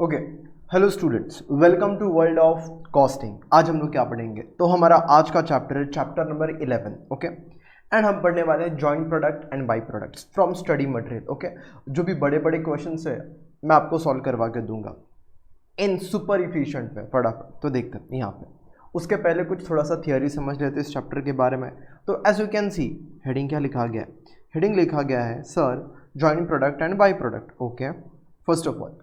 Okay, hello students, welcome to world of costing. आज हम लोग क्या पढ़ेंगे? तो हमारा आज का चैप्टर है चैप्टर नंबर 11। ओके, एंड हम पढ़ने वाले हैं joint product and by products from study material. Okay, जो भी बड़े बड़े क्वेश्चंस है मैं आपको सॉल्व करवा के दूंगा इन सुपर इफिशिएंट में फटाफट। तो देखते हैं यहाँ पे। उसके पहले कुछ थोड़ा सा थियोरी समझ लेते हैं इस चैप्टर के बारे में। तो as you can see, heading क्या लिखा गया है? हेडिंग लिखा गया है sir joint product and by product. Okay, first of all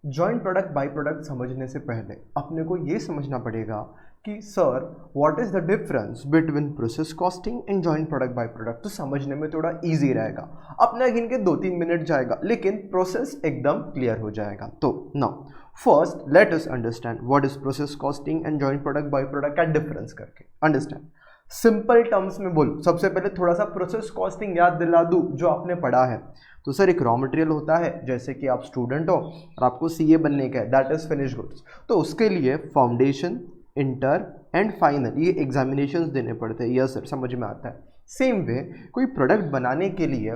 joint product by product समझने से पहले अपने को ये समझना पड़ेगा कि sir what is the difference between process costing and joint product by product. तो समझने में थोड़ा इजी रहेगा, अपने इनके 2-3 मिनट जाएगा लेकिन प्रोसेस एकदम क्लियर हो जाएगा। तो now first let us understand what is process costing and joint product by product का डिफरेंस करके अंडरस्टैंड। सिंपल टर्म्स में बोलूं, सबसे पहले थोड़ा सा प्रोसेस कॉस्टिंग याद दिला दूं जो आपने पढ़ा है। तो सर एक रॉ मटेरियल होता है, जैसे कि आप स्टूडेंट हो और आपको सीए बनने का है, दैट इज फिनिश गुड्स। तो उसके लिए फाउंडेशन, इंटर एंड फाइनल ये एग्जामिनेशंस देने पड़ते हैं। यस सर, समझ में आता है। सेम वे कोई प्रोडक्ट बनाने के लिए,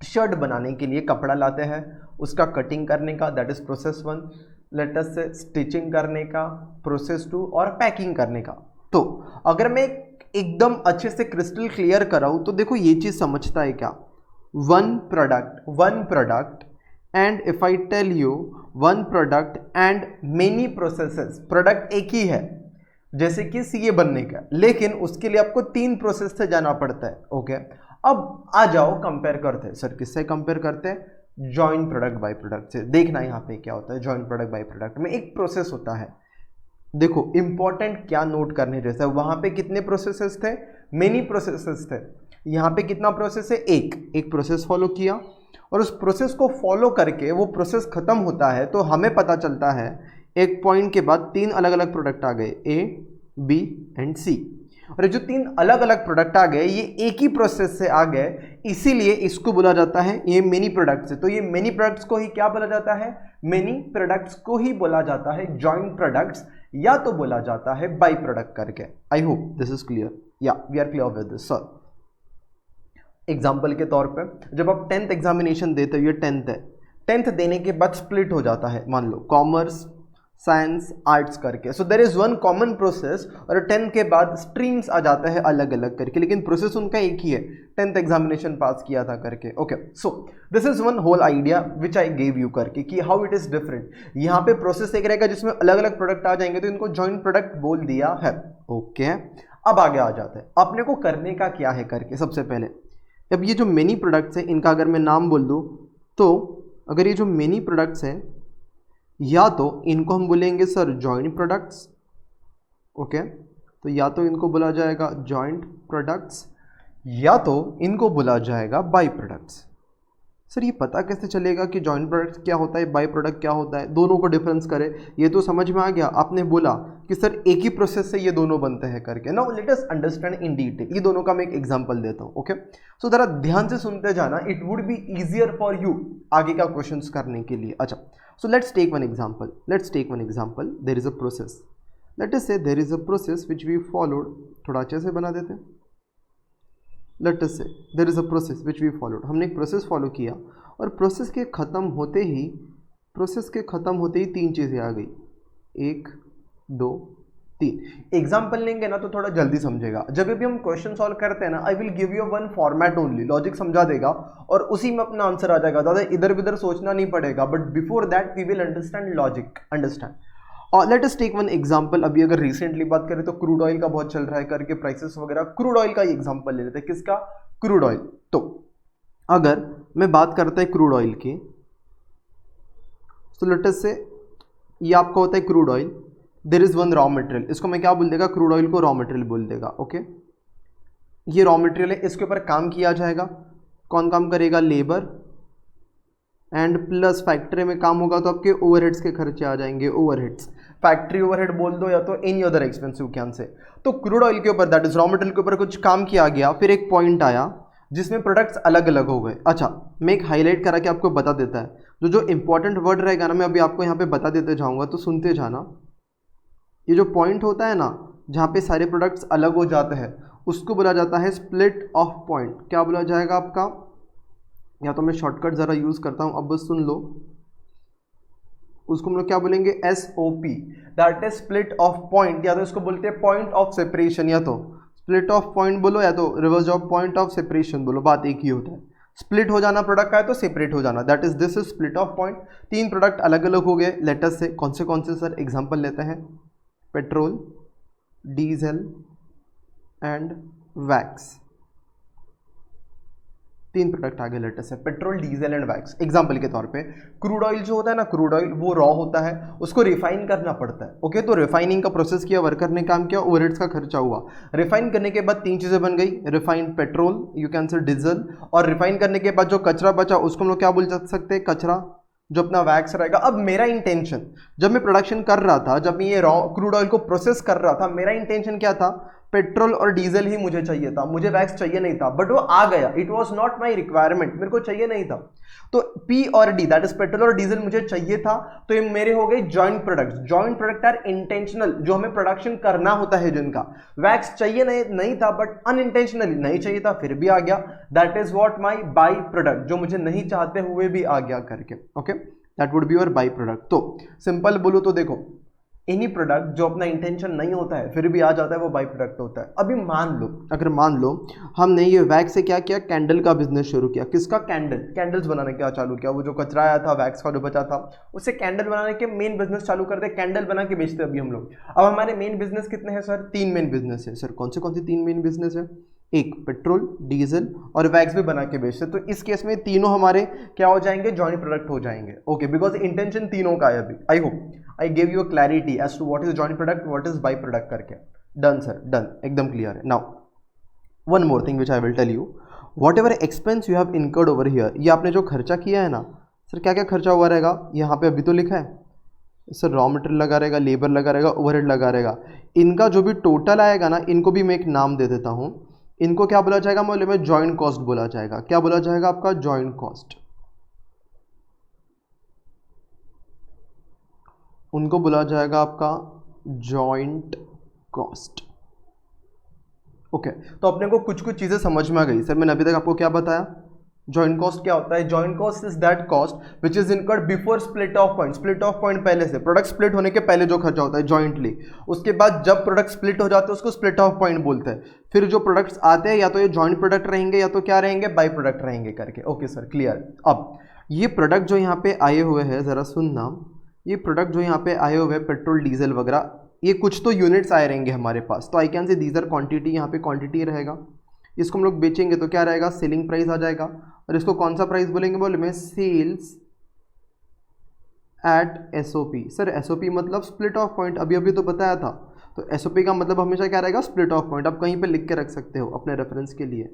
शर्ट बनाने के लिए कपड़ा लाते हैं, उसका कटिंग करने का दैट इज प्रोसेस 1, लेटेस्ट से स्टिचिंग करने का प्रोसेस 2 और पैकिंग करने का। तो अगर मैं एकदम अच्छे से क्रिस्टल क्लियर कराऊँ तो देखो ये चीज़ समझता है क्या, one product and if I tell you one product and many processes, product एक ही है जैसे कि सीए बनने का, लेकिन उसके लिए आपको 3 प्रोसेस से जाना पड़ता है। ओके, अब आ जाओ कंपेयर करते हैं। सर किससे कंपेयर करते हैं? जॉइंट प्रोडक्ट बाय प्रोडक्ट से। देखना यहाँ पे क्या होता है, जॉइंट प्रोडक्ट बाय प्रोडक्ट में एक प्रोसेस होता है। देखो इंपॉर्टेंट क्या नोट करने जैसा, वहां पे कितने प्रोसेसेस थे? मेनी प्रोसेसेस थे। यहाँ पे कितना प्रोसेस है? एक प्रोसेस फॉलो किया और उस प्रोसेस को फॉलो करके वो प्रोसेस खत्म होता है तो हमें पता चलता है एक पॉइंट के बाद 3 अलग अलग प्रोडक्ट आ गए, ए, बी एंड सी। और जो 3 अलग अलग प्रोडक्ट आ गए ये एक ही प्रोसेस से आ गए, इसीलिए इसको बोला जाता है ये मेनी प्रोडक्ट्स है। तो ये मेनी प्रोडक्ट्स को ही क्या बोला जाता है? मेनी प्रोडक्ट्स को ही बोला जाता है जॉइंट प्रोडक्ट्स, या तो बोला जाता है बाई प्रोडक्ट करके। I hope this is clear. या we are clear with this sir. Example के तौर पे जब आप 10th एग्जामिनेशन देते हो, ये 10th है, 10th देने के बाद स्प्लिट हो जाता है, मान लो कॉमर्स, साइंस, आर्ट्स करके। So there is one common process और 10th के बाद स्ट्रीम्स आ जाता है अलग अलग करके, लेकिन प्रोसेस उनका एक ही है, 10th एग्जामिनेशन पास किया था करके। Okay, so this is one whole idea which I gave you करके कि हाउ इट इज डिफरेंट। यहाँ पे प्रोसेस एक रहेगा जिसमें अलग अलग प्रोडक्ट आ जाएंगे तो इनको जॉइंट प्रोडक्ट बोल दिया है। ओके, अब आगे आ जाते हैं अपने को करने का क्या है करके। सबसे पहले अब ये जो मेनी प्रोडक्ट्स हैं इनका अगर मैं नाम बोल दूँ तो अगर ये जो मेनी प्रोडक्ट्स हैं या तो इनको हम बोलेंगे सर जॉइंट प्रोडक्ट्स। ओके, तो या तो इनको बोला जाएगा जॉइंट प्रोडक्ट्स या तो इनको बोला जाएगा बाई प्रोडक्ट्स। सर ये पता कैसे चलेगा कि जॉइंट प्रोडक्ट्स क्या होता है, बाई प्रोडक्ट क्या होता है? दोनों को डिफरेंस करें, ये तो समझ में आ गया। आपने बोला कि सर एक ही प्रोसेस से ये दोनों बनते हैं करके। Now let us understand in detail. ये दोनों का मैं एक एग्जांपल देता हूँ। ओके, सो जरा ध्यान से सुनते जाना, it would be easier for you आगे का क्वेश्चंस करने के लिए। अच्छा, so let's take one example. There is a process, let us say there is a process which we followed. थोड़ा अच्छे से बना देते हैं। Let us say there is a process which we followed. हमने एक प्रोसेस फॉलो किया और प्रोसेस के ख़त्म होते ही 3 चीज़ें आ गई, 1, 2, 3। एग्जाम्पल लेंगे ना तो थोड़ा जल्दी समझेगा। जब भी हम क्वेश्चन सॉल्व करते हैं ना, आई will give you one format only, logic समझा देगा और उसी में अपना आंसर आ जाएगा, ज़्यादा इधर उधर सोचना नहीं पड़ेगा। But before that we will understand logic, understand. और let us take one example. अभी अगर रिसेंटली बात करें तो क्रूड ऑयल का बहुत चल रहा है करके, प्राइसेस वगैरह। क्रूड ऑयल का एग्जांपल ले लेते हैं। किसका? Crude oil. तो अगर मैं बात करता है क्रूड ऑयल की, तो लेट अस से ये आपका होता है crude oil. There is one raw material, इसको मैं क्या बोल देगा? क्रूड ऑयल को रॉ मटेरियल बोल देगा। ओके, ये रॉ मटेरियल है, इसके ऊपर काम किया जाएगा। कौन काम करेगा? लेबर एंड प्लस फैक्ट्री में काम होगा तो आपके ओवरहेड्स के खर्चे आ जाएंगे, ओवरहेड्स, फैक्ट्री ओवरहेड बोल दो या तो any other expensive can say. तो क्रूड ऑयल के ऊपर, दैट इज रॉ मटेरियल के ऊपर कुछ काम किया गया, फिर एक पॉइंट आया जिसमें प्रोडक्ट्स अलग अलग हो गए। अच्छा, मैं एक हाईलाइट करा के आपको बता देता है, जो इंपॉर्टेंट वर्ड रहेगा ना मैं अभी आपको यहाँ पे बता देते जाऊँगा, तो सुनते जाना। ये जो पॉइंट होता है ना जहाँ पे सारे प्रोडक्ट्स अलग हो जाते हैं उसको बोला जाता है स्प्लिट ऑफ पॉइंट। क्या बोला जाएगा आपका? या तो मैं शॉर्टकट ज़रा यूज़ करता हूँ, अब बस सुन लो। उसको हम लोग क्या बोलेंगे, SOP, that is split of point, या तो इसको बोलते हैं पॉइंट ऑफ सेपरेशन, या तो स्प्लिट ऑफ पॉइंट बोलो या तो reverse of point of separation बोलो, बात एक ही होता है। स्प्लिट हो जाना प्रोडक्ट का है तो सेपरेट हो जाना, that is this is split of point. 3 product अलग अलग हो गए, लेटस से कौन से सर, एग्जांपल लेते हैं, petrol, diesel and wax. 3 product आ गए लेटेस्ट से, petrol, diesel and wax. Example के तौर पे क्रूड ऑयल जो होता है ना, क्रूड ऑयल वो रॉ होता है, उसको रिफाइन करना पड़ता है। ओके, तो रिफाइनिंग का प्रोसेस किया, वर्कर ने काम किया, ओवरहेड्स का खर्चा हुआ। रिफाइन करने के बाद 3 चीजें बन गई, रिफाइंड पेट्रोल, यू कैन से डीजल, और रिफाइन करने के बाद जो कचरा बचा उसको हम लोग क्या बोल सकते हैं, कचरा, जो अपना वैक्स रहेगा। अब मेरा इंटेंशन जब मैं प्रोडक्शन कर रहा था, जब मैं ये रॉ क्रूड ऑयल को प्रोसेस कर रहा था, मेरा इंटेंशन क्या था, पेट्रोल और डीजल ही मुझे चाहिए था, मुझे वैक्स चाहिए नहीं था, बट वो आ गया, it was not my requirement, मेरे को चाहिए नहीं था। तो P और D, दैट इज पेट्रोल और डीजल मुझे चाहिए था, तो ये मेरे हो गए joint products. Joint product are intentional, जो हमें प्रोडक्शन करना होता है जिनका। वैक्स चाहिए नहीं था बट अनइंटेंशनली नहीं चाहिए था, फिर भी आ गया, that is what my by product, जो मुझे नहीं चाहते हुए भी आ गया करके। Okay, that would be your by product. तो सिंपल बोलो तो देखो, एनी प्रोडक्ट जो अपना इंटेंशन नहीं होता है फिर भी आ जाता है, वो बाई प्रोडक्ट होता है। अभी मान लो, अगर मान लो हमने ये वैक्स से क्या किया, कैंडल का बिजनेस शुरू किया। किसका, कैंडल्स बनाने का चालू किया। वो जो कचरा आया था वैक्स का जो बचा था, उससे कैंडल बनाने के मेन बिजनेस चालू कर दे, कैंडल बना के बेचते अभी हम लोग। अब हमारे मेन बिजनेस कितने हैं सर, 3 मेन बिजनेस है सर। कौन से 3 मेन बिजनेस है, एक पेट्रोल, डीजल और वैक्स भी बना के बेचते। तो इस केस में तीनों हमारे क्या हो जाएंगे, जॉइंट प्रोडक्ट हो जाएंगे। ओके, बिकॉज इंटेंशन तीनों का है अभी। I hope I give you a clarity as to what is joint product, what is by product करके। डन सर, डन, एकदम क्लियर है। Now one more thing which I will tell you, whatever expense you have incurred over here, ये आपने जो खर्चा किया है ना सर, क्या क्या खर्चा हुआ रहेगा, यहाँ पे अभी तो लिखा है सर, रॉ मटेरियल लगा रहेगा, लेबर लगा रहेगा, ओवरहेड लगा रहेगा। इनका जो भी टोटल आएगा ना, इनको भी मैं एक नाम दे देता हूँ। इनको क्या बोला जाएगा, मालूम में जॉइंट कॉस्ट बोला जाएगा। क्या बोला जाएगा आपका, जॉइंट कॉस्ट। उनको बोला जाएगा आपका जॉइंट कॉस्ट। ओके, तो अपने को कुछ चीजें समझ में आ गई। सर मैंने अभी तक आपको क्या बताया, जॉइंट कॉस्ट क्या होता है। Joint cost is that cost which is incurred before split of point. Split of point पहले से, प्रोडक्ट स्प्लिट होने के पहले जो खर्चा होता है जॉइंटली, उसके बाद जब प्रोडक्ट स्प्लिट हो जाते हैं उसको स्प्लिट ऑफ पॉइंट बोलते हैं। फिर जो प्रोडक्ट्स आते हैं या तो ये जॉइंट प्रोडक्ट रहेंगे या तो क्या रहेंगे, बाई प्रोडक्ट रहेंगे करके। Okay sir, clear. अब ये प्रोडक्ट जो यहाँ पे आए हुए हैं, जरा सुनना, ये प्रोडक्ट जो यहाँ पे आए हुए हैं, पेट्रोल, डीजल वगैरह, ये कुछ तो यूनिट्स आए रहेंगे हमारे पास। तो I can say these are quantity, यहाँ पे क्वांटिटी रहेगा। इसको हम लोग बेचेंगे तो क्या रहेगा, सेलिंग प्राइस आ जाएगा। और इसको कौन सा प्राइस बोलेंगे, बोले मैं sales at SOP. Sir SOP मतलब स्प्लिट ऑफ पॉइंट, अभी अभी तो बताया था। तो एसओपी का मतलब हमेशा क्या रहेगा, स्प्लिट ऑफ पॉइंट। आप कहीं पे लिख के रख सकते हो अपने रेफरेंस के लिए।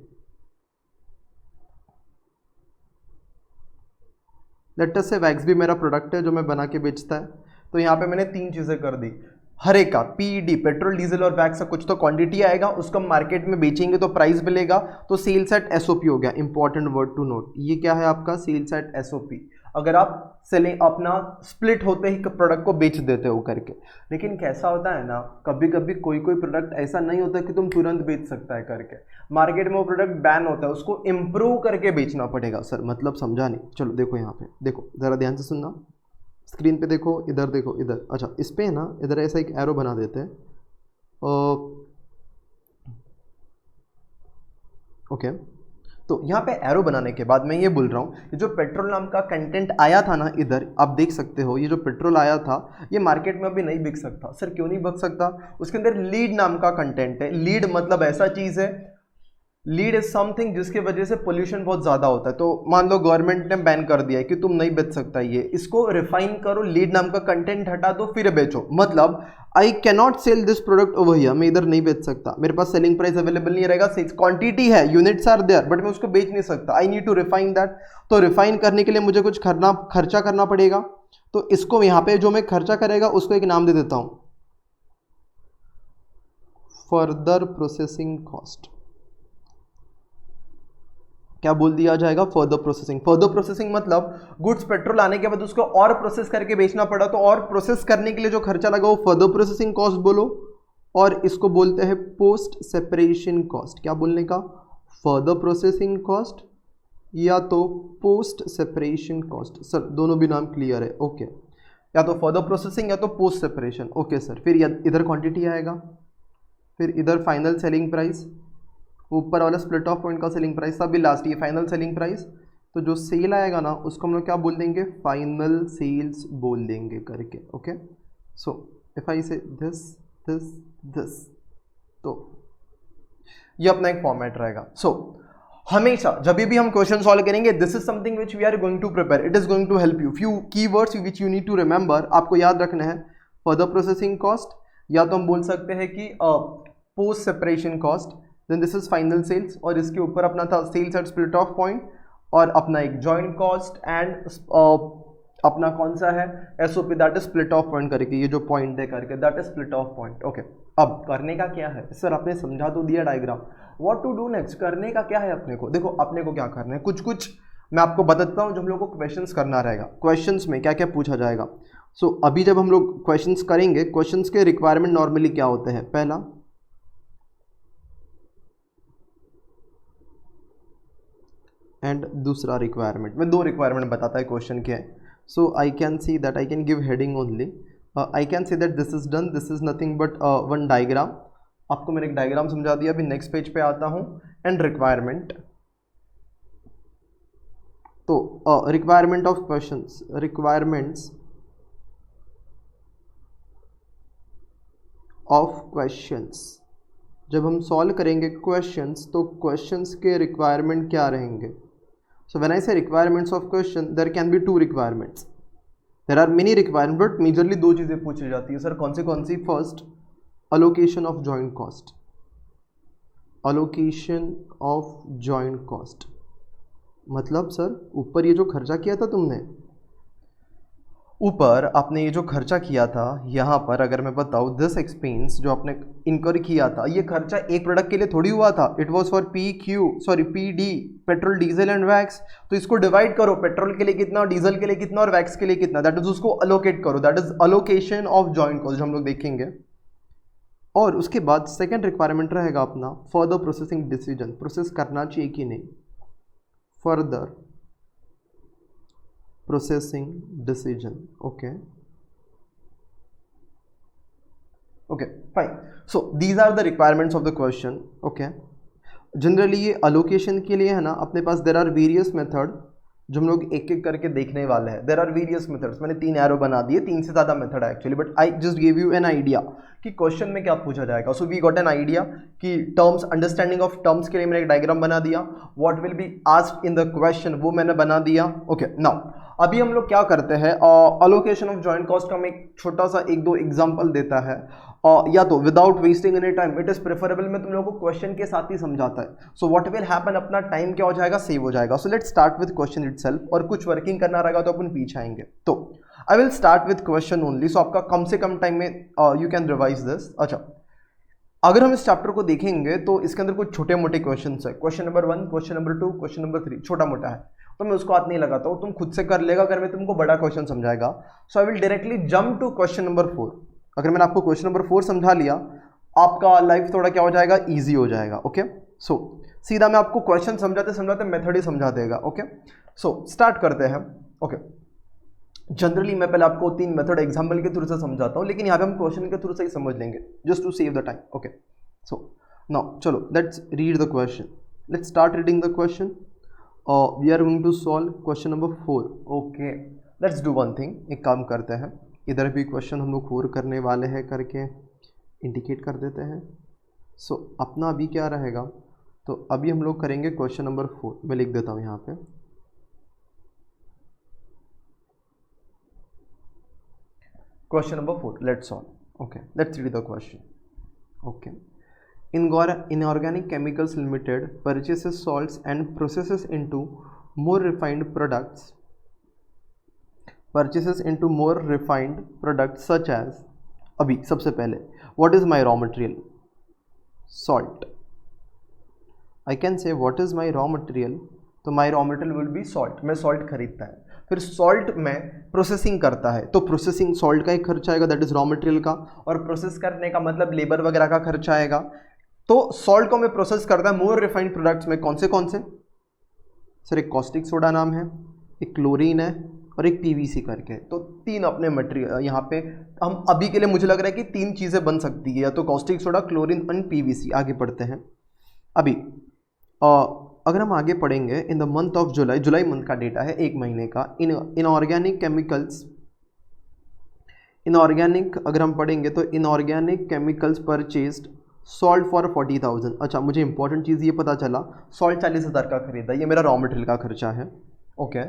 लेट अस से वैक्स भी मेरा प्रोडक्ट है जो मैं बना के बेचता है। तो यहाँ पे मैंने 3 चीजें कर दी, हर एक का पीडी, पेट्रोल, डीजल और वैक्स का कुछ तो क्वांटिटी आएगा, उसको मार्केट में बेचेंगे तो प्राइस मिलेगा। तो सेल्स एट एसओपी हो गया। इंपॉर्टेंट वर्ड टू नोट, ये क्या है आपका, सेल्स एट एसओपी। अगर आप सेलिंग अपना स्प्लिट होते ही प्रोडक्ट को बेच देते हो करके। लेकिन कैसा होता है ना, कभी कभी कोई प्रोडक्ट ऐसा नहीं होता कि तुम तुरंत बेच सकता है करके। मार्केट में वो प्रोडक्ट बैन होता है, उसको इम्प्रूव करके बेचना पड़ेगा। सर मतलब समझा नहीं। चलो देखो यहाँ पे, देखो जरा ध्यान से सुनना, स्क्रीन पे देखो, इधर देखो, इधर। अच्छा, इस पे ना इधर ऐसा एक एरो बना देते हैं। ओके, तो यहाँ पे एरो बनाने के बाद मैं ये बोल रहा हूँ, ये जो पेट्रोल नाम का कंटेंट आया था ना, इधर आप देख सकते हो, ये जो पेट्रोल आया था ये मार्केट में अभी नहीं बिक सकता। सर क्यों नहीं बिक सकता, उसके अंदर लीड नाम का कंटेंट है। लीड मतलब ऐसा चीज़ है, लीड इज समथिंग जिसके वजह से पोल्यूशन बहुत ज़्यादा होता है। तो मान लो गवर्नमेंट ने बैन कर दिया है कि तुम नहीं बेच सकता ये, इसको रिफाइन करो, लीड नाम का कंटेंट हटा दो, फिर बेचो। मतलब I cannot sell this product over here, मैं इधर नहीं बेच सकता, मेरे पास सेलिंग प्राइस अवेलेबल नहीं रहेगा, क्वांटिटी है, यूनिट्स आर देयर, बट मैं उसको बेच नहीं सकता। I need to refine that. तो रिफाइन करने के लिए मुझे कुछ खर्चा करना पड़ेगा। तो इसको यहाँ पे जो मैं खर्चा करेगा उसको एक नाम दे देता हूँ, फर्दर प्रोसेसिंग कॉस्ट। क्या बोल दिया जाएगा, फर्दर प्रोसेसिंग। फर्दर प्रोसेसिंग मतलब गुड्स पेट्रोल आने के बाद उसको और प्रोसेस करके बेचना पड़ा, तो और प्रोसेस करने के लिए जो खर्चा लगा वो फर्दर प्रोसेसिंग कॉस्ट बोलो। और इसको बोलते हैं पोस्ट सेपरेशन कॉस्ट। क्या बोलने का, फर्दर प्रोसेसिंग कॉस्ट या तो पोस्ट सेपरेशन कॉस्ट। सर दोनों भी नाम क्लियर है। ओके, या तो फर्दर प्रोसेसिंग या तो पोस्ट सेपरेशन। ओके सर, फिर इधर क्वांटिटी आएगा, फिर इधर फाइनल सेलिंग प्राइस, ऊपर वाला स्प्लिट ऑफ पॉइंट का सेलिंग प्राइस, तभी लास्ट ये फाइनल सेलिंग प्राइस। तो जो सेल आएगा ना उसको हम लोग क्या बोल देंगे, फाइनल सेल्स बोल देंगे करके। ओके, सो इफ आई से दिस दिस दिस, तो ये अपना एक फॉर्मेट रहेगा। सो हमेशा जब भी हम क्वेश्चन सॉल्व करेंगे, this is something which we are going to prepare, it is going to help you. Few keywords which you need to remember, आपको याद रखना है, फर्दर प्रोसेसिंग कॉस्ट, या तो हम बोल सकते हैं कि post separation cost, then this is final sales, और इसके ऊपर अपना था sales at split of point, और अपना एक जॉइंट कॉस्ट, एंड अपना कौन सा है SOP, that is split of point करके, ये जो पॉइंट है करके, that is split of point. Okay, अब करने का क्या है सर, आपने समझा तो दिया diagram, what to do next, करने का क्या है अपने को। देखो अपने को क्या करना है, कुछ मैं आपको बताता हूँ जो हम लोग को क्वेश्चंस करना रहेगा। क्वेश्चंस में क्या क्या पूछा जाएगा। सो अभी जब हम लोग क्वेश्चंस करेंगे, क्वेश्चंस के रिक्वायरमेंट नॉर्मली क्या होते हैं, पहला एंड दूसरा रिक्वायरमेंट, मैं दो रिक्वायरमेंट बताता है क्वेश्चन क्या है। So I can see that I can give heading only, I can say that this is done, this is nothing but one diagram. आपको मैंने एक डायग्राम समझा दिया, अभी नेक्स्ट पेज पे आता हूं, एंड रिक्वायरमेंट। तो requirement of questions, requirements of questions, जब हम सॉल्व करेंगे क्वेश्चंस तो क्वेश्चंस के रिक्वायरमेंट क्या रहेंगे। सो when I say requirements of question, there can be two requirements, there are many requirement, but majorly दो चीज़ें पूछी जाती है सर, कौन सी। First, allocation of joint cost, allocation of joint cost, मतलब सर ऊपर ये जो खर्चा किया था तुमने, ऊपर आपने ये जो खर्चा किया था, यहाँ पर अगर मैं बताऊँ दिस एक्सपेंस जो आपने इनकर किया था, ये खर्चा एक प्रोडक्ट के लिए थोड़ी हुआ था, it was for P D, petrol diesel and wax. तो इसको डिवाइड करो, पेट्रोल के लिए कितना, डीजल के लिए कितना, और वैक्स के लिए कितना, दैट इज उसको अलोकेट करो, that is allocation of joint cost, जो हम लोग देखेंगे। और उसके बाद सेकेंड रिक्वायरमेंट रहेगा अपना फर्दर प्रोसेसिंग डिसीजन, प्रोसेस करना चाहिए कि नहीं, further processing decision. Okay okay fine, so these are the requirements of the question. Okay, generally ये अलोकेशन के लिए है ना, अपने पास देर आर वेरियस मेथड जो हम लोग एक एक करके देखने वाले हैं। देर आर वेरियस मेथड्स, मैंने 3 एरो बना दिए, 3 से ज़्यादा मेथड है actually, but I just give you an idea कि क्वेश्चन में क्या पूछा जाएगा। So we got an idea कि टर्म्स, अंडरस्टैंडिंग ऑफ टर्म्स के लिए मैंने एक डायग्राम बना दिया, what will be asked in the question वो मैंने बना दिया। ओके, नाउ अभी हम लोग क्या करते हैं, अलोकेशन ऑफ जॉइंट कॉस्ट का मैं एक छोटा सा 1-2 एग्जाम्पल देता है, या तो without wasting any time, it is preferable मैं तुम लोगों को क्वेश्चन के साथ ही समझाता है। सो व्हाट विल हैपन, अपना टाइम क्या हो जाएगा, सेव हो जाएगा। So let's start with question itself, और कुछ वर्किंग करना रहेगा तो अपन पीछे आएंगे। तो I will start with question only, so आपका कम से कम टाइम में यू कैन रिवाइज दिस। अच्छा, अगर हम इस चैप्टर को देखेंगे तो इसके अंदर कुछ छोटे मोटे क्वेश्चन है, question number 1, question number 2, question number 3, छोटा मोटा है तो मैं उसको हाथ नहीं लगाता हूँ, तुम खुद से कर लेगा अगर मैं तुमको बड़ा क्वेश्चन समझाएगा। So I will directly jump to question number 4। अगर मैंने आपको क्वेश्चन नंबर 4 समझा लिया, आपका लाइफ थोड़ा क्या हो जाएगा, ईजी हो जाएगा। ओके, सो सीधा मैं आपको क्वेश्चन समझाते समझाते मेथड ही समझा देगा। ओके, सो स्टार्ट करते हैं। ओके, जनरली मैं पहले आपको 3 मेथड एग्जाम्पल के थ्रू से समझाता हूँ, लेकिन यहाँ पे हम क्वेश्चन के थ्रू से ही समझ लेंगे, just to save the time. Okay, so now चलो let's read the question, let's start reading the question. We are going to solve question number 4। Okay, let's do one thing, एक काम करते हैं, इधर भी क्वेश्चन हम लोग 4 करने वाले हैं करके इंडिकेट कर देते हैं। सो अपना अभी क्या रहेगा, तो अभी हम लोग करेंगे क्वेश्चन नंबर 4, मैं लिख देता हूँ यहाँ पे। Question number 4, let's solve. Okay, let's read the question. Okay, Inorganic Chemicals Limited purchases salts and processes into more refined products. Such as, अभी सबसे पहले what is my raw material? Salt. I can say what is my raw material, तो my raw material will be salt. मैं salt खरीदता है, फिर salt में processing करता है, तो प्रोसेसिंग सॉल्ट का एक खर्चा आएगा, दैट इज रॉ मटेरियल का, और प्रोसेस करने का मतलब लेबर वगैरह का खर्चा आएगा। तो सॉल्ट को मैं प्रोसेस करता है मोर रिफाइंड प्रोडक्ट्स में, कौन से सर, एक कॉस्टिक सोडा नाम है, एक क्लोरीन है और एक पीवीसी करके। तो तीन अपने मटेरियल यहाँ पे हम अभी के लिए मुझे लग रहा है कि तीन चीज़ें बन सकती है, या तो caustic soda, chlorine and PVC. आगे पढ़ते हैं। अभी अगर हम आगे पढ़ेंगे, in the month of July, July month का डेटा है, एक महीने का, इनऑर्गेनिक केमिकल्स, इनऑर्गेनिक अगर हम पढ़ेंगे तो inorganic chemicals purchased salt for 40,000। अच्छा, मुझे इंपॉर्टेंट चीज़ ये पता चला, सॉल्ट 40,000 का खरीदा, ये मेरा रॉ मटेरियल का खर्चा है। ओके,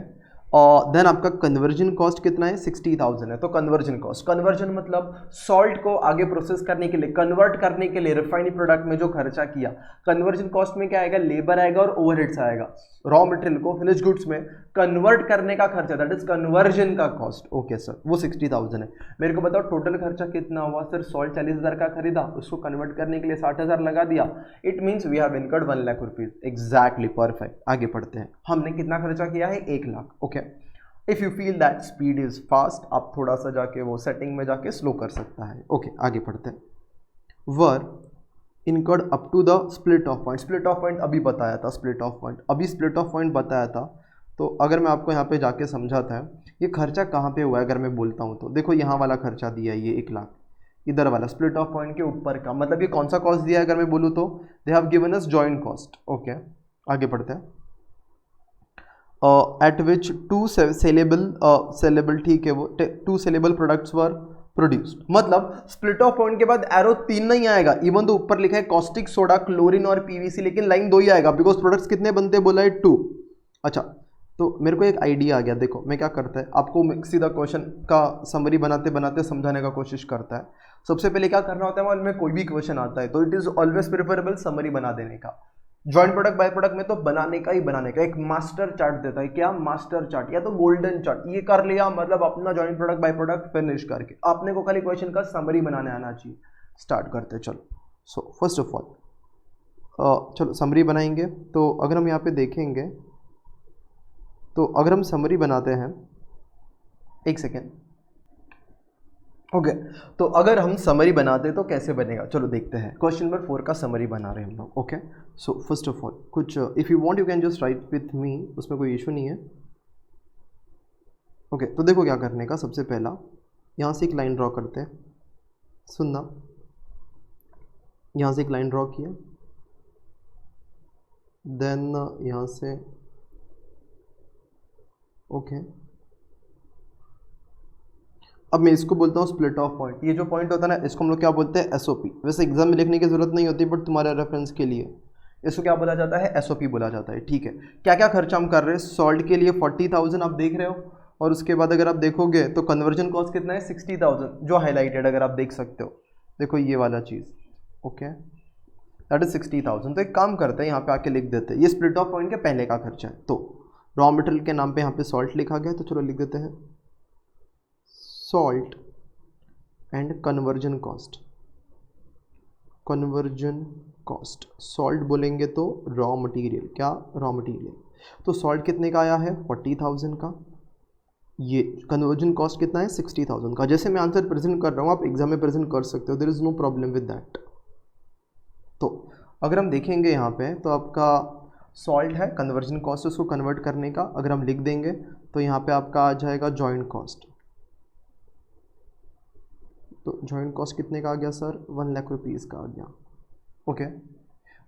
और देन आपका कन्वर्जन कॉस्ट कितना है, 60,000 है। तो कन्वर्जन कॉस्ट, कन्वर्जन मतलब सॉल्ट को आगे प्रोसेस करने के लिए, कन्वर्ट करने के लिए रिफाइंड प्रोडक्ट में जो खर्चा किया, कन्वर्जन कॉस्ट में क्या आएगा, लेबर आएगा और ओवरहेड्स आएगा। रॉ मटेरियल को फिनिश गुड्स में कन्वर्ट करने का खर्चा, दैट इज कन्वर्जन का कॉस्ट। ओके सर, वो 60,000 है। मेरे को बताओ टोटल खर्चा कितना हुआ सर, सॉल्ट 40,000 का खरीदा, उसको कन्वर्ट करने के लिए 60,000 लगा दिया, it means we have incurred 1 lakh rupees. Exactly, perfect. आगे पढ़ते हैं, हमने कितना खर्चा किया है, 1 lakh. Okay, if you feel that speed is fast, आप थोड़ा सा जाके वो सेटिंग में जाके स्लो कर सकता है। ओके, आगे पढ़ते हैं। Were incurred up to the split of point, split of point अभी बताया था, स्प्लिट ऑफ पॉइंट अभी स्प्लिट ऑफ पॉइंट बताया था। तो अगर मैं आपको यहाँ पे जाके समझाता है, ये खर्चा कहाँ पे हुआ है अगर मैं बोलता हूँ तो देखो, यहाँ वाला खर्चा दिया है ये 1 लाख, इधर वाला स्प्लिट ऑफ पॉइंट के ऊपर का, मतलब ये कौन सा कॉस्ट दिया है अगर मैं बोलूँ तो, they have given us joint cost. Okay, आगे पढ़ते हैं। एट विच टू सेलेबल, ठीक है, वो 2 सेलेबल प्रोडक्ट्स वर प्रोड्यूस्ड। मतलब स्प्लिट ऑफ पॉइंट के बाद एरो 3 नहीं आएगा, इवन तो ऊपर लिखा है कॉस्टिक सोडा, क्लोरीन और पीवीसी, लेकिन लाइन 2 ही आएगा, बिकॉज प्रोडक्ट्स कितने बनते बोला है, 2। अच्छा, तो मेरे को एक आइडिया आ गया। देखो मैं क्या करता है, आपको सीधा क्वेश्चन का समरी बनाते बनाते समझाने का कोशिश करता है। सबसे पहले क्या करना होता है, मान में कोई भी क्वेश्चन आता है तो it is always preferable summary बना देने का। जॉइंट प्रोडक्ट बाय प्रोडक्ट में तो बनाने का एक मास्टर चार्ट देता है। क्या मास्टर चार्ट या तो गोल्डन चार्ट, ये कर लिया मतलब अपना joint product by product finish करके आपने को खाली क्वेश्चन का समरी बनाने आना चाहिए। स्टार्ट करते हैं, चलो। सो फर्स्ट ऑफ ऑल चलो समरी बनाएंगे। तो अगर हम यहाँ पे देखेंगे, तो अगर हम समरी बनाते हैं, एक सेकेंड। ओके, तो अगर हम समरी बनाते हैं तो कैसे बनेगा, चलो देखते हैं। क्वेश्चन नंबर 4 का समरी बना रहे हैं हम लोग। Okay, so first of all कुछ if you want you can just write with me, उसमें कोई इशू नहीं है। ओके, तो देखो क्या करने का, सबसे पहला यहाँ से एक लाइन ड्रॉ करते हैं, सुनना, यहाँ से एक लाइन ड्रॉ किया, देन यहाँ से, ओके, अब मैं इसको बोलता हूँ स्प्लिट ऑफ पॉइंट। ये जो पॉइंट होता है ना, इसको हम लोग क्या बोलते हैं, एसओपी। वैसे एग्जाम में लिखने की जरूरत नहीं होती, बट तुम्हारे रेफरेंस के लिए इसको क्या बोला जाता है, एसओपी बोला जाता है। ठीक है, क्या क्या खर्चा हम कर रहे हैं, सॉल्ट के लिए 40,000 आप देख रहे हो, और उसके बाद अगर आप देखोगे तो कन्वर्जन कॉस्ट कितना है, 60,000, जो हाईलाइटेड अगर आप देख सकते हो, देखो ये वाला चीज़। Okay, that is 60,000। तो एक काम करते हैं, यहाँ पे आके लिख देते हैं, ये स्प्लिट ऑफ पॉइंट के पहले का खर्चा है। तो रॉ मटेरियल के नाम पे यहाँ पे सॉल्ट लिखा गया है, तो चलो लिख देते हैं salt and conversion cost. Conversion cost, salt बोलेंगे तो रॉ मटेरियल, क्या रॉ मटेरियल। तो सॉल्ट कितने का आया है, 40,000 का। ये कन्वर्जन कॉस्ट कितना है, 60,000 का। जैसे मैं आंसर प्रेजेंट कर रहा हूँ, आप एग्जाम में प्रेजेंट कर सकते हो, there is no problem with that. तो अगर हम देखेंगे यहाँ पे, तो आपका सॉल्ट है, कन्वर्जन कॉस्ट उसको कन्वर्ट करने का अगर हम लिख देंगे, तो यहाँ पे आपका आ जाएगा जॉइंट कॉस्ट। तो जॉइंट कॉस्ट कितने का आ गया सर, 1 लाख रुपीज़ का आ गया। ओके,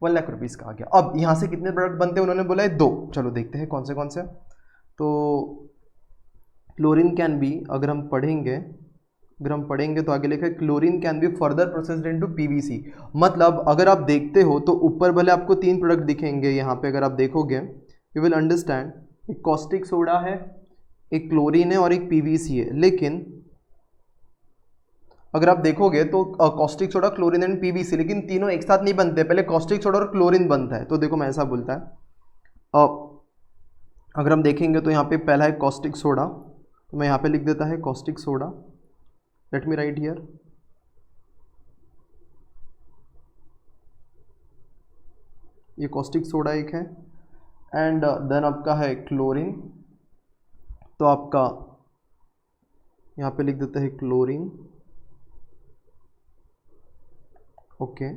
1 लाख रुपीज़ का आ गया। अब यहाँ से कितने प्रोडक्ट बनते हैं, उन्होंने बोला है 2। चलो देखते हैं कौन से। तो क्लोरीन कैन बी, अगर हम पढ़ेंगे तो आगे लिखा है chlorine can be further processed into PVC. मतलब अगर आप देखते हो तो ऊपर भले आपको 3 प्रोडक्ट दिखेंगे, यहाँ पे अगर आप देखोगे यू विल अंडरस्टैंड, एक कॉस्टिक सोडा है, एक क्लोरीन है और एक पीवीसी है। लेकिन अगर आप देखोगे तो caustic soda, chlorine and PVC, लेकिन तीनों एक साथ नहीं बनते, पहले कॉस्टिक सोडा और क्लोरीन बनता है। तो देखो मैं ऐसा बोलता है, अगर हम देखेंगे तो यहाँ पे पहला है कॉस्टिक सोडा, तो मैं यहाँ पे लिख देता है caustic soda, let me right here. ये कॉस्टिक सोडा एक है, एंड देन आपका है क्लोरीन, तो आपका यहाँ पे लिख देता है क्लोरीन। ओके,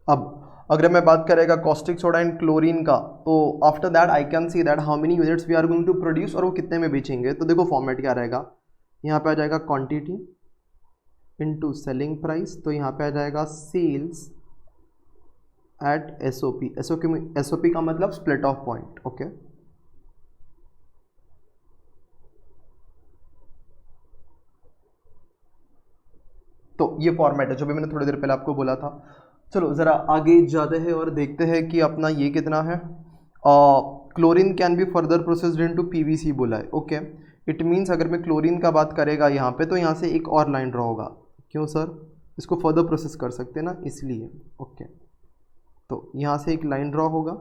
अब अगर मैं बात करेगा कॉस्टिक सोडा एंड क्लोरीन का, तो after that I can see that how many units we are going to produce, और वो कितने में बेचेंगे। तो देखो फॉर्मेट क्या रहेगा, यहाँ पे आ जाएगा क्वांटिटी इनटू सेलिंग प्राइस, तो यहाँ पे आ जाएगा सेल्स एट एसओपी। एसओपी का मतलब स्प्लिट ऑफ पॉइंट, ओके। तो ये फॉर्मेट है जो भी मैंने थोड़ी देर पहले आपको बोला था। चलो ज़रा आगे जाते हैं और देखते हैं कि अपना ये कितना है। Chlorine can be further processed into PVC बोला है, ओके। इट मीन्स अगर मैं क्लोरीन का बात करेगा यहाँ पे, तो यहाँ से एक और लाइन ड्रॉ होगा। क्यों सर, इसको फर्दर प्रोसेस कर सकते हैं ना, इसलिए, ओके। तो यहाँ से एक लाइन ड्रॉ होगा,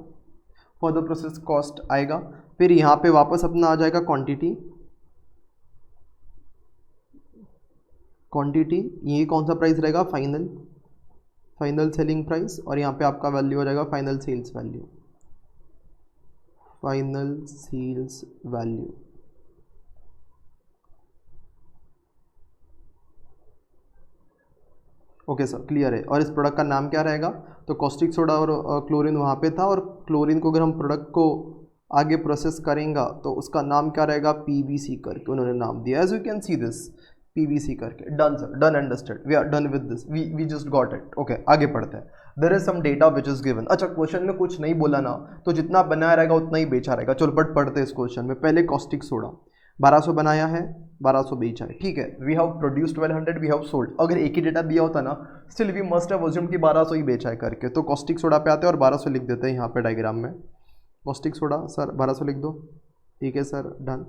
फर्दर प्रोसेस कॉस्ट आएगा, फिर यहाँ पे वापस अपना आ जाएगा क्वांटिटी, ये कौन सा प्राइस रहेगा, फाइनल सेलिंग प्राइस, और यहाँ पे आपका वैल्यू हो जाएगा final sales value. Okay sir, clear है। और इस प्रोडक्ट का नाम क्या रहेगा, तो कॉस्टिक सोडा और क्लोरीन वहाँ पे था, और क्लोरीन को अगर हम प्रोडक्ट को आगे प्रोसेस करेंगे तो उसका नाम क्या रहेगा, पीवीसी करके उन्होंने नाम दिया। As you can see this, PVC करके। Done sir, done, understood, we are done with this, we just got it, okay. आगे पढ़ते हैं। There is some data which is given. अच्छा, क्वेश्चन में कुछ नहीं बोला ना, तो जितना बनाया रहेगा उतना ही बेचा रहेगा। चलो बट पढ़ते हैं इस क्वेश्चन में। पहले कॉस्टिक सोडा 1200 बनाया है, 1200 बेचा है, ठीक है। We have produced 1200, we have sold. अगर एक ही डेटा दिया होता ना, still we must have assumed कि 1200 ही बेचा है करके। तो कॉस्टिक सोडा पे आते हैं और 1200 लिख देते हैं यहाँ पे डायग्राम में। कॉस्टिक सोडा सर 1200 लिख दो, ठीक है sir, done,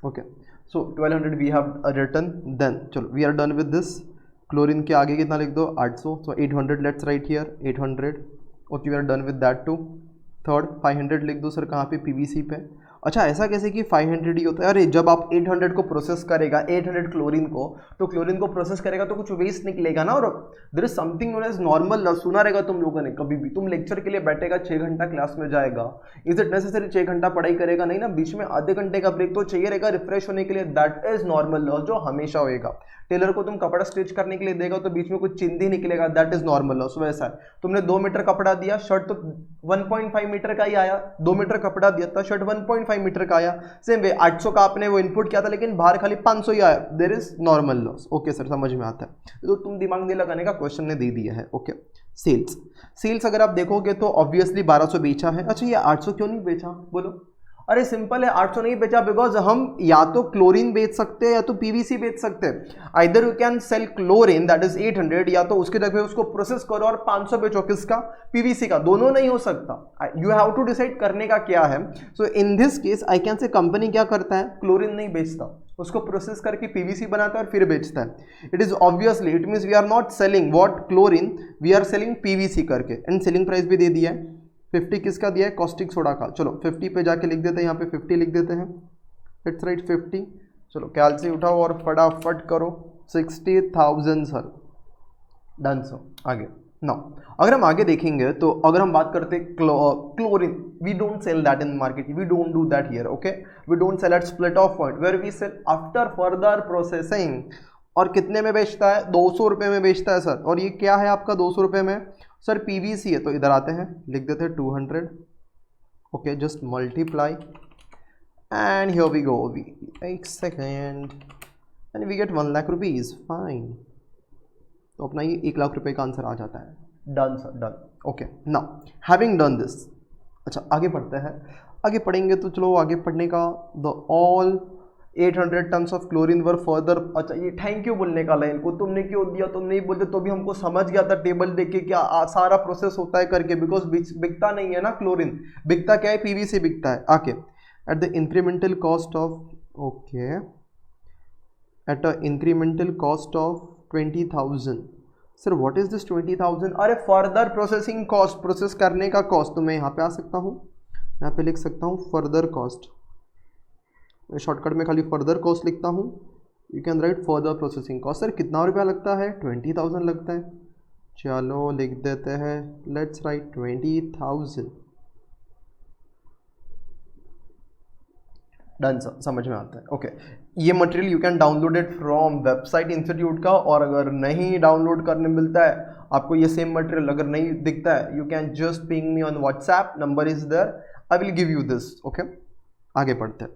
okay. So 1200 we have written, then चलो we are done with this. Chlorine के आगे कितना लिख दो, 800, so 800 let's write here 800, okay, we are done with that too. Third 500 लिख दो सर, कहाँ पे, पीवीसी पे। अच्छा, ऐसा कैसे कि 500 ही होता है, अरे जब आप 800 को प्रोसेस करेगा, 800 क्लोरीन को, तो क्लोरीन को प्रोसेस करेगा तो कुछ वेस्ट निकलेगा ना। और there is something known as normal loss, सुना रहेगा तुम लोगों ने कभी भी। तुम लेक्चर के लिए बैठेगा, 6 घंटा क्लास में जाएगा, इज इट नेसेसरी 6 घंटा पढ़ाई करेगा, नहीं ना, बीच में आधे घंटे का ब्रेक तो चाहिए रहेगा रिफ्रेश होने के लिए। दैट इज नॉर्मल लॉस, जो हमेशा होएगा। टेलर को तुम कपड़ा स्टिच करने के लिए देगा तो बीच में कुछ चिंदी निकलेगा, दैट इज नॉर्मल लॉस। वैसा है, तुमने 2 मीटर कपड़ा दिया, शर्ट तो 1.5 मीटर का ही आया, 2 मीटर कपड़ा दिया था, शर्ट 1.5 मीटर का आया। सेम वे 800 का आपने वो इनपुट किया था, लेकिन बाहर खाली 500 ही आया, there is normal loss. Okay sir, समझ में आता है। तो तुम दिमाग नहीं लगाने का, क्वेश्चन ने दे दिया है, ओके। सेल्स अगर आप देखोगे तो ऑब्वियसली 1200 बेचा है। अच्छा, ये 800 क्यों नहीं बेचा, बोलो। अरे सिंपल है, 800 नहीं बेचा बिकॉज हम या तो क्लोरीन बेच सकते हैं या तो पीवीसी बेच सकते हैं। Either you can sell chlorine that is 800, या तो उसके जगह उसको प्रोसेस करो और 500 बेचो, किसका, पीवीसी का। दोनों नहीं हो सकता, यू हैव टू डिसाइड करने का क्या है। So in this case I can say company क्या करता है, क्लोरीन नहीं बेचता, उसको प्रोसेस करके पीवीसी बनाता है और फिर बेचता है। It is obviously, it means we are not selling what, chlorine, we are selling PVC करके। एंड सेलिंग प्राइस भी दे दिया है, 50 किसका दिया है, कॉस्टिक सोडा का। चलो 50 पे जाके लिख देते हैं, यहाँ पे 50 लिख देते हैं, लेट्स राइट 50। चलो कैल से उठाओ और फटाफट करो, 60,000 सर, डन सर। आगे नाउ अगर हम आगे देखेंगे तो अगर हम बात करते हैं chlorine, we don't sell that in market, we don't do that here, okay. We don't sell at split of point, where we sell after further processing. और कितने में बेचता है, 200 रुपये में बेचता है सर। और ये क्या है आपका 200 रुपये में, सर पीवीसी है, तो इधर आते हैं, लिख देते हैं 200, okay, just multiply and here we go, एक second, and we get 1 lakh rupees, fine. तो अपना ये 1 लाख रुपए का आंसर आ जाता है। Done sir, done, okay. Now having done this, अच्छा आगे पढ़ते हैं। आगे पढ़ेंगे तो चलो आगे पढ़ने का, the all 800 tons of chlorine were further. अच्छा, ये थैंक यू बोलने का लाइन को तुमने क्यों दिया, तुम नहीं बोलते तो भी हमको समझ गया था टेबल देख के क्या सारा प्रोसेस होता है करके, बिकॉज बिकता नहीं है ना क्लोरीन, बिकता क्या है, पीवीसी बिकता है। आके at the incremental cost of, okay, at a incremental cost of 20,000। Sir what is this 20,000, अरे फर्दर प्रोसेसिंग कॉस्ट, प्रोसेस करने का कॉस्ट। तो मैं यहाँ पे आ सकता हूँ, यहाँ पे लिख सकता हूँ फर्दर कॉस्ट, शॉर्टकट में खाली फर्दर कॉस्ट लिखता हूँ, you can write further processing cost. Sir कितना रुपया लगता है, 20,000 लगता है। चलो लिख देते हैं, लेट्स राइट 20,000। डन सर, समझ में आता है। ओके, ये material you can download it from website institute का, और अगर नहीं डाउनलोड करने मिलता है आपको ये सेम मटेरियल, अगर नहीं दिखता है, you can just ping me on WhatsApp, number is there, I will give you this. Okay, आगे बढ़ते हैं।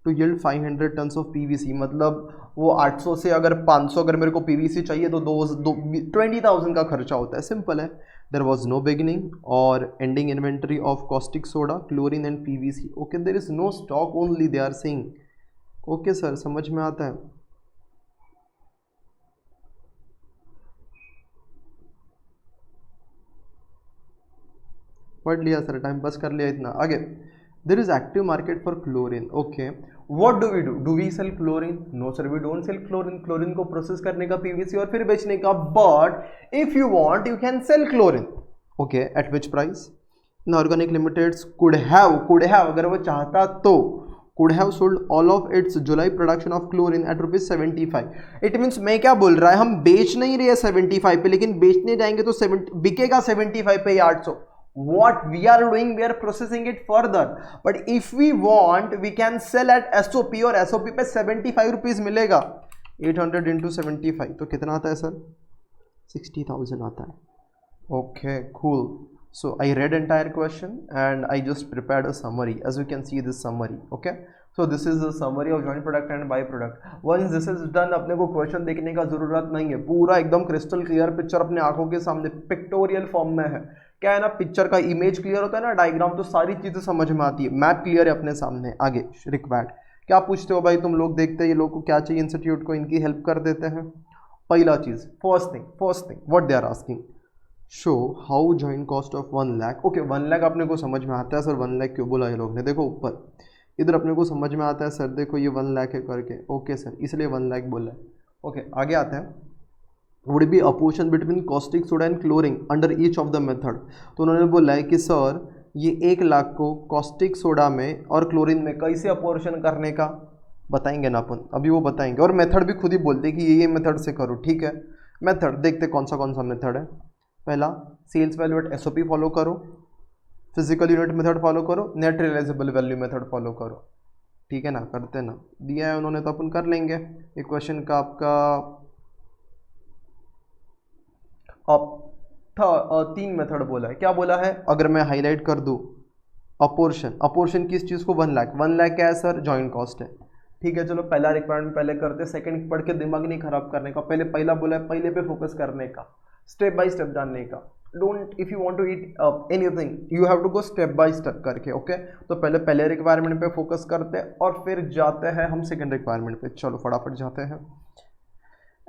To yield 500 tons of PVC, मतलब वो 800 से अगर 500 अगर मेरे को पीवीसी चाहिए तो 20,000 का खर्चा होता है। सिंपल है। देयर वाज नो बिगिनिंग और ending inventory of caustic soda, chlorine and PVC. Okay, there is no stock only, they are saying. Okay sir, समझ में आता है। पढ़ लिया सर, टाइम पास कर लिया इतना। आगे, there is active market for chlorine. Okay, what do we do? Do we sell chlorine? No sir, we don't sell chlorine. Chlorine को प्रोसेस करने का पीवीसी और फिर बेचने का, but if you want you can sell chlorine. Okay, at which price? Inorganic limited could have अगर वो चाहता तो could have sold all of its July production of chlorine at ₹75। It means मैं क्या बोल रहा है, हम बेच नहीं रहे 75 पे, लेकिन बेचने जाएंगे तो 70 बिकेगा 75 पे या 800। What we are doing, we are processing it further, but if we want we can sell at SOP, और SOP पे 75 रुपीज मिलेगा। 800 into 75 तो कितना आता है सर? 60,000 आता है। Okay, cool. So I read entire question and I just prepared a summary. As you can see this summary. Okay, so this is the summary of joint product and byproduct. Once this is done, अपने को question देखने का जरूरत नहीं है, पूरा एकदम crystal clear picture अपने आंखों के सामने पिक्टोरियल फॉर्म में है। क्या है ना, पिक्चर का इमेज क्लियर होता है ना, डायग्राम तो सारी चीजें समझ में आती है, मैप क्लियर है अपने सामने। आगे रिक्वायर्ड क्या पूछते हो भाई तुम लोग? देखते हैं ये लोग को क्या चाहिए इंस्टीट्यूट को, इनकी हेल्प कर देते हैं। पहला चीज, first thing what they are asking, show how joint cost of 1 lakh. Okay, 1 lakh अपने को समझ में आता है सर, 1 लाख क्यों बोला ये लोग ने? देखो ऊपर इधर अपने को समझ में आता है सर, देखो ये 1 लाख है करके। ओके सर, इसलिए 1 लाख बोला है। ओके, आगे आते हैं। Would be apportion between caustic soda and chlorine under each of the method. तो उन्होंने बोला है कि सर ये 1 लाख को कॉस्टिक सोडा में और क्लोरीन में कैसे अपोर्शन करने का बताएंगे ना अपन, अभी वो बताएंगे। और मेथड भी खुद ही बोलते हैं कि ये मेथड से करो। ठीक है, मेथड देखते कौन सा मेथड है। पहला, sales value at SOP follow करो, फिजिकल यूनिट मेथड फॉलो करो, net realisable value method follow करो। ठीक है ना, करते ना, दिया है उन्होंने तो अपन कर लेंगे। एक क्वेश्चन का आपका 3 मेथड बोला है। क्या बोला है? अगर मैं हाईलाइट कर दूं, अपोर्शन किस चीज़ को? 1 लाख। 1 लाख क्या है सर? जॉइंट कॉस्ट है। ठीक है, चलो पहला रिक्वायरमेंट पहले करते, सेकंड पढ़ के दिमाग नहीं खराब करने का। पहला बोला है पहले पे फोकस करने का, स्टेप बाय स्टेप जानने का। Don't, if you want to eat anything you have to go step by step करके। ओके, तो पहले रिक्वायरमेंट पे फोकस करते हैं और फिर जाते हैं हम सेकंड रिक्वायरमेंट पे। चलो फटाफट जाते हैं।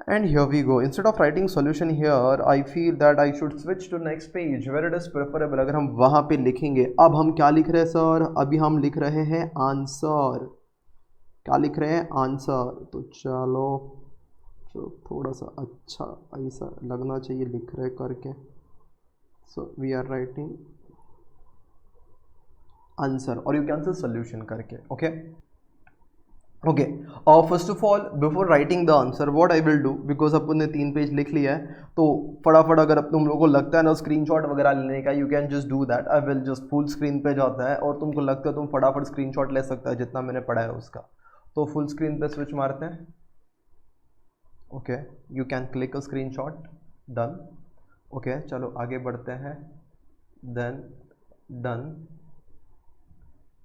And here we go. Instead of writing solution here, I feel that I should switch to next page where it is preferable. अगर हम वहाँ पे लिखेंगे, अब हम क्या लिख रहे हैं सर? अभी हम लिख रहे हैं आंसर। क्या लिख रहे हैं? आंसर। तो चलो थोड़ा सा अच्छा ऐसा लगना चाहिए लिख रहे करके। So we are writing answer or you can say solution करके। Okay. Okay, first of all before writing the answer what I will do, because अपन ने 3 पेज लिख लिया है, तो फटाफट अगर अब तुम लोगों को लगता है ना स्क्रीनशॉट वगैरह लेने का, you can just do that. I will just full screen पे जाता है और तुमको लगता है तुम फटाफट स्क्रीनशॉट ले सकता है जितना मैंने पढ़ा है उसका, तो फुल स्क्रीन पे स्विच मारते हैं। Okay, you can click a screenshot, done. Okay, चलो आगे बढ़ते हैं, then done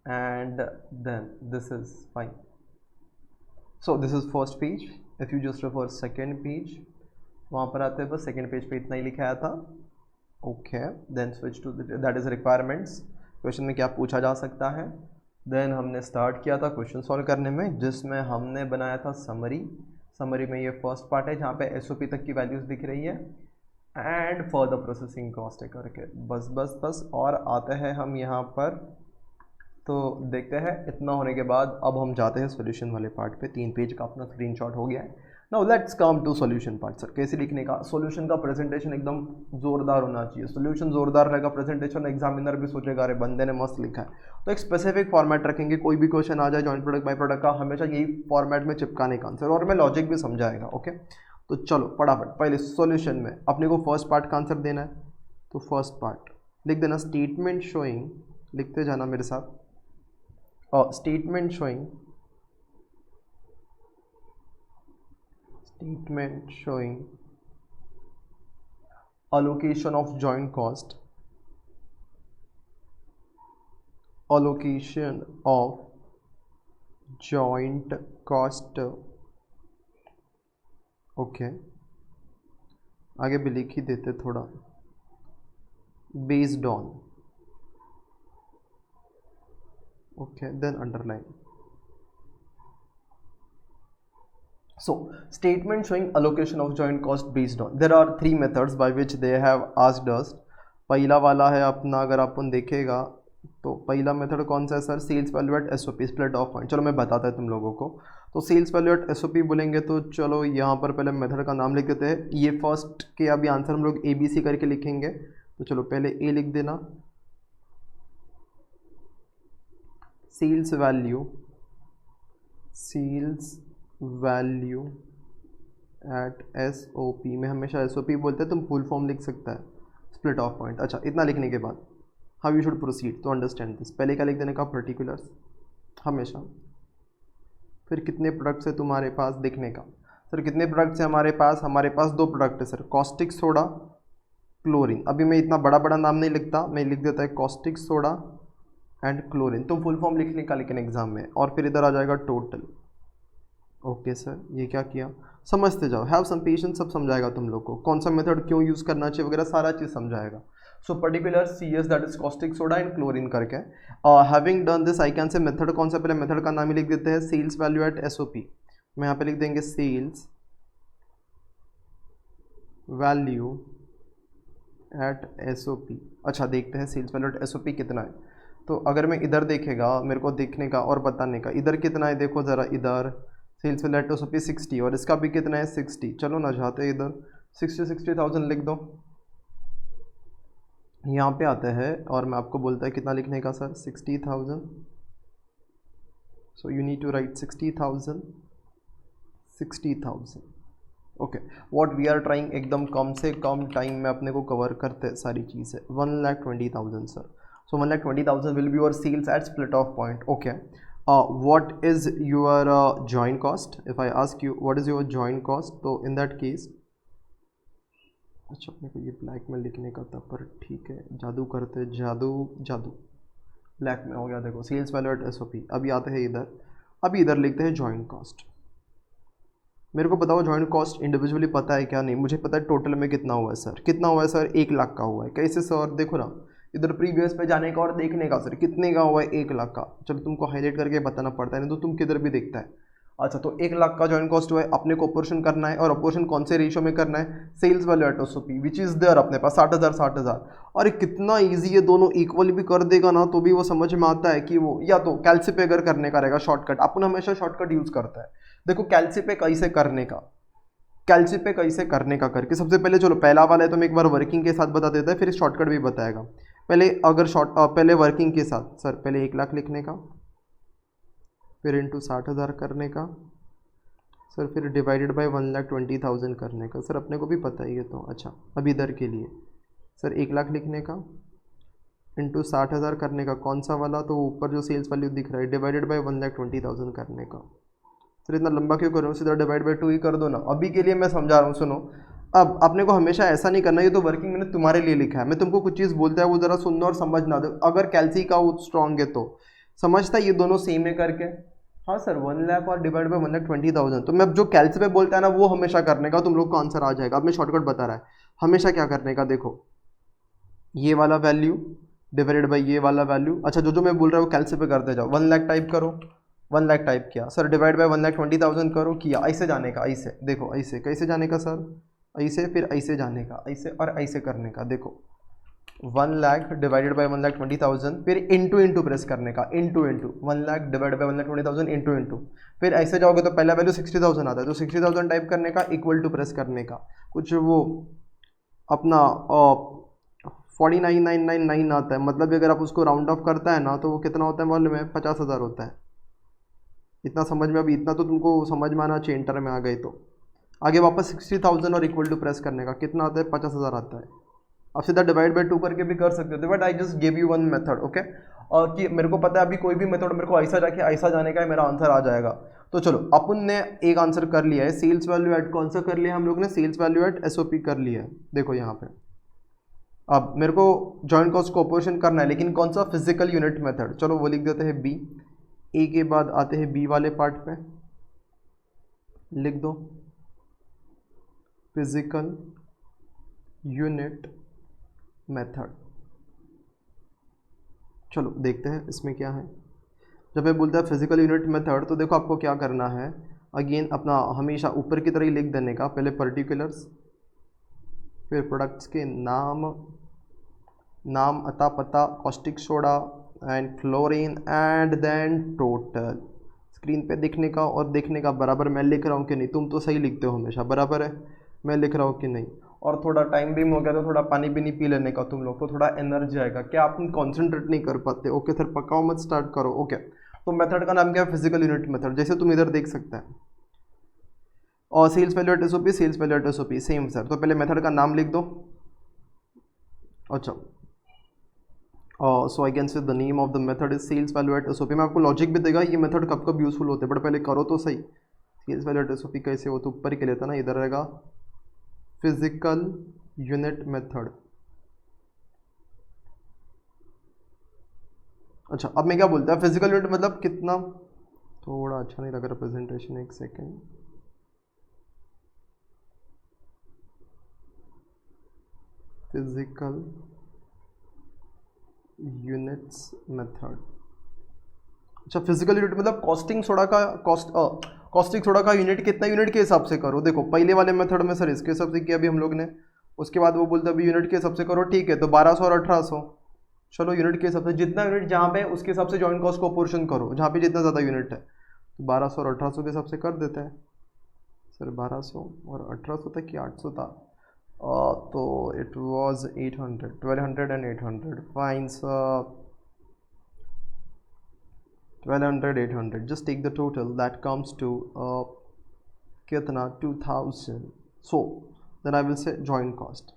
and then this is fine. So this is first page. If you just refer second page, वहाँ पर आते हैं बस सेकेंड पेज पे इतना ही लिखाया था। Okay, then switch to that is requirements. Question में क्या पूछा जा सकता है। देन हमने स्टार्ट किया था क्वेश्चन सॉल्व करने में, जिसमें हमने बनाया था समरी। समरी में ये फर्स्ट पार्ट है जहाँ पे एसओपी तक की वैल्यूज दिख रही है एंड फर्दर प्रोसेसिंग कॉस्ट है करके, बस। और आते हैं हम यहाँ पर, तो देखते हैं इतना होने के बाद अब हम जाते हैं सॉल्यूशन वाले पार्ट पे। 3 पेज का अपना स्क्रीनशॉट हो गया है। Now let's come to solution part. Sir कैसे लिखने का? सॉल्यूशन का प्रेजेंटेशन एकदम जोरदार होना चाहिए। सॉल्यूशन जोरदार रहेगा, प्रेजेंटेशन एग्जामिनर भी सोचेगा अरे बंदे ने मस्त लिखा है। तो एक स्पेसिफिक फॉर्मेट रखेंगे, कोई भी क्वेश्चन आ जाए जॉइंट प्रोडक्ट बाय प्रोडक्ट का, हमेशा यही फॉर्मेट में चिपकाने का आंसर, और मैं लॉजिक भी समझाएगा। ओके, तो चलो फटाफट पहले सॉल्यूशन में अपने को फर्स्ट पार्ट का आंसर देना है, तो फर्स्ट पार्ट लिख देना, स्टेटमेंट शोइंग, लिखते जाना मेरे साथ, statement showing allocation of joint cost, okay आगे भी लिख ही देते थोड़ा, based on, okay, then underline. So statement showing allocation of joint cost based on, there are three methods by which they have asked us. पहला वाला है अपना, अगर अपन देखेगा तो पहला मेथड कौन सा है sir, sales value at SOP, split of point. चलो मैं बताता है तुम लोगों को। तो सेल्स वैल्यू एट एसओपी बोलेंगे तो चलो यहाँ पर पहले मेथड का नाम लिख देते हैं। ये फर्स्ट के अभी आंसर हम लोग ABC करके लिखेंगे, तो चलो पहले A लिख देना, सेल्स वैल्यू एट एसओपी में हमेशा एसओपी बोलते हैं, तुम फुल फॉर्म लिख सकता है, स्प्लिट ऑफ पॉइंट। अच्छा, इतना लिखने के बाद how you should proceed to understand this, पहले क्या लिख देने का, पर्टिकुलर्स हमेशा, फिर कितने प्रोडक्ट्स है तुम्हारे पास देखने का। सर कितने प्रोडक्ट्स हैं हमारे पास दो प्रोडक्ट है सर, कॉस्टिक सोडा, क्लोरीन। अभी मैं इतना बड़ा बड़ा नाम नहीं लिखता, मैं लिख देता है कॉस्टिक सोडा एंड क्लोरीन, तो फुल फॉर्म लिखने का लेकिन एग्जाम में, और फिर इधर आ जाएगा टोटल। ओके सर, ये क्या किया, समझते जाओ, हैव सम पेशेंस, सब समझाएगा तुम लोग को, कौन सा मेथड क्यों यूज़ करना चाहिए वगैरह सारा चीज़ समझाएगा। So particular CS that is caustic soda and chlorine करके। Having done this I can say method कौन सा, पहले मेथड का नाम ही लिख देते हैं, सेल्स वैल्यू एट SOP। मैं यहाँ पे लिख देंगे सेल्स वैल्यू एट SOP। अच्छा देखते हैं सेल्स वैल्यू एट SOP कितना है। तो अगर मैं इधर देखेगा, मेरे को देखने का और बताने का, इधर कितना है देखो ज़रा, इधर सेल्स वैल्यू एट SOP 60 और इसका भी कितना है 60। चलो ना जाते इधर 60,000 लिख दो, यहाँ पे आते हैं और मैं आपको बोलता है कितना लिखने का sir, 60,000। So you need to write 60,000। Okay, what we are trying, एकदम कम से कम टाइम में अपने को कवर करते सारी चीज़ें। 1,20,000 sir, so 1,20,000 will be your sales at split off point. Okay, what is your joint cost? If I ask you what is your joint cost, तो in that case, अच्छा अपने को ये ब्लैक में लिखने का था, पर ठीक है, जादू करते, जादू ब्लैक में हो गया। देखो सेल्स वैल्यू एट SOP। अभी आते हैं इधर, अभी इधर लिखते हैं जॉइंट कॉस्ट। मेरे को बताओ जॉइंट कॉस्ट इंडिविजुअली पता है क्या, नहीं मुझे पता है टोटल में कितना हुआ है सर, कितना हुआ है सर, 1 लाख का हुआ है। कैसे सर, देखो ना इधर प्रीवियस पे जाने का और देखने का, सर कितने का हुआ है, 1 लाख का। चलो तुमको हाईलाइट करके बताना पड़ता है, नहीं तो तुम किधर भी देखता है। अच्छा, तो 1 लाख का जॉइंट कॉस्ट हुआ है, अपने को ऑपरेशन करना है, और ऑपरेशन कौन से रेशियो में करना है, sales value at SOP which is there अपने पास 60,000। और कितना ईजी है, दोनों इक्वल भी कर देगा ना तो भी वो समझ में आता है कि वो या तो कैलसी पे अगर करने का रहेगा शॉर्टकट, अपन हमेशा शॉर्टकट यूज़ करता है। देखो कैलसी पे कैसे करने का, करके सबसे पहले चलो पहला वाला है तो मैं एक बार वर्किंग के साथ बता देता है, फिर शॉर्टकट भी बताएगा। पहले अगर पहले वर्किंग के साथ सर, पहले 1 लाख लिखने का, फिर इंटू 60,000 करने का सर, फिर डिवाइडेड बाय 1,20,000 करने का सर, अपने को भी पता ही है तो। अच्छा अभी इधर के लिए सर 1 लाख लिखने का इंटू 60,000 करने का, कौन सा वाला, तो ऊपर जो सेल्स वैल्यू दिख रहा है, डिवाइडेड बाय 1,20,000 करने का। सर इतना लंबा क्यों कर रहा हूँ, सीधा डिवाइड बाय 2 ही कर दो ना, अभी के लिए मैं समझा रहा हूँ। सुनो, अब अपने को हमेशा ऐसा नहीं करना, ये तो वर्किंग मैंने तुम्हारे लिए लिखा है, मैं तुमको कुछ चीज़ बोलता है वो ज़रा सुनना और समझना दो। अगर कैल्सी का वो स्ट्रॉन्ग है तो समझता है ये दोनों सेम है करके। हाँ सर 1 लाख और डिवाइड बाय 1,20,000, तो मैं जो कैल्सी पे बोलता है ना वो हमेशा करने का, तुम लोग को आंसर आ जाएगा। अब मैं शॉर्टकट बता रहा है, हमेशा क्या करने का, देखो ये वाला वैल्यू डिवाइडेड बाई ये वाला वैल्यू। अच्छा जो मैं बोल रहा हूँ कैल्सी पे करते जाओ, 1 लाख टाइप करो, 1 लाख टाइप किया सर, डिवाइड बाय 1,20,000 करो, किया, ऐसे जाने का, ऐसे देखो, ऐसे कैसे जाने का सर, ऐसे, फिर ऐसे जाने का, ऐसे और ऐसे करने का। देखो 1 लाख डिवाइडेड बाय 1,20,000, फिर इंटू प्रेस करने का, into 1 lakh divided by 1,20,000 into, फिर ऐसे जाओगे तो पहला वैल्यू 60,000 आता है, तो 60,000 टाइप करने का, इक्वल टू प्रेस करने का, कुछ वो अपना 49,999 आता है, मतलब अगर आप उसको राउंड ऑफ करता है ना तो वो कितना होता है मालूम है, 50,000 होता है। इतना समझ में, अभी इतना तो तुमको समझ में आना चाहिए, इंटर में आ गए तो। आगे वापस 60,000 और इक्वल टू प्रेस करने का, कितना आता है, 50,000 आता है। अब सीधा डिवाइड बाय 2 करके भी कर सकते हो, but I just give you one method. Okay, और कि मेरे को पता है अभी कोई भी मेथड मेरे को ऐसा जाके ऐसा जाने का है, मेरा आंसर आ जाएगा। तो चलो अपन ने एक आंसर कर लिया है, सेल्स वैल्यू एट कौन सा कर लिया हम लोग ने, सेल्स वैल्यू एट एसओपी कर लिया है। देखो यहाँ पे अब मेरे को जॉइंट कॉस्ट को ऑपरेशन करना है, लेकिन कौन सा, फिजिकल यूनिट मेथड। चलो वो लिख देते हैं बी। ए के बाद आते हैं बी वाले पार्ट पे, लिख दो फिजिकल यूनिट मेथड। चलो देखते हैं इसमें क्या है। जब मैं बोलता है फिजिकल यूनिट मेथड, तो देखो आपको क्या करना है, अगेन अपना हमेशा ऊपर की तरह ही लिख देने का, पहले पर्टिकुलर्स, फिर प्रोडक्ट्स के नाम अता पता, caustic soda and chlorine and then total. Screen पे दिखने का और देखने का बराबर मैं लिख रहा हूँ कि नहीं, तुम तो सही लिखते हो हमेशा, बराबर है मैं लिख रहा हूँ कि नहीं। और थोड़ा टाइम भी हो गया तो थोड़ा पानी भी नहीं पी लेने का तुम लोग, तो थोड़ा एनर्जी आएगा, क्या आप कॉन्सेंट्रेट नहीं कर पाते। ओके सर पकाओ मत, स्टार्ट करो। ओके तो मेथड का नाम क्या है, फिजिकल यूनिट मेथड, जैसे तुम इधर देख सकते हैं। और sales value at SOP, sales value at SOP same sir. तो पहले मेथड का नाम लिख दो। अच्छा so I can say the name of the method is sales value at SOP. मैं आपको लॉजिक भी देगा ये मेथड कब कब यूजफुल होते हैं, बट पहले करो तो सही। सेल्स वैल्यू एट एसओपी कैसे हो, तो ऊपर ही के लेता ना, इधर रहेगा फिजिकल यूनिट मेथड। अच्छा अब मैं क्या बोलता है, फिजिकल यूनिट मतलब कितना, थोड़ा अच्छा नहीं लग रहा प्रेजेंटेशन, एक सेकेंड। Physical units method. अच्छा फिजिकल यूनिट मतलब कॉस्टिंग सोडा का कॉस्टिक सोडा का यूनिट कितना, यूनिट के हिसाब से करो। देखो पहले वाले मेथड में सर इसके हिसाब से किया अभी हम लोग ने, उसके बाद वो बोलते अभी यूनिट के हिसाब से करो, ठीक है। तो 1200 और 1800, चलो यूनिट के हिसाब से, जितना यूनिट जहाँ पे उसके हिसाब से जॉइंट कॉस्ट को पोर्शन करो, जहाँ पे जितना ज़्यादा यूनिट है। तो 1200 और 1800 के हिसाब से कर देते हैं सर। 1200 और 1800 तक कि 800 था, तो it was 800, 1200 and 800, fine sir. 1200 800, just take the total, that comes to कितना 2000, so then I will say joint cost।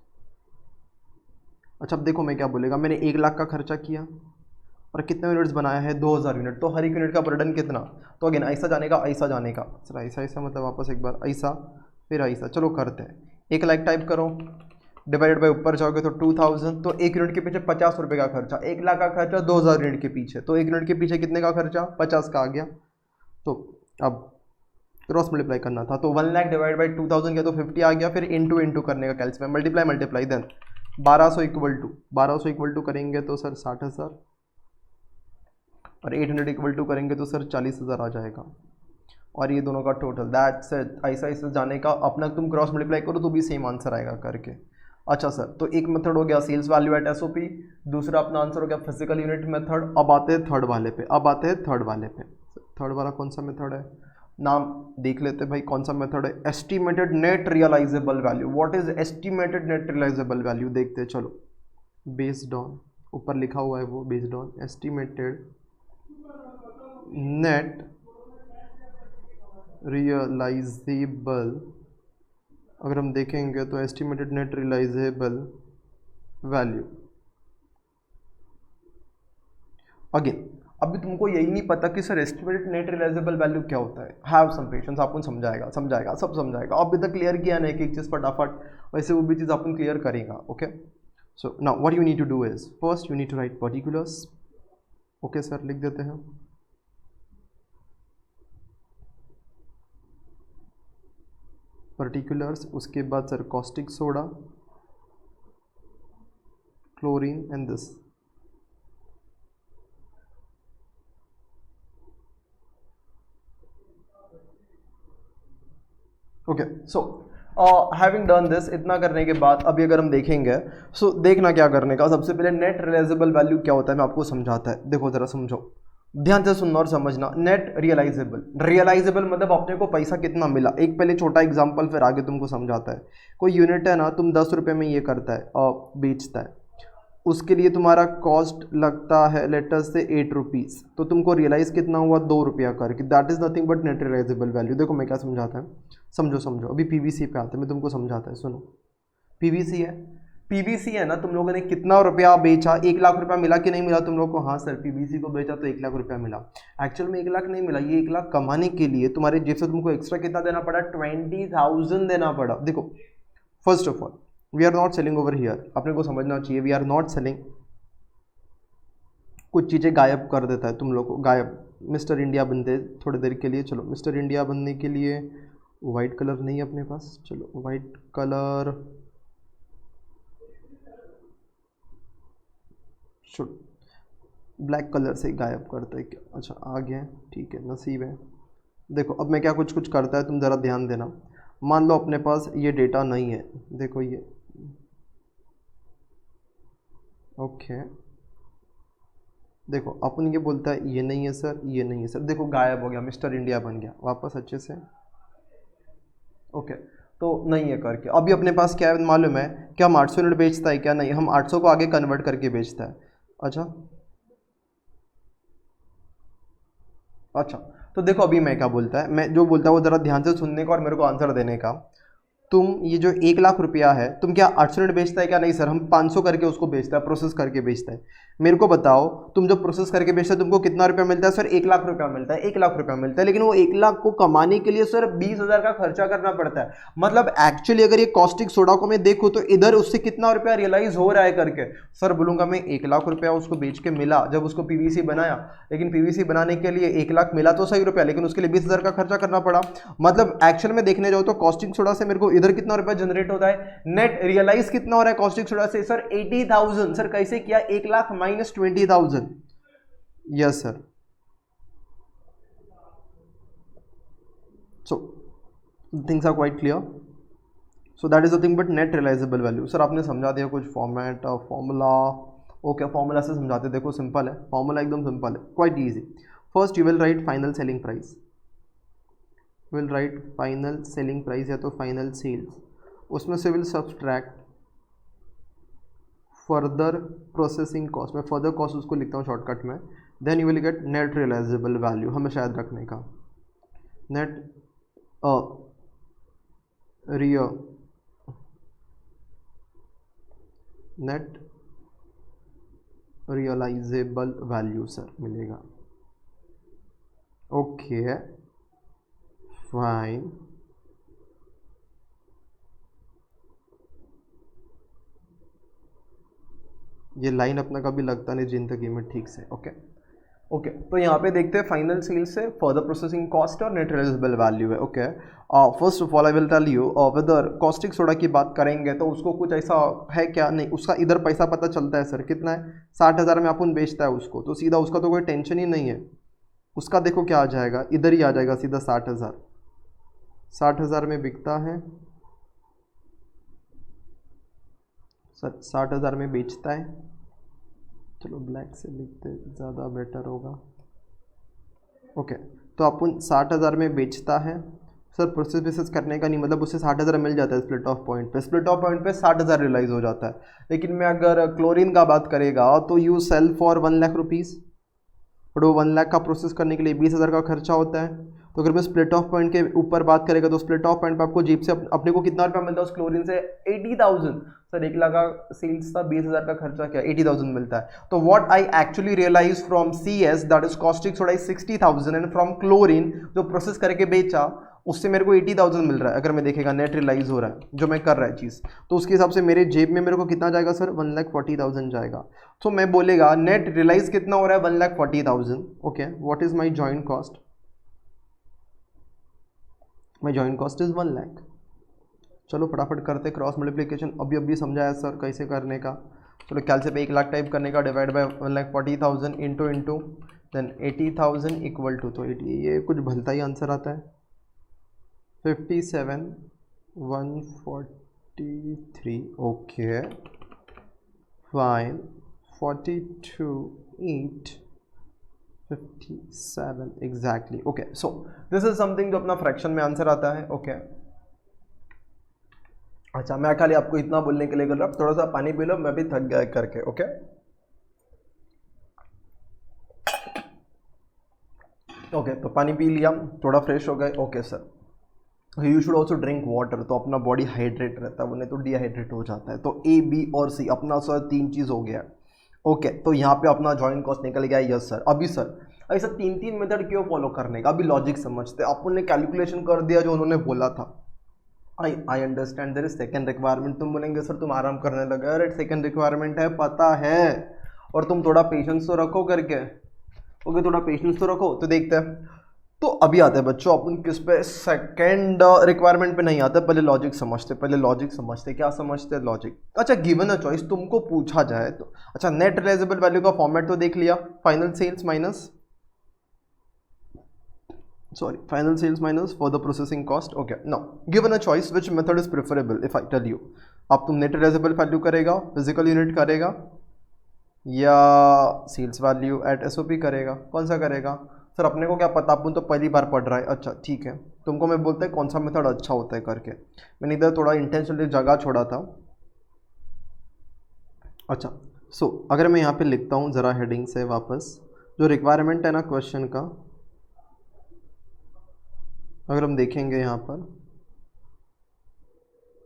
अच्छा अब देखो मैं क्या बोलेगा, मैंने 1 लाख का खर्चा किया और कितने यूनिट्स बनाया है, 2000 यूनिट, तो हर एक यूनिट का बर्डन कितना। तो अगेन ऐसा जाने का, ऐसा जाने का सर, ऐसा ऐसा मतलब वापस एक बार ऐसा फिर ऐसा। चलो करते हैं, 1 लाख टाइप करो, डिवाइडेड बाई ऊपर जाओगे तो 2000, तो एक यूनिट के पीछे 50 रुपये का खर्चा। 1 लाख का खर्चा 2000 यूनिट के पीछे, तो एक यूनिट के पीछे कितने का खर्चा, 50 का आ गया। तो अब क्रॉस मल्टीप्लाई करना था, तो 1 लाख डिवाइड बाई 2000 किया तो 50 आ गया, फिर इंटू करने का कैल्स में मल्टीप्लाई देन 1200 इक्वल टू करेंगे तो सर 60,000, और 800 इक्वल टू करेंगे तो सर 40,000 आ जाएगा। और ये दोनों का टोटल, दैट्स इट। ऐसा ऐसा जाने का, अपना तुम क्रॉस मल्टीप्लाई करो तो भी सेम आंसर आएगा करके। अच्छा सर, तो एक मेथड हो गया सेल्स वैल्यू एट एसओपी, दूसरा अपना आंसर हो गया फिजिकल यूनिट मेथड। अब आते हैं थर्ड वाले पे, थर्ड वाला कौन सा मेथड है, नाम देख लेते हैं भाई कौन सा मेथड है। Estimated net realisable value. What is estimated net realisable value, देखते हैं चलो। बेस्ड ऑन, ऊपर लिखा हुआ है वो, based on estimated net realizable, अगर हम देखेंगे तो estimated net realisable value. Again अभी तुमको यही नहीं पता कि sir estimated net realisable value क्या होता है, हैव सम पेशेंस, आपको समझाएगा सब समझाएगा। अभी तक क्लियर किया ना एक एक चीज़ फटाफट, वैसे वो भी चीज़ अपन क्लियर करेगा। Okay so now what you need to do is, first you need to write particulars. Okay sir लिख देते हैं, पर्टिकुलर्स, उसके बाद sir caustic soda, chlorine and this. Okay so having done this, इतना करने के बाद अभी अगर हम देखेंगे, सो देखना क्या करने का, सबसे पहले नेट रियलाइजेबल वैल्यू क्या होता है मैं आपको समझाता है। देखो जरा समझो, ध्यान से सुनना और समझना। नेट रियलाइजेबल मतलब अपने को पैसा कितना मिला। एक पहले छोटा एग्जांपल फिर आगे तुमको समझाता है। कोई यूनिट है ना, तुम 10 रुपये में ये करता है और बेचता है, उसके लिए तुम्हारा कॉस्ट लगता है लेटर से 8 रुपीज़, तो तुमको रियलाइज़ कितना हुआ, 2 रुपया करके। That is nothing but net realisable value. देखो मैं क्या समझाता है, समझो अभी पीवीसी पे आते हैं, मैं तुमको समझाता है, सुनो। पीवीसी है, पीवीसी है ना, तुम लोगों ने कितना रुपया बेचा, 1 लाख रुपया मिला कि नहीं मिला तुम लोग को? हाँ सर, पीवीसी को बेचा तो 1 लाख रुपया मिला। एक्चुअल में 1 लाख नहीं मिला, ये 1 लाख कमाने के लिए तुम्हारे जेब से तुमको एक्स्ट्रा कितना देना पड़ा? 20,000 देना पड़ा। देखो, first of all we are not selling over here, अपने को समझना चाहिए, वी आर नॉट सेलिंग। कुछ चीज़ें गायब कर देता है तुम लोग को, गायब। मिस्टर इंडिया बनते थोड़ी देर के लिए, चलो मिस्टर इंडिया बनने के लिए वाइट कलर नहीं है अपने पास, चलो white colour should black colour से गायब करते हैं क्या? अच्छा आ गया, ठीक है, नसीब है। देखो अब मैं क्या कुछ कुछ करता है, तुम ज़रा ध्यान देना। मान लो अपने पास ये डेटा नहीं है, देखो ये, ओके, देखो अपन ये बोलता है ये नहीं है सर, ये नहीं है सर, देखो गायब हो गया, मिस्टर इंडिया बन गया वापस अच्छे से। ओके, तो नहीं है करके अभी अपने पास क्या है मालूम है क्या? हम 800 यूनिट बेचता है क्या? नहीं, हम 800 को आगे कन्वर्ट करके बेचता है। अच्छा, तो देखो अभी मैं क्या बोलता है, मैं जो बोलता है वो ज़रा ध्यान से सुनने का और मेरे को आंसर देने का। तुम ये जो 1 लाख रुपया है, तुम क्या 800 यूनिट बेचता है क्या? नहीं सर, हम 500 करके उसको बेचता है, प्रोसेस करके बेचता है। मेरे को बताओ, तुम जो प्रोसेस करके बेचते हो तुमको कितना रुपया मिलता है? सर 1 लाख रुपया मिलता है, 1 लाख रुपया मिलता है, लेकिन वो 1 लाख को कमाने के लिए सर 20,000 का खर्चा करना पड़ता है। मतलब एक्चुअली अगर ये कॉस्टिक सोडा को मैं देखूँ तो इधर उससे कितना रुपया रियलाइज हो रहा है करके, सर बोलूंगा मैं 1 लाख रुपया उसको बेच के मिला जब उसको पीवीसी बनाया, लेकिन पीवीसी बनाने के लिए 1 लाख मिला तो सही रुपया, लेकिन उसके लिए 20,000 का खर्चा करना पड़ा। मतलब एक्चुअल में देखने जाओ तो कॉस्टिक सोडा से मेरे को इधर कितना रुपया जनरेट होता है, नेट रियलाइज कितना हो रहा है कॉस्टिक सोडा से? सर 80,000। सर कैसे किया? 1 lakh minus 20,000। Yes sir, so things are quite clear. So that is the thing, but net realisable value sir आपने समझा दिया कुछ फॉर्मेट फॉर्मूला। ओके, फॉर्मूला से समझाते, देखो सिंपल है, फॉर्मूला एकदम सिंपल है, quite easy. First you will write final selling price, will write final selling price या तो फाइनल सेल्स, उसमें से will subtract further processing cost, मैं फर्दर कॉस्ट उसको लिखता हूँ शॉर्टकट में। Then you will get net realisable value, हमें शायद रखने का net net realisable value sir मिलेगा। ओके फाइन, ये लाइन अपना कभी लगता नहीं जिंदगी में ठीक से। ओके ओके, तो यहाँ पे देखते हैं फाइनल सेल्स से फर्दर प्रोसेसिंग कॉस्ट और नेट रियलाइजेबल वैल्यू है। Okay, first of all I will tell you whether caustic soda की बात करेंगे तो उसको कुछ ऐसा है क्या? नहीं, उसका इधर पैसा पता चलता है सर, कितना है? 60,000 में अपन बेचता है उसको, तो सीधा उसका तो कोई टेंशन ही नहीं है। उसका देखो क्या आ जाएगा, इधर ही आ जाएगा सीधा 60,000। 60,000 में बिकता है सर, 60,000 में बेचता है, चलो ब्लैक से लिखते ज़्यादा बेटर होगा। ओके, तो अपन 60,000 में बेचता है सर, प्रोसेस बेसिस करने का नहीं, मतलब उससे 60,000 मिल जाता है स्प्लिट ऑफ पॉइंट पे, स्प्लिट ऑफ पॉइंट पे 60,000 रियलाइज हो जाता है। लेकिन मैं अगर क्लोरीन का बात करेगा तो you sell for 1 lakh rupees, और वो 1 लाख का प्रोसेस करने के लिए 20,000 का खर्चा होता है। तो अगर मैं स्प्लिट ऑफ पॉइंट के ऊपर बात करेगा तो स्प्लिट ऑफ पॉइंट पे आपको जीप से अपने को कितना रुपया मिलता है उस क्लोरीन से? 80,000। सर 1 लाख का सेल्स था, 20,000 का खर्चा क्या? 80,000 मिलता है। तो what I actually realize from CS that is caustic soda is 60,000 and from chlorine जो प्रोसेस करके बेचा उससे मेरे को 80,000 मिल रहा है। अगर मैं देखेगा नेट रियलाइज हो रहा है जो मैं कर रहा है चीज़, तो उसके हिसाब से मेरे जेब में मेरे को कितना जाएगा सर? 1,40,000 जाएगा। तो मैं बोलेगा नेट रियलाइज कितना हो रहा है? 1,40,000। Okay, what is my joint cost? My joint cost is 1 lakh. चलो फटाफट करते क्रॉस मल्टीप्लिकेशन, अभी समझाया सर कैसे करने का। चलो कैलसे पे 1 लाख टाइप करने का, divide by 1,40,000 into then 80,000 equal to, तो 80, ये कुछ भलता ही आंसर आता है 57,143। Okay fine, 42,857 exactly. Okay, so this is something जो अपना फ्रैक्शन में आंसर आता है। ओके अच्छा, मैं खाली आपको इतना बोलने के लिए कर रहा हूँ, थोड़ा सा पानी पी लो, मैं भी थक गया करके। ओके ओके, तो पानी पी लिया, थोड़ा फ्रेश हो गए। Okay sir, you should also drink water, तो अपना बॉडी हाइड्रेट रहता है, वो नहीं तो डिहाइड्रेट हो जाता है। तो ए बी और सी अपना सर 3 चीज़ हो गया। ओके, तो यहाँ पे अपना जॉइंट कॉस्ट निकल गया। Yes sir. अभी सर ऐसा 3 मेथड क्यों फॉलो करने का? अभी लॉजिक समझते, अपन ने कैलकुलेशन कर दिया जो उन्होंने बोला था। I understand there is second requirement. तुम बोलेंगे सर तुम आराम करने लगे, अरे सेकंड रिक्वायरमेंट है, पता है, और तुम थोड़ा पेशेंस तो रखो करके। ओके, थोड़ा पेशेंस तो रखो। तो देखते हैं। तो अभी आते हैं बच्चों अपन किस पे, सेकंड रिक्वायरमेंट पे नहीं आते, पहले लॉजिक समझते, पहले लॉजिक समझते। क्या समझते हैं? लॉजिक। अच्छा, गिवन अ चॉइस तुमको पूछा जाए तो, अच्छा नेट रियलाइजेबल वैल्यू का फॉर्मेट तो देख लिया, final sales minus for the processing cost. Okay, now given a choice which method is preferable, if I tell you, अब तुम नेट रियलाइजेबल वैल्यू करेगा, फिजिकल यूनिट करेगा, या सेल्स वैल्यू एट एसओपी करेगा? कौन सा करेगा सर? अपने को क्या पता, अपन तो पहली बार पढ़ रहा है। अच्छा ठीक है, तुमको मैं बोलते हैं कौन सा मेथड अच्छा होता है करके। मैंने इधर थोड़ा इंटेंशनली जगह छोड़ा था। अच्छा अगर मैं यहाँ पे लिखता हूँ ज़रा हेडिंग से वापस, जो रिक्वायरमेंट है ना क्वेश्चन का, अगर हम देखेंगे यहाँ पर,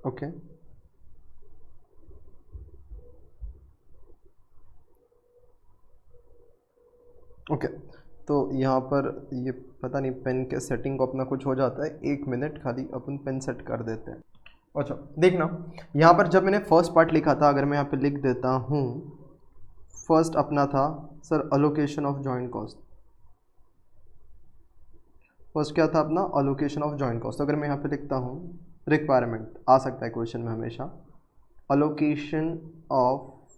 ओके ओके, तो यहाँ पर ये पता नहीं पेन के सेटिंग को अपना कुछ हो जाता है, 1 मिनट खाली अपन पेन सेट कर देते हैं। अच्छा देखना, यहाँ पर जब मैंने फर्स्ट पार्ट लिखा था, अगर मैं यहाँ पे लिख देता हूँ, फर्स्ट अपना था sir allocation of joint cost. First क्या था अपना? Allocation of joint cost. अगर मैं यहाँ पे लिखता हूँ रिक्वायरमेंट, आ सकता है क्वेश्चन में हमेशा, अलोकेशन ऑफ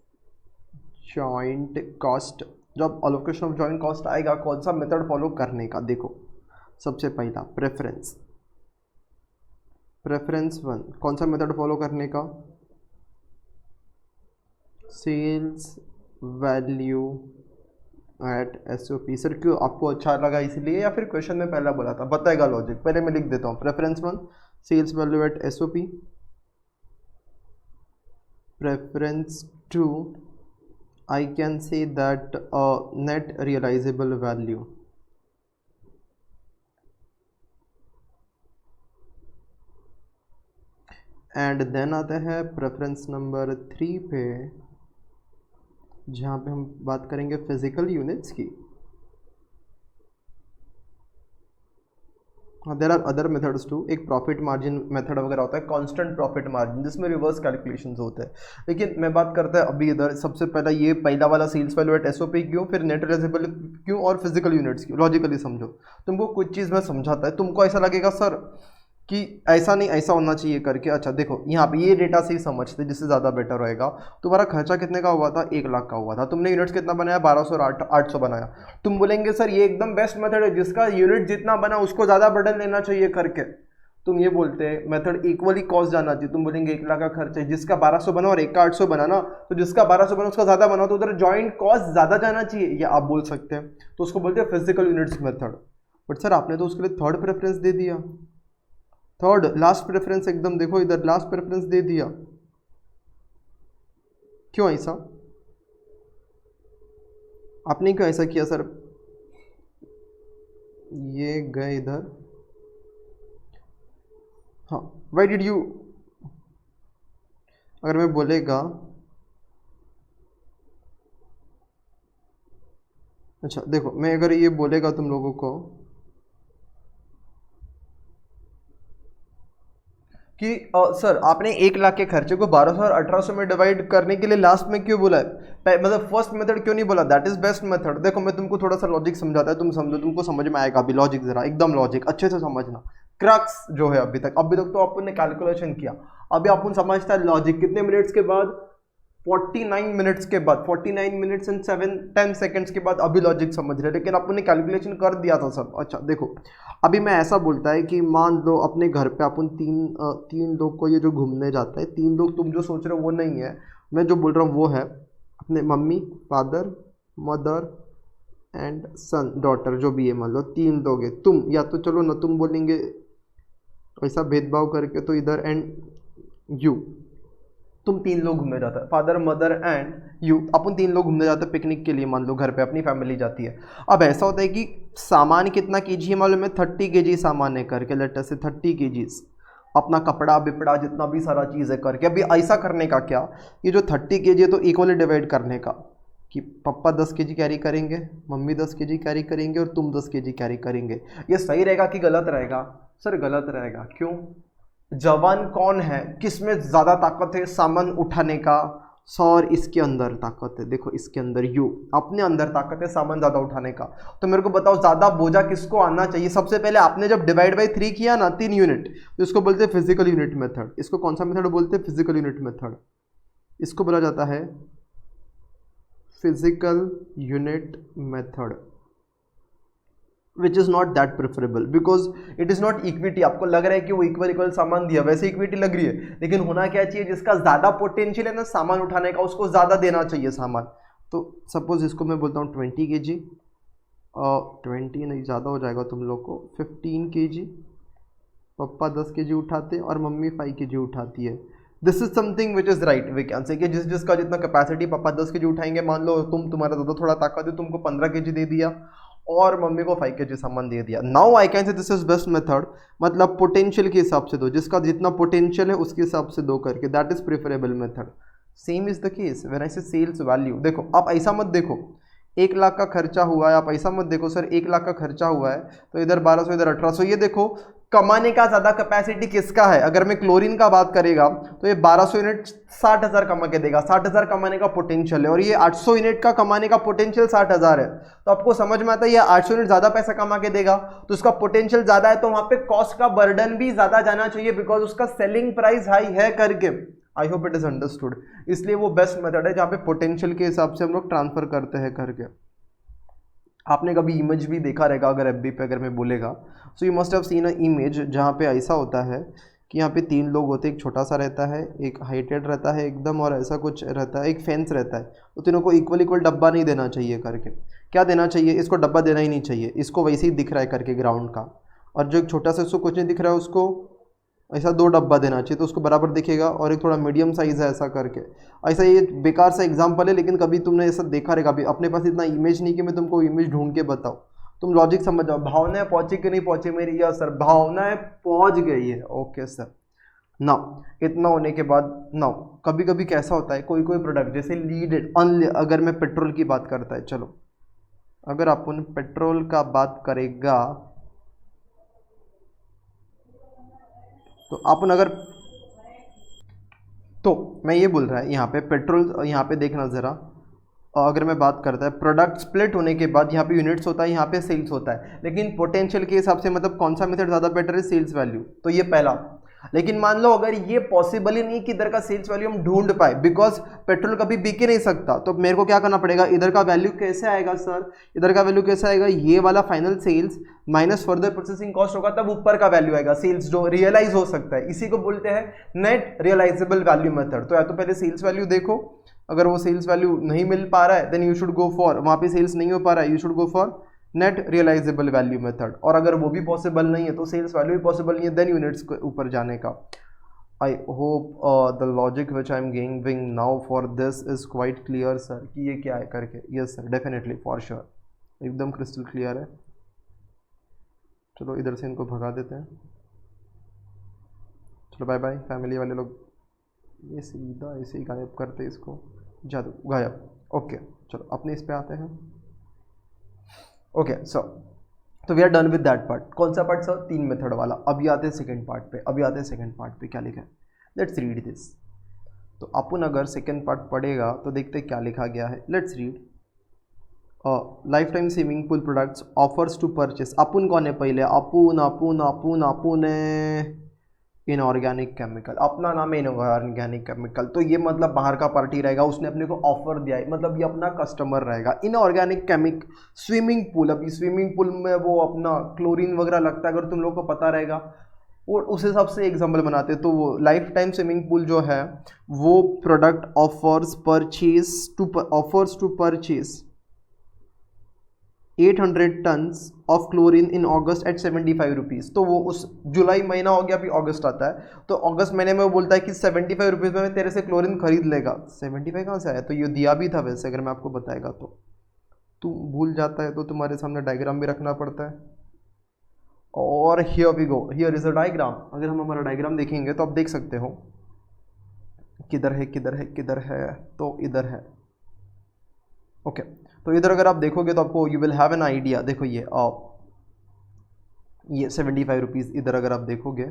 जॉइंट कॉस्ट। जब अलोकेशन ऑफ जॉइंट कॉस्ट आएगा, कौन सा मेथड फॉलो करने का? देखो सबसे पहला प्रेफरेंस 1, कौन सा मेथड फॉलो करने का? Sales value at SOP. Sir क्यों, आपको अच्छा लगा इसलिए या फिर क्वेश्चन में पहला बोला था? बताएगा लॉजिक। पहले मैं लिख देता हूँ preference 1 sales value at SOP, preference 2 I can say that net realizable value, and then आता है प्रेफरेंस नंबर 3 पे, जहाँ पे हम बात करेंगे फिजिकल यूनिट्स की। There are other methods too, एक प्रॉफिट मार्जिन मेथड वगैरह होता है, कांस्टेंट प्रॉफिट मार्जिन, जिसमें रिवर्स कैलकुलेशंस होते हैं। लेकिन मैं बात करता है अभी इधर सबसे पहला ये पहला वाला सेल्स वैल्यू एट एसओपी क्यों, फिर नेट रियलाइजेबल क्यों, और फिजिकल यूनिट्स क्यों। लॉजिकली समझो, तुमको कुछ चीज़ में समझाता है, तुमको ऐसा लगेगा सर कि ऐसा नहीं ऐसा होना चाहिए करके। अच्छा देखो यहाँ पे ये डेटा से ही समझते, जिससे ज़्यादा बेटर रहेगा। तुम्हारा खर्चा कितने का हुआ था? 1 लाख का हुआ था। तुमने यूनिट्स कितना बनाया? 1200 और 800 बनाया। तुम बोलेंगे सर ये एकदम बेस्ट मेथड है, जिसका यूनिट जितना बना उसको ज़्यादा बर्डन लेना चाहिए करके। तुम ये बोलते हैं मेथड इक्वली कॉस्ट जाना चाहिए। तुम बोलेंगे 1 लाख का खर्च है, जिसका 1200 बना और एक का 800 बना ना, तो जिसका 1200 बना उसका ज़्यादा बना, तो उधर जॉइंट कॉस्ट ज़्यादा जाना चाहिए, या आप बोल सकते हैं। तो उसको बोलते हैं physical units method. But sir आपने तो उसके लिए थर्ड प्रेफरेंस दे दिया, थर्ड लास्ट प्रेफरेंस, एकदम देखो इधर लास्ट प्रेफरेंस दे दिया। क्यों ऐसा? आपने क्यों ऐसा किया सर? ये गए इधर, हाँ वाई डिड यू, अगर मैं बोलेगा, अच्छा देखो मैं अगर ये बोलेगा तुम लोगों को कि सर आपने 1 लाख के खर्चे को 1200 और 1800 में डिवाइड करने के लिए लास्ट में क्यों बोला है, मतलब फर्स्ट मेथड क्यों नहीं बोला? That is best method. देखो मैं तुमको थोड़ा सा लॉजिक समझाता है, तुम समझो, तुमको समझ में आएगा अभी। लॉजिक जरा एकदम लॉजिक अच्छे से समझना। क्रक्स जो है अभी तक तो अपन ने कैलकुलेशन किया, अभी अपन समझता है लॉजिक। कितने मिनट्स के बाद? 49 मिनट्स के बाद, 49 मिनट्स एंड 10 सेकेंड्स के बाद अभी लॉजिक समझ रहे, लेकिन अपन ने कैलकुलेशन कर दिया था सब। अच्छा देखो अभी मैं ऐसा बोलता है कि मान लो अपने घर पे अपन तीन लोग को, ये जो घूमने जाता है 3 लोग, तुम जो सोच रहे हो वो नहीं है, मैं जो बोल रहा हूँ वो है अपने mummy, father, mother and son, daughter, जो भी है, मान लो 3 लोग है। तुम या तो चलो ना, तुम बोलेंगे ऐसा भेदभाव करके, तो इधर एंड यू, तुम 3 लोग घूमने जाते हैं, फादर मदर एंड यू, अपन 3 लोग घूमने जाते हैं पिकनिक के लिए, मान लो घर पे अपनी फैमिली जाती है। अब ऐसा होता है कि सामान कितना केजी है मालूम है, 30 केजी सामान है करके, लेटर से 30 केजीज अपना कपड़ा बिपड़ा जितना भी सारा चीज़ है करके। अभी ऐसा करने का क्या, ये जो 30 केजी है तो इक्वली डिवाइड करने का कि पापा 10 केजी कैरी करेंगे, मम्मी 10 केजी कैरी करेंगे और तुम 10 केजी कैरी करेंगे। ये सही रहेगा कि गलत रहेगा? सर गलत रहेगा। क्यों? जवान कौन है, किसमें ज़्यादा ताकत है सामान उठाने का? सर इसके अंदर ताकत है, देखो इसके अंदर, यू अपने अंदर ताकत है सामान ज़्यादा उठाने का। तो मेरे को बताओ ज़्यादा बोझा किसको आना चाहिए? सबसे पहले आपने जब डिवाइड बाई 3 किया ना 3 यूनिट, तो इसको बोलते हैं फिजिकल यूनिट मेथड। इसको कौन सा मेथड बोलते हैं? Physical unit method. इसको बोला जाता है physical unit method, which is not that preferable because it is not equity. आपको लग रहा है कि वो इक्वल सामान दिया, वैसे इक्विटी लग रही है, लेकिन होना क्या चाहिए, जिसका ज़्यादा पोटेंशियल है ना सामान उठाने का, उसको ज़्यादा देना चाहिए सामान। तो सपोज इसको मैं बोलता हूँ 20 kg, 20 नहीं ज़्यादा हो जाएगा तुम लोग को, 15 kg पापा 10 kg उठाते और मम्मी 5 kg उठाती है। This is something which is right, we can say कि जिसका जितना कैपेसिटी, पापा 10 kg उठाएंगे, मान लो तुम्हारा ज़्यादा थोड़ा ताकत है, तुमको 15 kg दे दिया और मम्मी को 5 kg सामान दे दिया। Now I can say this is best method, मतलब पोटेंशियल के हिसाब से दो, जिसका जितना पोटेंशियल है उसके हिसाब से दो करके, that is preferable method. Same is the case when I से सेल्स वैल्यू। देखो आप ऐसा मत देखो 1 लाख का खर्चा हुआ है, आप ऐसा मत देखो सर 1 लाख का खर्चा हुआ है तो इधर 1200 इधर 1800। ये देखो कमाने का ज़्यादा कैपेसिटी किसका है? अगर मैं क्लोरीन का बात करेगा तो ये 1200 यूनिट 60,000 कमा के देगा, 60,000 कमाने का पोटेंशियल है, और ये 800 यूनिट का कमाने का पोटेंशियल 60,000 है। तो आपको समझ में आता है ये 800 यूनिट ज़्यादा पैसा कमा के देगा तो उसका पोटेंशियल ज़्यादा है, तो वहाँ पे कॉस्ट का बर्डन भी ज़्यादा जाना चाहिए बिकॉज उसका सेलिंग प्राइस हाई है करके। I hope it is understood. इसलिए वो बेस्ट मेथड है जहाँ पे पोटेंशियल के हिसाब से हम लोग ट्रांसफर करते हैं करके। आपने कभी इमेज भी देखा रहेगा अगर एफबी पे अगर मैं बोलेगा, so you must have seen a image जहाँ पे ऐसा होता है कि यहाँ पे 3 लोग होते हैं, एक छोटा सा रहता है, एक हाइटेड रहता है एकदम, और ऐसा कुछ रहता है, एक फेंस रहता है। तो तीनों को इक्वल डब्बा नहीं देना चाहिए करके। क्या देना चाहिए? इसको डब्बा देना ही नहीं चाहिए, इसको वैसे ही दिख रहा है करके ग्राउंड का, और जो एक छोटा सा उसको कुछ नहीं दिख रहा है उसको ऐसा 2 डब्बा देना चाहिए, तो उसको बराबर दिखेगा, और एक थोड़ा मीडियम साइज़ है ऐसा करके। ऐसा ये बेकार सा एग्जांपल है, लेकिन कभी तुमने ऐसा देखा रहेगा। अभी अपने पास इतना इमेज नहीं कि मैं तुमको इमेज ढूंढ के बताऊँ, तुम लॉजिक समझ जाओ। भावनाएं पहुंची कि नहीं पहुंची मेरी? या सर भावनाएं पहुंच गई है, ओके सर। नाउ इतना होने के बाद नाउ कभी कभी कैसा होता है, कोई कोई प्रोडक्ट जैसे लीड अगर मैं पेट्रोल की बात करता है, चलो अगर अपन पेट्रोल का बात करेगा तो अपन अगर, तो मैं ये बोल रहा है यहाँ पे पेट्रोल, यहाँ पे देखना ज़रा, अगर मैं बात करता है प्रोडक्ट स्प्लिट होने के बाद यहाँ पे यूनिट्स होता है, यहाँ पे सेल्स होता है, लेकिन पोटेंशियल के हिसाब से मतलब कौन सा मेथड ज़्यादा बेटर है? Sales value. तो ये पहला। लेकिन मान लो अगर ये पॉसिबल ही नहीं कि इधर का सेल्स वैल्यू हम ढूंढ पाए, बिकॉज पेट्रोल कभी बिक ही नहीं सकता, तो मेरे को क्या करना पड़ेगा? इधर का वैल्यू कैसे आएगा सर? इधर का वैल्यू कैसे आएगा? ये वाला final sales minus further processing cost होगा, तब ऊपर का वैल्यू आएगा, सेल्स जो रियलाइज हो सकता है। इसी को बोलते हैं नेट रियलाइजेबल वैल्यू मेथड। तो या तो पहले सेल्स वैल्यू देखो, अगर वो सेल्स वैल्यू नहीं मिल पा रहा है then you should go for, वहाँ पे सेल्स नहीं हो पा रहा है, you should go for net realisable value method. और अगर वो भी पॉसिबल नहीं है तो सेल्स वैल्यू भी पॉसिबल नहीं है, देन यूनिट्स के ऊपर जाने का। I hope the logic which I am giving now for this is quite clear sir, कि ये क्या है करके। yes sir, definitely for sure, एकदम क्रिस्टल क्लियर है। चलो इधर से इनको भगा देते हैं, चलो बाय बाय फैमिली वाले लोग। ये सीधा ऐसे ही गायब करते इसको, जादू गायब। ओके चलो अपने इस पे आते हैं। ओके सो तो we are done with that part. कौन सा पार्ट सर? 3 मेथड वाला। अभी आते हैं सेकंड पार्ट पे, क्या लिखा है, लेट्स रीड दिस। तो अपन अगर सेकंड पार्ट पढ़ेगा तो देखते क्या लिखा गया है, let's read. Life time swimming pool products offers to purchase. अपन कौन है पहले? अपुन इनऑर्गेनिक केमिकल, अपना नाम है इनऑर्गेनिक केमिकल। तो ये मतलब बाहर का पार्टी रहेगा, उसने अपने को ऑफर दिया है, मतलब ये अपना कस्टमर रहेगा। इनऑर्गेनिक केमिक स्विमिंग पूल, अभी स्विमिंग पूल में वो अपना क्लोरीन वगैरह लगता है, अगर तुम लोग को पता रहेगा, और उस हिसाब से एग्जाम्पल बनाते हैं। तो वो लाइफ टाइम स्विमिंग पूल जो है वो product offers to purchase 800 tons of chlorine in August at 75 rupees. तो वो उस जुलाई महीना हो गया, अभी अगस्त आता है, तो अगस्त महीने में वो बोलता है कि 75 रुपीज़ में तेरे से क्लोरीन खरीद लेगा। 75 कहाँ से आया? तो ये दिया भी था वैसे, अगर मैं आपको बताएगा तो। तू भूल जाता है तो तुम्हारे सामने डायग्राम भी रखना पड़ता है। और here we go, here is a diagram. अगर हम हमारा डायग्राम देखेंगे तो आप देख सकते हो किधर है किधर है किधर है, तो इधर है। ओके तो इधर अगर आप देखोगे तो आपको you will have an idea. देखो ये 75 रुपीज़ इधर अगर आप देखोगे,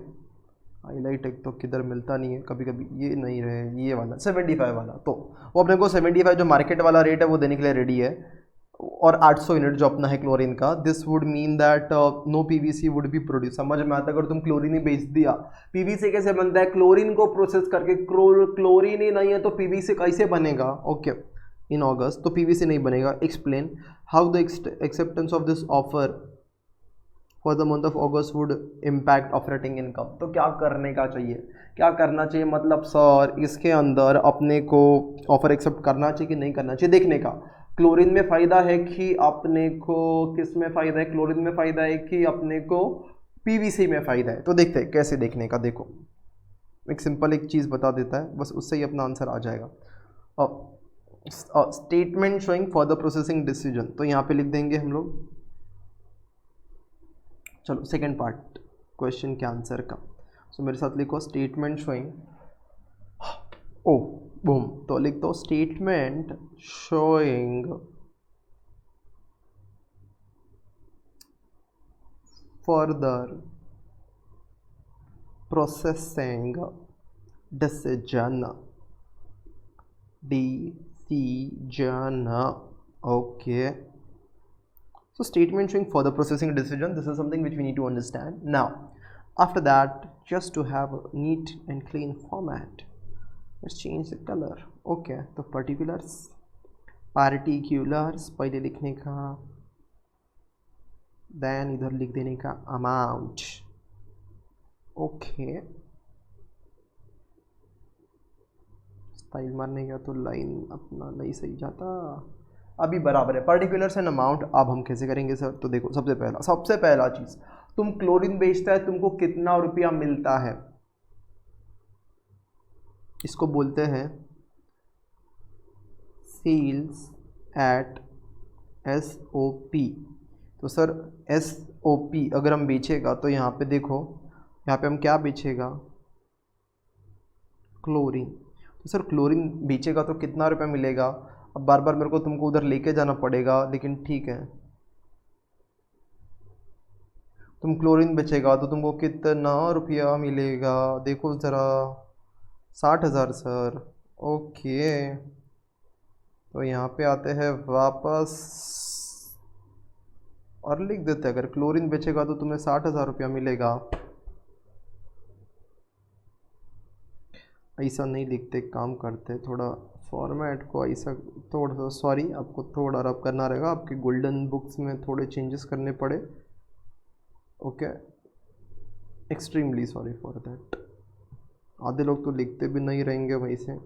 हाईलाइट एक तो किधर मिलता नहीं है कभी कभी, ये नहीं रहे, ये वाला 75 वाला, तो वो अपने को 75 जो मार्केट वाला रेट है वो देने के लिए रेडी है। और 800 यूनिट जो अपना है क्लोरीन का, this would mean that no PVC would be produce. समझ में आता है? अगर तुम क्लोरीन ही बेच दिया, पीवीसी कैसे बनता है? क्लोरीन को प्रोसेस करके। क्लोरीन ही नहीं है तो पीवीसी कैसे बनेगा? ओके इन अगस्त तो पीवीसी नहीं बनेगा। Explain how the acceptance of this offer for the month of August would impact operating income. तो क्या करने का चाहिए, क्या करना चाहिए? मतलब सर इसके अंदर अपने को ऑफर एक्सेप्ट करना चाहिए कि नहीं करना चाहिए, देखने का। क्लोरीन में फ़ायदा है कि अपने को, किस में फ़ायदा है? क्लोरीन में फ़ायदा है कि अपने को पीवीसी में फ़ायदा है? तो देखते हैं कैसे देखने का। देखो एक सिंपल एक चीज़ बता देता है, बस उससे ही अपना आंसर आ जाएगा। Statement showing for the processing decision, तो यहाँ पे लिख देंगे हम लोग। चलो सेकेंड पार्ट क्वेश्चन के आंसर का। सो मेरे साथ लिखो स्टेटमेंट शोइंग, ओ बूम, तो लिख दो statement showing further processing decision, okay. So statement showing further processing decision, this is something which we need to understand. Now after that, just to have a neat and clean format, let's change the color. Okay, तो particulars पहले लिखने का, then इधर लिख देने का amount. Okay style मारने का तो लाइन अपना नहीं सही जाता, अभी बराबर है। पर्टिकुलर्स एंड अमाउंट अब हम कैसे करेंगे सर? तो देखो सबसे पहला चीज़, तुम क्लोरीन बेचता है, तुमको कितना रुपया मिलता है? इसको बोलते हैं सेल्स एट SOP। तो सर SOP अगर हम बेचेगा तो यहाँ पे देखो, यहाँ पे हम क्या बेचेगा? क्लोरीन। तो सर क्लोरीन बेचेगा तो कितना रुपया मिलेगा? अब बार बार मेरे को तुमको उधर लेके जाना पड़ेगा, लेकिन ठीक है। तुम क्लोरीन बेचेगा तो तुमको कितना रुपया मिलेगा? देखो ज़रा 60,000 सर। ओके तो यहाँ पे आते हैं वापस और लिख देते हैं, अगर क्लोरीन बेचेगा तो तुम्हें 60,000 रुपया मिलेगा। ऐसा नहीं लिखते, काम करते, थोड़ा फॉर्मेट को ऐसा थोड़ा सा, सॉरी आपको थोड़ा रब करना रहेगा, आपकी गोल्डन बुक्स में थोड़े चेंजेस करने पड़े। Okay extremely sorry for that. आधे लोग तो लिखते भी नहीं रहेंगे वहीं से।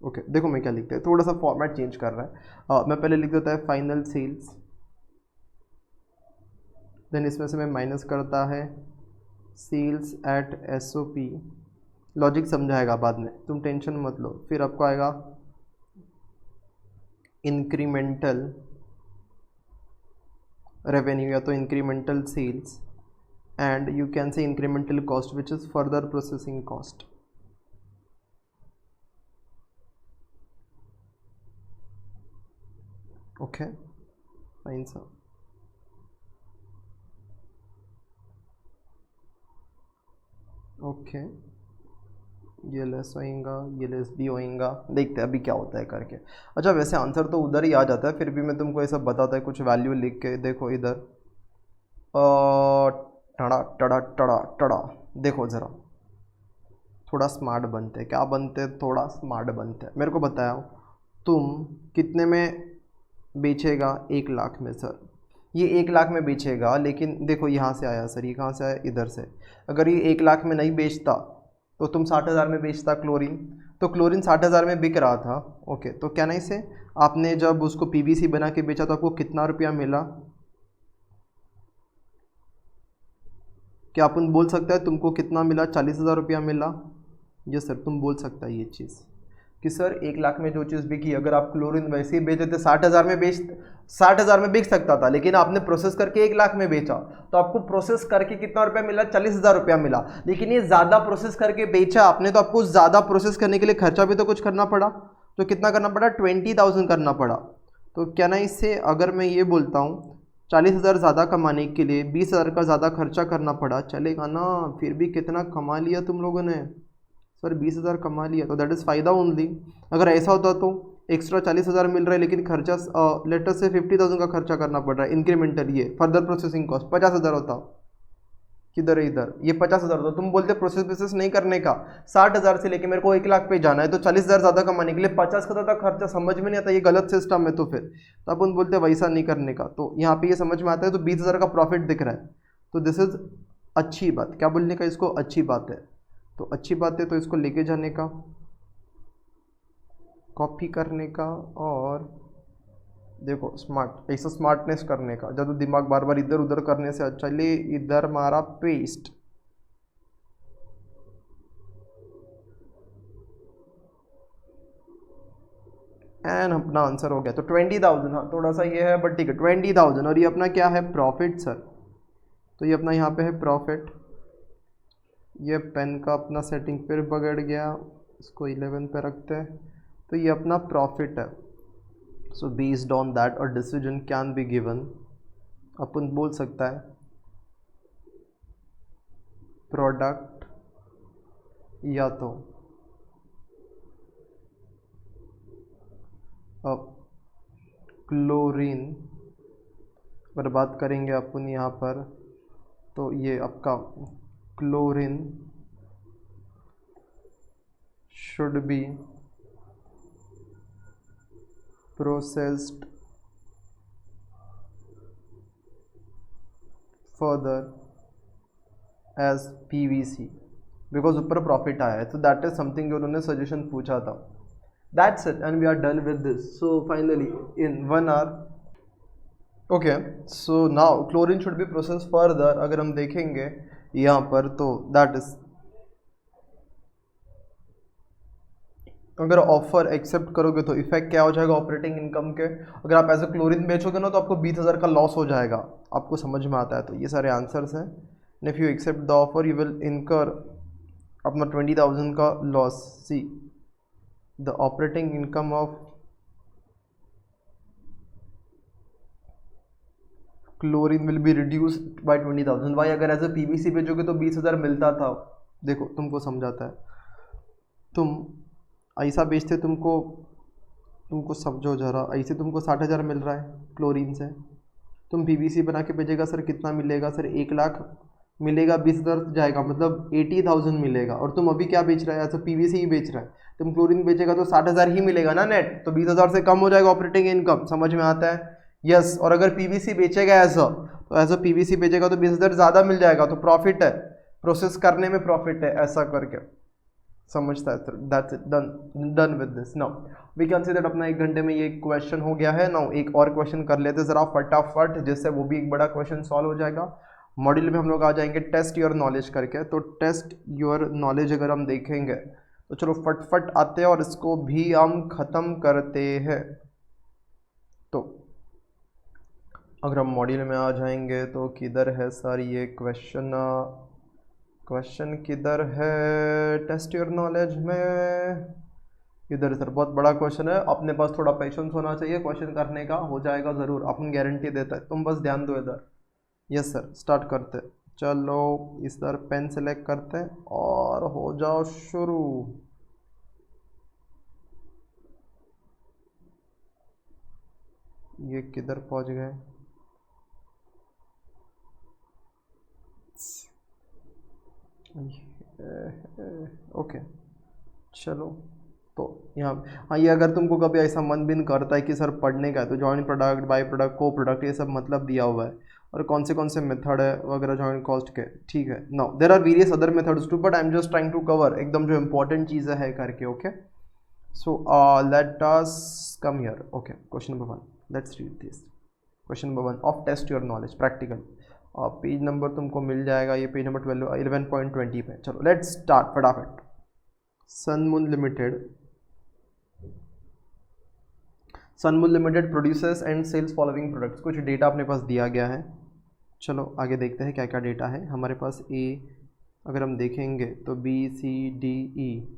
ओके देखो मैं क्या लिखता है, थोड़ा सा फॉर्मेट चेंज कर रहा है। मैं पहले लिख देता है फाइनल सेल्स, देन इसमें से मैं माइनस करता है सेल्स एट SOP। लॉजिक समझाएगा बाद में, तुम टेंशन मत लो। फिर आपको आएगा इंक्रीमेंटल रेवेन्यू या तो incremental sales, and you can say incremental cost which is further processing cost. Okay fine sir. Okay ये लेस होएगा, ये लेस भी होएगा, देखते हैं अभी क्या होता है करके। अच्छा वैसे आंसर तो उधर ही आ जाता है, फिर भी मैं तुमको ऐसा बताता है कुछ वैल्यू लिख के। देखो इधर टड़ा टड़ा टड़ा टड़ा, देखो ज़रा थोड़ा स्मार्ट बनते, क्या बनते, थोड़ा स्मार्ट बनते। मेरे को बताओ तुम कितने में बेचेगा? 1 लाख में सर। ये 1 लाख में बेचेगा, लेकिन देखो यहाँ से आया सर, ये कहाँ से आया? इधर से। अगर ये 1 लाख में नहीं बेचता तो तुम 60,000 में बेचता क्लोरीन, तो क्लोरीन 60,000 में बिक रहा था। ओके, तो क्या नहीं से आपने जब उसको पीवीसी बना के बेचा तो आपको कितना रुपया मिला? क्या अपन बोल सकता है तुमको कितना मिला? 40,000 रुपया मिला। यस सर, तुम बोल सकता है ये चीज़ कि सर 1 लाख में जो चीज़ बिकी, अगर आप क्लोरीन वैसे ही बेच देते 60,000 में बेच सकता था, लेकिन आपने प्रोसेस करके 1 लाख में बेचा तो आपको प्रोसेस करके कितना रुपया मिला? 40,000 रुपया मिला। लेकिन ये ज़्यादा प्रोसेस करके बेचा आपने तो आपको ज़्यादा प्रोसेस करने के लिए खर्चा भी तो कुछ करना पड़ा। तो कितना करना पड़ा? 20,000 करना पड़ा। तो क्या ना इससे अगर मैं ये बोलता हूँ 40,000 ज़्यादा कमाने के लिए 20,000 का ज़्यादा खर्चा करना पड़ा, चलेगा ना? फिर भी कितना कमा लिया तुम लोगों ने? सर 20,000 कमा लिया, तो दैट इज़ फ़ायदा ओनली। अगर ऐसा होता तो एक्स्ट्रा 40,000 मिल रहा है लेकिन खर्चा लेटर से 50,000 का खर्चा करना पड़ रहा है इंक्रीमेंटल, ये फर्दर प्रोसेसिंग कॉस्ट 50,000 होता। किधर है इधर? ये 50,000 होता। तुम बोलते प्रोसेस नहीं करने का, 60,000 से लेके मेरे को 1 लाख पे जाना है तो 40,000 ज़्यादा कमाने के लिए 50 का ज़्यादा खर्चा, समझ में नहीं आता, ये गलत सिस्टम है। तो फिर तो अपन बोलते वैसा नहीं करने का, तो यहाँ पे ये समझ में आता है। तो 20,000 का प्रॉफिट दिख रहा है, तो दिस इज़ अच्छी बात। क्या बोलने का इसको? अच्छी बात है। तो अच्छी बात है तो इसको लेके जाने का, कॉपी करने का, और देखो स्मार्ट, ऐसा स्मार्टनेस करने का, ज़्यादा दिमाग बार बार इधर उधर करने से अच्छा ले इधर मारा पेस्ट। एंड अपना आंसर हो गया। तो 20,000, हाँ थोड़ा सा ये है बट ठीक है 20,000। और ये अपना क्या है? Profit sir. तो ये अपना यहाँ पे है प्रॉफिट। ये पेन का अपना सेटिंग फिर बिगड़ गया, इसको 11 पे रखते हैं। तो ये अपना प्रॉफिट है। So based on that a decision can be given. अपन बोल सकता है प्रोडक्ट या तो क्लोरीन, अगर बात करेंगे अपन यहाँ पर तो ये आपका chlorine should be processed further as PVC, because ऊपर प्रॉफिट आया है। तो दैट इज समथिंग उन्होंने सजेशन पूछा था। That's it and we are done with this. So finally in 1 hour, okay, so now chlorine should be process further. अगर हम देखेंगे यहाँ पर तो दैट इज, अगर ऑफर एक्सेप्ट करोगे तो इफेक्ट क्या हो जाएगा ऑपरेटिंग इनकम के? अगर आप एज ए क्लोरीन बेचोगे ना तो आपको 20,000 का लॉस हो जाएगा। आपको समझ में आता है? तो ये सारे आंसर्स हैं। And if you accept the offer you will incur अपना 20,000 का loss. See the operating income of chlorine will be reduced by 20,000। भाई अगर एज ए पीवीसी बेचोगे तो 20,000 मिलता था। देखो तुमको समझाता है, तुम ऐसा बेचते तुमको समझो जरा, ऐसे तुमको 60,000 मिल रहा है क्लोरीन से, तुम पीवीसी बना के बेचेगा सर कितना मिलेगा? सर 1 लाख मिलेगा, 20,000 जाएगा, मतलब 80,000 मिलेगा। और तुम अभी क्या बेच रहा है? ऐसा पीवीसी ही बेच रहा है। तुम क्लोरीन बेचेगा तो 60,000 ही मिलेगा ना नेट, तो 20,000 से कम हो जाएगा ऑपरेटिंग इनकम। समझ में आता है? यस। और अगर पीवीसी बेचेगा ऐसा, तो ऐसा पीवीसी बेचेगा तो 20,000 ज़्यादा मिल जाएगा, तो प्रॉफिट है, प्रोसेस करने में प्रॉफिट है, ऐसा करके समझता है sir. That's it, done with this. Now we can see that अपना 1 घंटे में ये क्वेश्चन हो गया है। नाउ एक और क्वेश्चन कर लेते ज़रा फटाफट, जिससे वो भी एक बड़ा क्वेश्चन सॉल्व हो जाएगा। मॉड्यूल में हम लोग आ जाएंगे टेस्ट योर नॉलेज करके। तो टेस्ट योर नॉलेज अगर हम देखेंगे तो चलो फटफट आते हैं और इसको भी हम ख़त्म करते हैं। तो अगर हम मॉड्यूल में आ जाएंगे तो किधर है सर ये क्वेश्चन? क्वेश्चन किधर है टेस्ट योर नॉलेज में? इधर सर, बहुत बड़ा क्वेश्चन है, अपने पास थोड़ा पेशेंस होना चाहिए क्वेश्चन करने का, हो जाएगा ज़रूर, अपन गारंटी देता है, तुम बस ध्यान दो इधर। यस सर, स्टार्ट करते। चलो इधर पेन सेलेक्ट करते हैं और हो जाओ शुरू। ये किधर पहुंच गए? ओके चलो, तो यहाँ हाँ, ये अगर तुमको कभी ऐसा मन भी करता है कि सर पढ़ने का है तो जॉइंट प्रोडक्ट, बाई प्रोडक्ट, को प्रोडक्ट, ये सब मतलब दिया हुआ है और कौन से मेथड है वगैरह जॉइंट कॉस्ट के, ठीक है। Now there are various other methods too, but I am just trying to cover एकदम जो इंपॉर्टेंट चीज़ें है करके। Okay So let us come here. Okay, question number 1. Let's read this. Question number 1 of test your knowledge practical. Page number तुमको मिल जाएगा, ये page number 11.20 पे. चलो लेट्स स्टार्ट फटाफट. Sunmoon limited producers and sales following products. कुछ data अपने पास दिया गया है. चलो आगे देखते हैं क्या क्या डेटा है हमारे पास. ए अगर हम देखेंगे तो बी सी डी ई,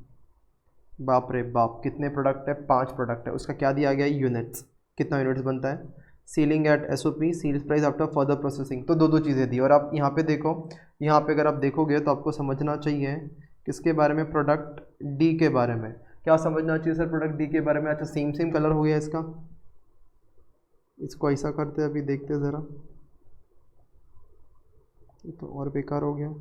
बाप रे बाप कितने प्रोडक्ट है, 5 प्रोडक्ट है. उसका क्या दिया गया है, यूनिट्स. कितना यूनिट्स बनता है. Selling at SOP, sales price after further processing. तो दो चीज़ें दी. और आप यहाँ पे देखो, यहाँ पे अगर आप देखोगे तो आपको समझना चाहिए किसके बारे में, प्रोडक्ट डी के बारे में. क्या समझना चाहिए सर प्रोडक्ट डी के बारे में. अच्छा सेम कलर हो गया इसका. इसको ऐसा करते अभी देखते ज़रा, ये तो और बेकार हो गया.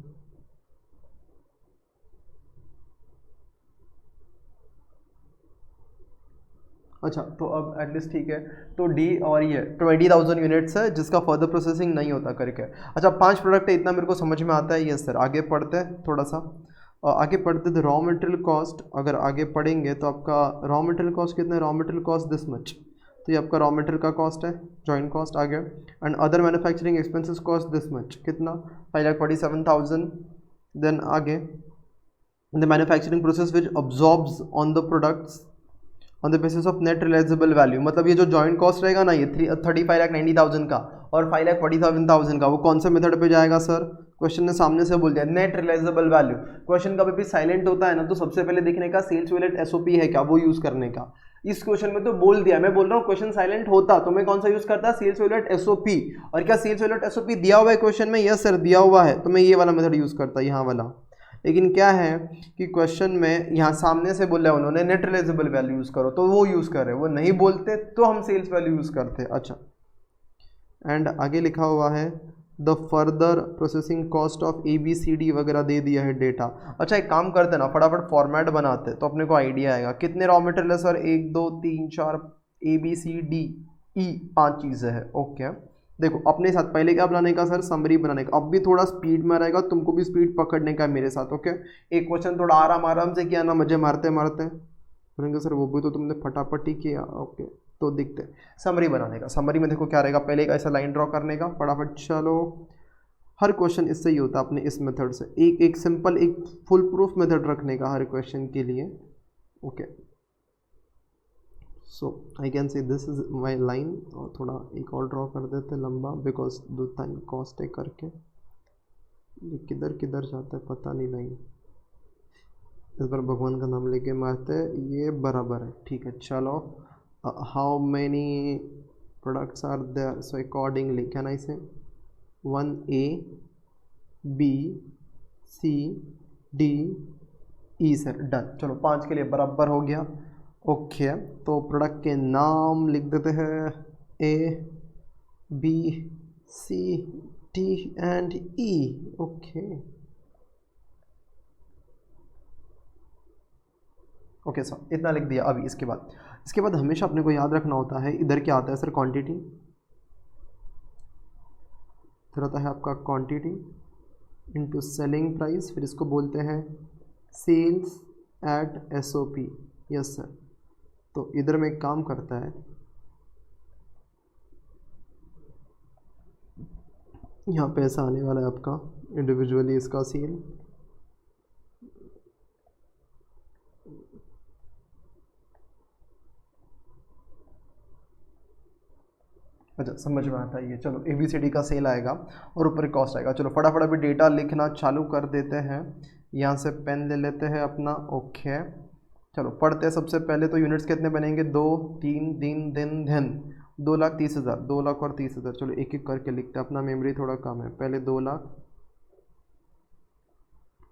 अच्छा तो अब एटलीस्ट ठीक है. तो डी और ये 20,000 यूनिट्स है जिसका फर्दर प्रोसेसिंग नहीं होता करके. अच्छा 5 प्रोडक्ट है, इतना मेरे को समझ में आता है. Yes sir. आगे पढ़ते हैं थोड़ा सा, आगे पढ़ते थे. रॉ मटेरियल कॉस्ट अगर आगे पढ़ेंगे तो आपका रॉ मटेरियल कॉस्ट कितना है, raw material cost this much. तो ये आपका रॉ मटेरियल का कॉस्ट है, जॉइंट कॉस्ट आ गया. And other manufacturing expenses cost this much, कितना 5,47,000. देन आगे the manufacturing process which absorbs on the products on the basis of net realisable value. मतलब ये जो जॉइंट कॉस्ट रहेगा ना, ये 35,90,000 का और 5,47,000 का, वो कौन से मेथड पे जाएगा सर. क्वेश्चन ने सामने से बोल दिया नेट रियलाइजेबल वैल्यू. क्वेश्चन कभी भी साइलेंट होता है ना, तो सबसे पहले देखने का सेल्स वैल्यू एसओपी है क्या, वो यूज करने का. इस क्वेश्चन में तो बोल दिया. मैं बोल रहा हूँ क्वेश्चन साइलेंट होता तो मैं कौन सा यूज करता, सेल्स वैल्यू एसओपी. और क्या सेल्स वैल्यू एसओपी दिया हुआ है क्वेश्चन में, यस सर दिया हुआ है, तो मैं ये वाला मेथड यूज करता, यहाँ वाला. लेकिन क्या है कि क्वेश्चन में यहाँ सामने से बोला उन्होंने नेट रियलाइजेबल वैल्यू यूज़ करो, तो वो यूज़ कर रहे, वो नहीं बोलते तो हम सेल्स वैल्यू यूज़ करते. अच्छा एंड आगे लिखा हुआ है the further processing cost of A B C D वगैरह दे दिया है डेटा. अच्छा एक काम करते ना, फटाफट फॉर्मेट बनाते तो अपने को आइडिया आएगा. कितने रॉ मटेरियल है sir, 1 2 3 4 A B C D E, 5 चीज़ें हैं. ओके देखो अपने साथ पहले क्या बनाने का सर, समरी बनाने का. अब भी थोड़ा स्पीड में रहेगा, तुमको भी स्पीड पकड़ने का मेरे साथ. ओके एक क्वेश्चन थोड़ा आराम से किया ना, मजे मारते मारते बोलेंगे सर वो भी तो तुमने फटाफट ही किया. ओके तो दिखते समरी बनाने का. समरी में देखो क्या रहेगा, पहले एक ऐसा लाइन ड्रॉ करने का फटाफट. चलो हर क्वेश्चन इससे ही होता है अपने इस मेथड से. एक सिंपल एक फुल प्रूफ मेथड रखने का हर क्वेश्चन के लिए. Okay so I can say this is my line. और थोड़ा एक और ड्रॉ कर देते लंबा, बिकॉज दो टाइम कॉस्ट है करके. ये किधर किधर जाता है पता नहीं लाइन. इस बार भगवान का नाम लेके मारते हैं, ये बराबर है. ठीक है चलो. How many products are there, so accordingly can I say 1A B C D E sir done. चलो 5 के लिए बराबर हो गया. ओके तो प्रोडक्ट के नाम लिख देते हैं A B C D and E. Okay sir इतना लिख दिया. अभी इसके बाद हमेशा अपने को याद रखना होता है, इधर क्या आता है सर, क्वांटिटी. फिर होता है आपका क्वांटिटी इनटू सेलिंग प्राइस, फिर इसको बोलते हैं sales at SOP. Yes sir. तो इधर में एक काम करता है, यहाँ पे ऐसा आने वाला है आपका इंडिविजुअली इसका सेल. अच्छा समझ में आता है ये. चलो ABCD का सेल आएगा और ऊपर कॉस्ट आएगा. चलो फटाफट अभी डेटा लिखना चालू कर देते हैं. यहाँ से पेन ले लेते हैं अपना. ओके चलो पढ़ते हैं. सबसे पहले तो यूनिट्स कितने बनेंगे, 2 3 दिन दिन धन 2,30,000, 2 लाख और 30,000. चलो एक एक करके लिखते हैं, अपना मेमोरी थोड़ा कम है. पहले 2 लाख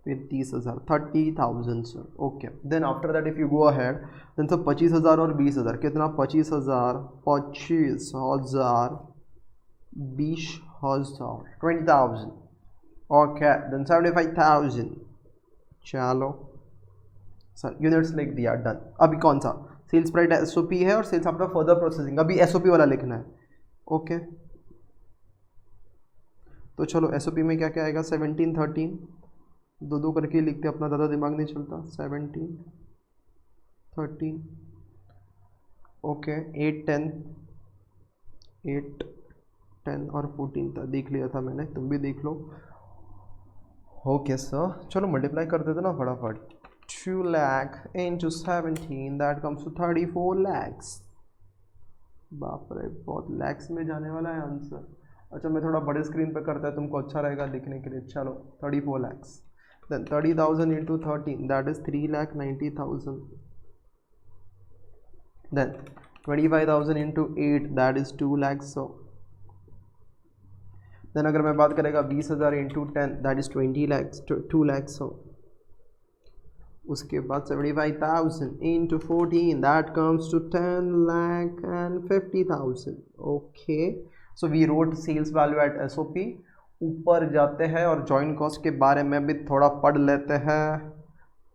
फिर 30,000, 30,000 sir. Okay then after that if you go ahead then sir 25,000 और 20,000. कितना, 25,000 20,000 20,000. Okay then 75,000. चलो सर यूनिट्स लिख दिया डन. अभी कौन सा सेल्स प्राइस एसओपी है और सेल्स आफ्टर फर्दर प्रोसेसिंग, अभी एसओपी वाला लिखना है. ओके तो चलो एसओपी में क्या क्या आएगा, 17 13 दो करके लिखते, अपना ज़्यादा दिमाग नहीं चलता. 17 13, ओके 8 10 और 14 था, देख लिया था मैंने, तुम भी देख लो। ओके सर, चलो मल्टीप्लाई कर देते ना फटाफट। 2 lakh into 17 that comes to 34 lakhs. बाप रे, बहुत लैक्स में जाने वाला है आंसर। अच्छा, मैं थोड़ा बड़े स्क्रीन पे करता है, तुमको अच्छा रहेगा लिखने के लिए। चलो 34 lakhs, then 30,000 into 13 that is 3,90,000, then 25,000 into 8 that is 2 lakhs. So then अगर मैं बात करेगा 20,000 into 10 that is 20 lakhs, 2 lakhs. हो उसके बाद 75,000 into 14 that comes to 10,50,000। Okay, so we wrote sales value at SOP. ऊपर जाते हैं और जॉइंट कॉस्ट के बारे में भी थोड़ा पढ़ लेते हैं।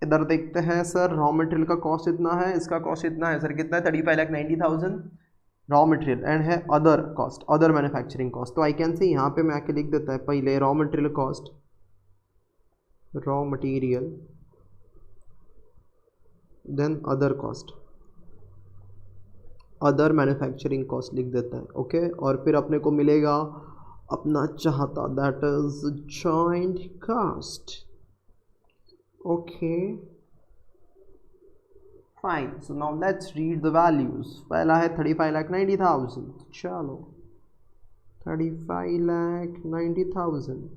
इधर देखते हैं सर, रॉ मटेरियल का कॉस्ट इतना है, इसका कॉस्ट इतना है सर, कितना है 35,90,000 रॉ मटेरियल, एंड है other cost, other manufacturing cost. तो आई कैन सी यहाँ पे मैं आके लिख देता है पहले raw material cost, raw material, then other cost, other manufacturing cost लिख देता है। ओके, और फिर अपने को मिलेगा अपना चाहता, that is joint cost. Okay fine, so now let's read the values. पहला है 35,90,000, चलो 35,90,000।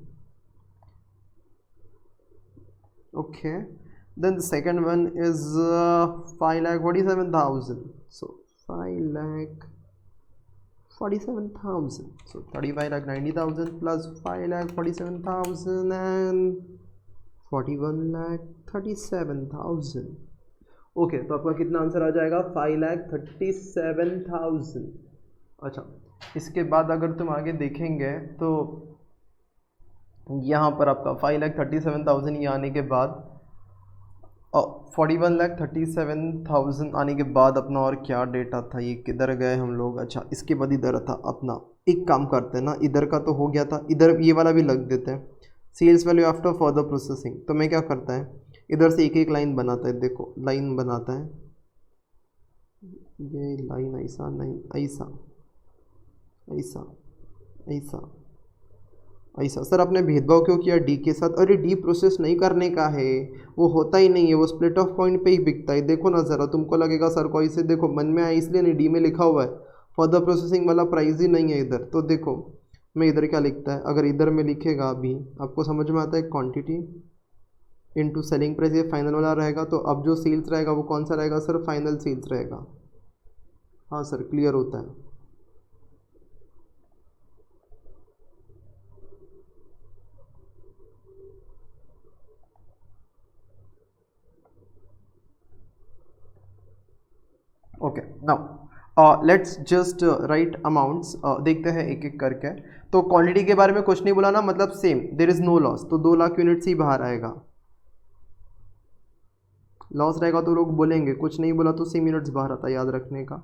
Okay, then the second one is 5,47,000, so 5,47,000, so 35,90,000 plus 5,47,000 and 41,37,000। Okay, तो आपका कितना आंसर आ जाएगा 5,37,000। अच्छा, इसके बाद अगर तुम आगे देखेंगे तो यहाँ पर आपका 5,37,000 ये आने के बाद 41,37,000 आने के बाद अपना और क्या डेटा था, ये किधर गए हम लोग। अच्छा, इसके बाद इधर था अपना, एक काम करते हैं ना, इधर का तो हो गया था, इधर ये वाला भी लग देते हैं, sales value after further processing. तो मैं क्या करता है, इधर से एक एक लाइन बनाता है, देखो लाइन बनाता है, ये लाइन ऐसा नहीं, ऐसा ऐसा ऐसा ऐसा। सर आपने भेदभाव क्यों किया डी के साथ? अरे डी प्रोसेस नहीं करने का है, वो होता ही नहीं है, वो स्प्लिट ऑफ पॉइंट पे ही बिकता है। देखो ना ज़रा, तुमको लगेगा सर को ऐसे, देखो मन में आया इसलिए नहीं, डी में लिखा हुआ है, फर्दर प्रोसेसिंग वाला प्राइस ही नहीं है इधर। तो देखो मैं इधर क्या लिखता है, अगर इधर में लिखेगा अभी आपको समझ में आता है, क्वांटिटी इनटू सेलिंग प्राइस, ये फाइनल वाला रहेगा। तो अब जो सेल्स रहेगा वो कौन सा रहेगा सर, फाइनल सेल्स रहेगा। हाँ सर, क्लियर होता है। Okay, now let's just right amounts, देखते हैं एक एक करके। तो क्वांटिटी के बारे में कुछ नहीं बोला ना, मतलब same, there is no loss, तो 2 लाख यूनिट्स ही बाहर आएगा। लॉस रहेगा तो लोग बोलेंगे, कुछ नहीं बोला तो सेम यूनिट्स बाहर आता है, याद रखने का।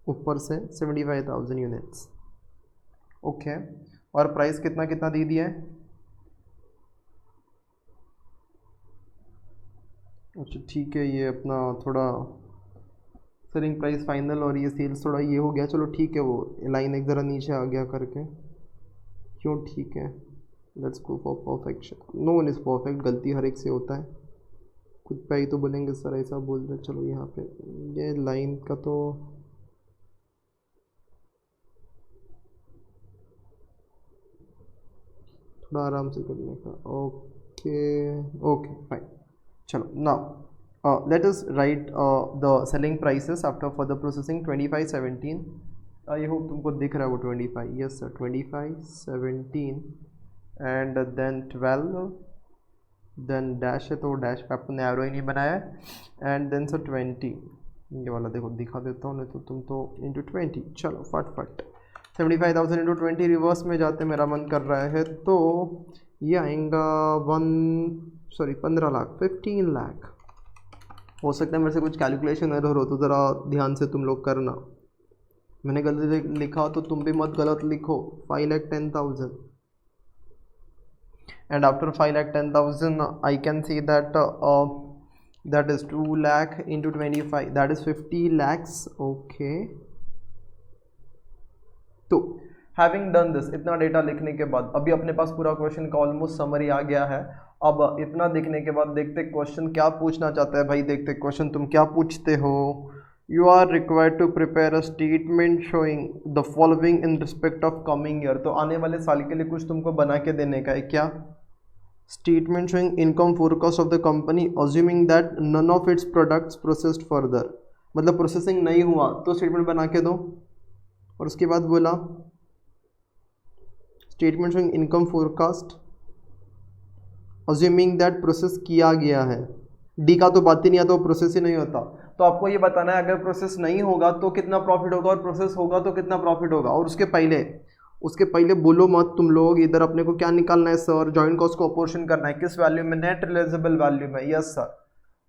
ऊपर से 75,000 यूनिट्स। ओके, और प्राइस कितना कितना दे दिया है? अच्छा ठीक है, ये अपना थोड़ा सेलिंग प्राइस फाइनल और ये सेल्स थोड़ा ये हो गया, चलो ठीक है, वो लाइन एक ज़रा नीचे आ गया करके, क्यों ठीक है। Let's go for perfection, no one is perfect, गलती हर एक से होता है, खुद पे ही तो बोलेंगे सर ऐसा बोल रहे। चलो यहाँ पे ये लाइन का तो थोड़ा आराम से करने का। ओके ओके फाइन, चलो now let us write the selling prices after further processing. 2517, I hope तुमको दिख रहा है वो 25, yes sir 25 17 and then 12, then dash है तो डैश पे आपने एरो ही नहीं बनाया है, एंड देन सर 20, ये वाला देखो दिखा देता हूँ, नहीं तो तुम तो इंटू 20। चलो फट 75,000 इंटू 20, रिवर्स में जाते मेरा मन कर रहा है, तो ये आएगा 15 लाख, 15 लाख। हो सकता है मेरे से कुछ कैलकुलेशन एरर हो, तो ज़रा ध्यान से तुम लोग करना, मैंने गलती लिखा तो तुम भी मत गलत लिखो। 5,10,000 and after 5,10,000 I can see that that is 2 lakh into 25 that is 50 lakhs. Okay, तो हैविंग डन दिस, इतना डेटा लिखने के बाद अभी अपने पास पूरा क्वेश्चन का ऑलमोस्ट समरी आ गया है। अब इतना देखने के बाद देखते क्वेश्चन क्या पूछना चाहता है भाई। देखते क्वेश्चन तुम क्या पूछते हो। You are required to prepare a statement showing the following in respect of coming year. तो आने वाले साल के लिए कुछ तुमको बना के देने का है। क्या? Statement showing income forecast of the company assuming that none of its products processed further. मतलब प्रोसेसिंग नहीं हुआ तो स्टेटमेंट बना के दो। और उसके बाद बोला statement showing income forecast assuming that process किया गया है। डी का तो बात ही नहीं आता, वो प्रोसेस ही नहीं होता। तो आपको ये बताना है अगर प्रोसेस नहीं होगा तो कितना प्रॉफिट होगा और प्रोसेस होगा तो कितना प्रॉफिट होगा। और उसके पहले बोलो मत तुम लोग। इधर अपने को क्या निकालना है सर? जॉइंट कॉस्ट को अपोर्शन करना है। किस वैल्यू में? नेट रियलाइजेबल वैल्यू में। Yes sir.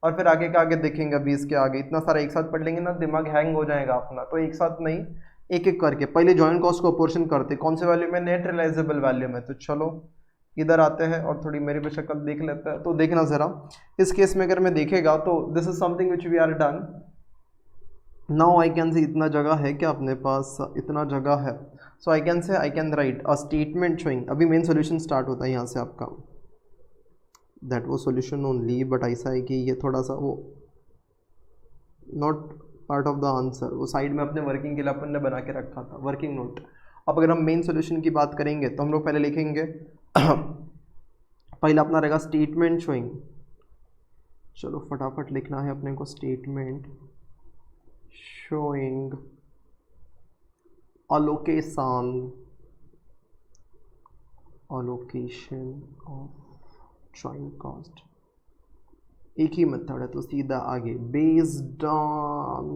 और फिर आगे का आगे देखेंगे। अभी इसके आगे इतना सारा एक साथ पढ़ लेंगे ना, दिमाग हैंग हो जाएगा अपना। तो एक साथ नहीं, एक एक करके पहले जॉइंट कॉस्ट को अपोर्शन करते। कौन से वैल्यू में? नेट रियलाइजेबल वैल्यू में। तो चलो इधर आते हैं और थोड़ी मेरी भी शक्ल देख लेते हैं। तो देखना ज़रा, इस केस में अगर मैं देखेगा तो this is something which we are done. Now I can say इतना जगह है क्या अपने पास? इतना जगह है। सो आई कैन से I can write a statement showing. अभी मेन सोल्यूशन स्टार्ट होता है यहाँ से आपका। दैट वो सोल्यूशन ओनली, बट ऐसा है कि ये थोड़ा सा वो not part of the answer, वो साइड में अपने वर्किंग के लिए अपन ने बना के रखा था, वर्किंग नोट। अब अगर हम मेन सोल्यूशन की बात करेंगे तो हम लोग पहले लिखेंगे पहला अपना रहेगा स्टेटमेंट शोइंग। चलो फटाफट लिखना है अपने को। Statement showing allocation of joint cost. एक ही मेथड है तो सीधा आगे बेस्ड ऑन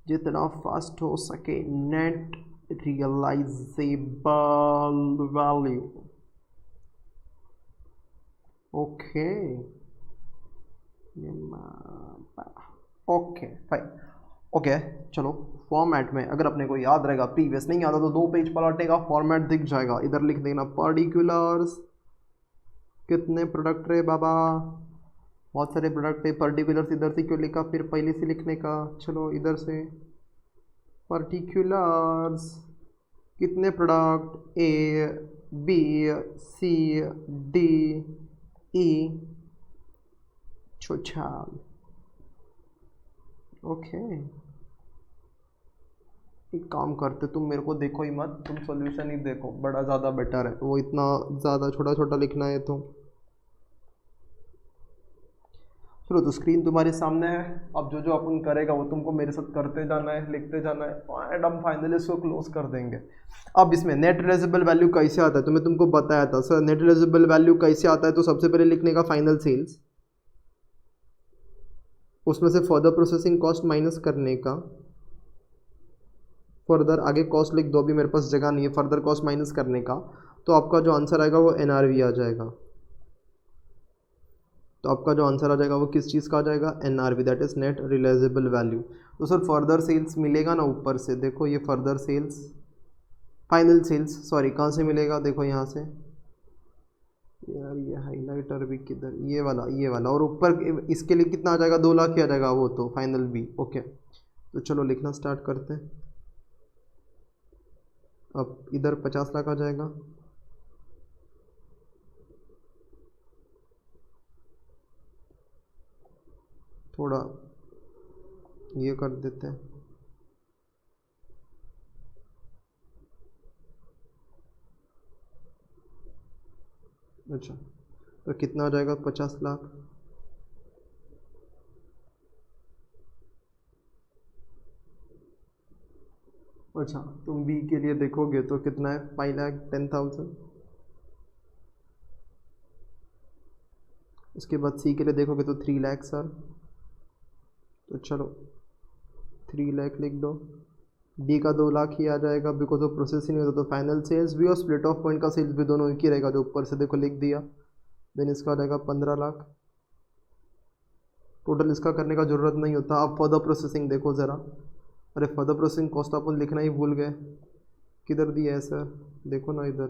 जितना फास्ट हो सके net realisable value. Okay okay fine. Okay चलो फॉर्मेट में अगर अपने को याद रहेगा, प्रीवियस नहीं आता तो 2 पेज पलटने का फॉर्मेट दिख जाएगा। इधर लिख देना पर्टिकुलर्स। कितने प्रोडक्ट रहे बाबा? बहुत सारे प्रोडक्ट है। पर्टिकुलर्स इधर से क्यों लिखा? फिर पहले से लिखने का। चलो इधर से पर्टिकुलर्स कितने product? A B C D E छोछाल। ओके एक काम करते, तुम मेरे को देखो ही मत, तुम सॉल्यूशन ही देखो, बड़ा ज़्यादा बेटर है। वो इतना ज़्यादा छोटा छोटा लिखना है तो चलो। तो स्क्रीन तुम्हारे सामने है। अब जो जो अपन करेगा वो तुमको मेरे साथ करते जाना है, लिखते जाना है एंड हम फाइनली इसको क्लोज कर देंगे। अब इसमें नेट रियलाइजेबल वैल्यू कैसे आता है तो मैं तुमको बताया था सर। नेट रियलाइजेबल वैल्यू कैसे आता है तो सबसे पहले लिखने का फाइनल सेल्स, उसमें से फर्दर प्रोसेसिंग कॉस्ट माइनस करने का। फर्दर आगे कॉस्ट लिख दो, अभी मेरे पास जगह नहीं है। फर्दर कॉस्ट माइनस करने का तो आपका जो आंसर आएगा वो एनआरवी आ जाएगा। तो आपका जो आंसर आ जाएगा वो किस चीज़ का आ जाएगा? NRV, that is net realisable value. तो सर फर्दर सेल्स मिलेगा ना ऊपर से, देखो ये further sales, final sales sorry, कहाँ से मिलेगा? देखो यहाँ से यार, ये हाइलाइटर भी किधर? ये वाला और ऊपर इसके लिए कितना आ जाएगा? 2 लाख ही आ जाएगा वो तो फाइनल भी। ओके तो चलो लिखना स्टार्ट करते हैं। अब इधर 50 लाख आ जाएगा। थोड़ा ये कर देते हैं। अच्छा तो कितना आ जाएगा? 50 लाख। अच्छा तुम बी के लिए देखोगे तो कितना है? 5,10,000। उसके बाद सी के लिए देखोगे तो 3 लाख सर। तो चलो 3 लाख लिख दो। डी का 2 लाख ही आ जाएगा बिकॉज वो प्रोसेस ही नहीं होता। तो फाइनल सेल्स भी और स्प्लिट ऑफ पॉइंट का सेल्स भी दोनों एक ही रहेगा, जो ऊपर से देखो लिख दिया। देन इसका आ जाएगा 15 लाख। टोटल इसका करने का ज़रूरत नहीं होता। अब फर्दर प्रोसेसिंग देखो ज़रा। अरे फर्दर प्रोसेसिंग कॉस्ट अपन लिखना ही भूल गए। किधर दिया है सर? देखो ना इधर,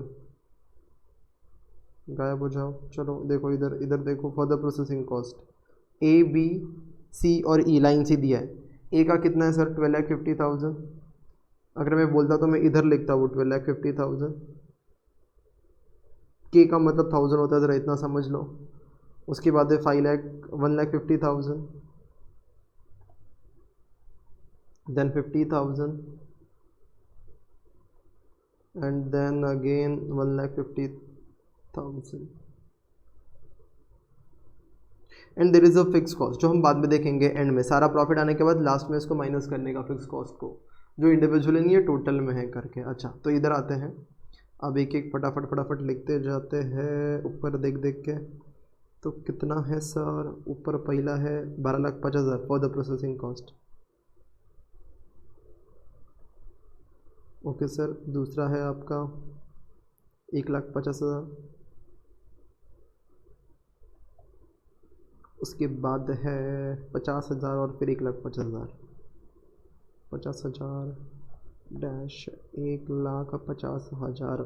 गायब हो जाओ। चलो देखो इधर देखो further processing cost A B C और ई लाइन सी दिया है। ए का कितना है सर 12,50,000। अगर मैं बोलता तो मैं इधर लिखता वो 12,50,000। के का मतलब 1000 होता है, ज़रा इतना समझ लो। उसके बाद है 1,50,000, then 50,000 and then again 1,50,000 and there is a fix cost जो हम बाद में देखेंगे एंड में। सारा प्रॉफिट आने के बाद लास्ट में इसको माइनस करने का फिक्स कॉस्ट को, जो इंडिविजुअली नहीं है टोटल में है करके। अच्छा तो इधर आते हैं, अब एक एक फटाफट लिखते जाते हैं ऊपर देख देख के। तो कितना है सर, ऊपर पहला है 12,50,000 for the processing cost. Okay sir, दूसरा है आपका 1,50,000। उसके बाद है 50,000 और फिर 1,50,000। 50,000 dash 1,50,000।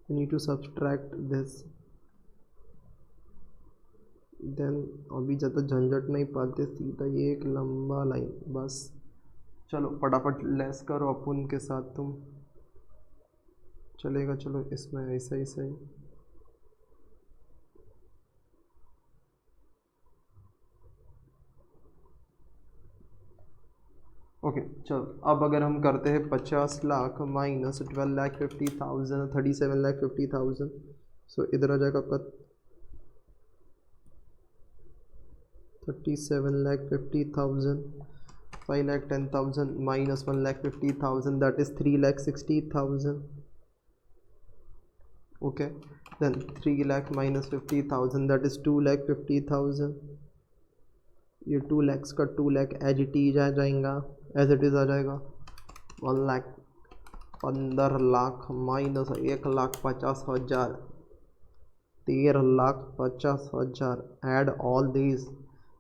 you need to subtract this, then अभी ज़्यादा झंझट नहीं पाते, सीधा ये एक लंबा लाइन बस। चलो फटाफट लेस करो अपन के साथ तुम, चलेगा। चलो इसमें ऐसा ही सही। ओके चलो, अब अगर हम करते हैं 50 लाख माइनस 12,50,000 37,50,000। सो इधर आ जाएगा आपका 37,50,000। 5,10,000 minus 1,50,000 that is 3,60,000। Okay then 3 lakh minus 50,000 that is 2,50,000। ये 2 लाख का 2 लाख एज इट इज आ जाएगा, एज इट इज आ जाएगा। 15 lakh minus 1,50,000 13,50,000 add all these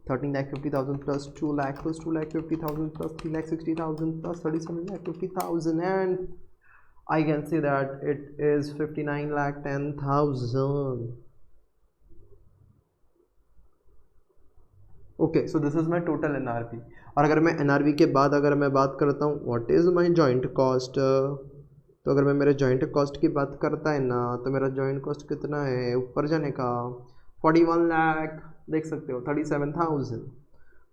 13,50,000 plus 2 lakh plus 2,50,000 plus 3,60,000 plus 37,50,000 and I can say that it is 59,10,000. Okay so this is my total NRV। और अगर मैं NRV के बाद अगर मैं बात करता हूँ what is my joint cost, तो अगर मैं मेरे जॉइंट कॉस्ट की बात करता है ना, तो मेरा जॉइंट कॉस्ट कितना है ऊपर जाने का 41 लाख, देख सकते हो 37,000।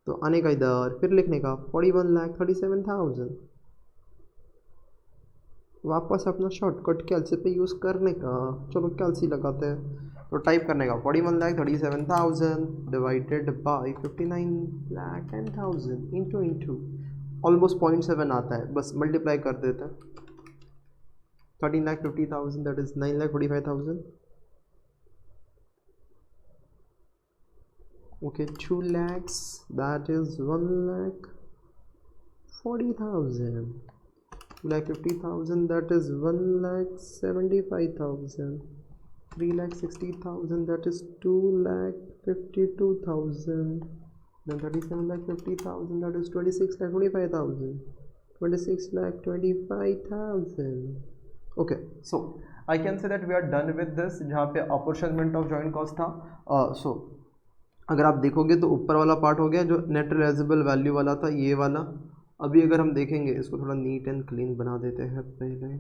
तो आने का इधर फिर लिखने का 41,37,000, वापस अपना शॉर्टकट कैलसी पे यूज़ करने का। चलो कैलसी लगाते हैं, तो टाइप करने का 41,37,000 डिवाइडेड बाई 59,10,000 इंटू ऑलमोस्ट 0.7 आता है, बस मल्टीप्लाई कर देते हैं। 13,50,000 that is 9,45,000। Okay, 2 lakhs that is 1,40,000. 2,50,000 that is 1,75,000. 3,60,000 that is 2,52,000. Then 37,50,000 that is 26,25,000. 26,25,000. Okay, so I can say that we are done with this, जहाँ पे apportionment of joint cost था। So अगर आप देखोगे तो ऊपर वाला पार्ट हो गया जो नेट रियलाइजेबल वैल्यू वाला था, ये वाला। अभी अगर हम देखेंगे, इसको थोड़ा नीट एंड क्लीन बना देते हैं पहले।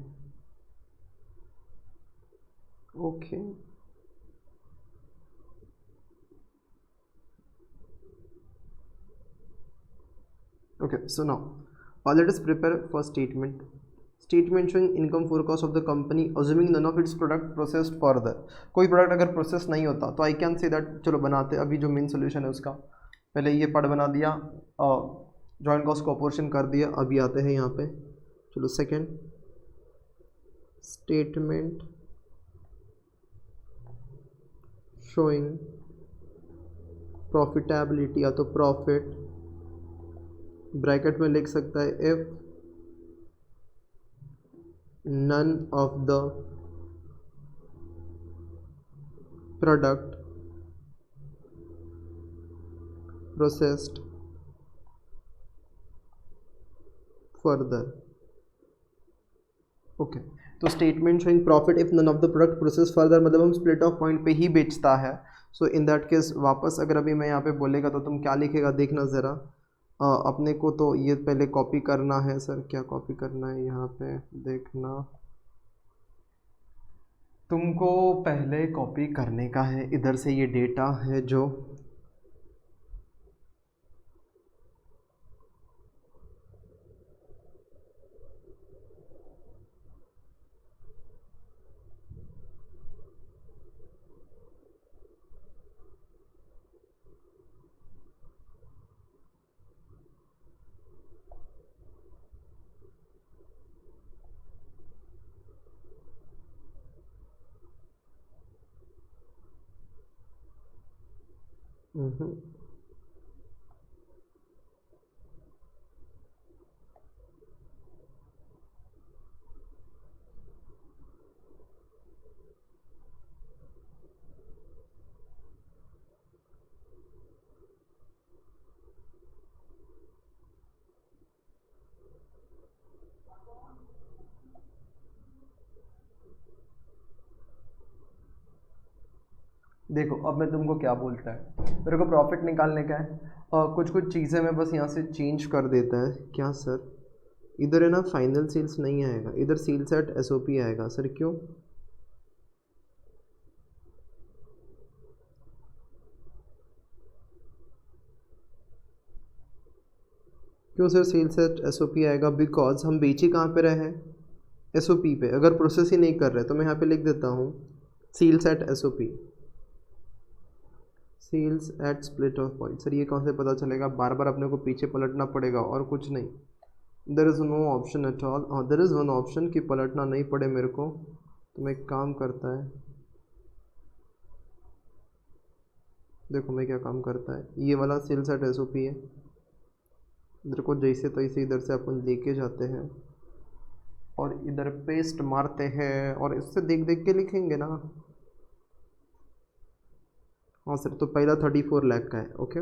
Okay okay so now let us prepare for statement showing income forecast of the company assuming none of its product processed further। कोई प्रोडक्ट अगर प्रोसेस नहीं होता तो आई कैन से दैट, चलो बनाते। अभी जो मेन सोल्यूशन है उसका पहले ये पार्ट बना दिया, जॉइंट कॉस्ट को अपोर्शन कर दिया। अभी आते हैं यहाँ पे, चलो सेकंड स्टेटमेंट शोइंग प्रॉफिटेबिलिटी, या तो प्रॉफिट ब्रैकेट में लिख सकता है if none of the product processed further। Okay तो statement showing profit if none of the product process further, मतलब हम स्प्लिट ऑफ पॉइंट पे ही बेचता है, सो इन दैट केस वापस अगर अभी मैं यहाँ पे बोलेगा तो तुम क्या लिखेगा देखना ज़रा। अपने को तो ये पहले कॉपी करना है सर, क्या कॉपी करना है यहाँ पे देखना, तुमको पहले कॉपी करने का है इधर से ये डेटा है जो देखो अब मैं तुमको क्या बोलता है, मेरे को प्रॉफिट निकालने का है, कुछ कुछ चीज़ें मैं बस यहाँ से चेंज कर देता है। क्या सर, इधर है ना फाइनल सेल्स नहीं आएगा, इधर सेल्स एट एसओपी आएगा सर, क्यों? क्यों सर सेल्स एट एसओपी आएगा? बिकॉज हम बेचे कहाँ पे रहे हैं, एसओपी पे। अगर प्रोसेस ही नहीं कर रहे तो मैं यहाँ पे लिख देता हूँ sales at SOP, sales at split of point. सर ये कहाँ से पता चलेगा, बार बार अपने को पीछे पलटना पड़ेगा और कुछ नहीं। There is no option at all, हाँ देर इज़ वन ऑप्शन कि पलटना नहीं पड़े मेरे को, तो मैं एक काम करता है, देखो मैं क्या काम करता है, ये वाला सेल्स एट एसओपी है, इधर को जैसे तैसे इधर से अपन लेके जाते हैं और इधर पेस्ट मारते हैं और इससे देख देख के लिखेंगे ना। हाँ सर, तो पहला 34 लाख का है, ओके।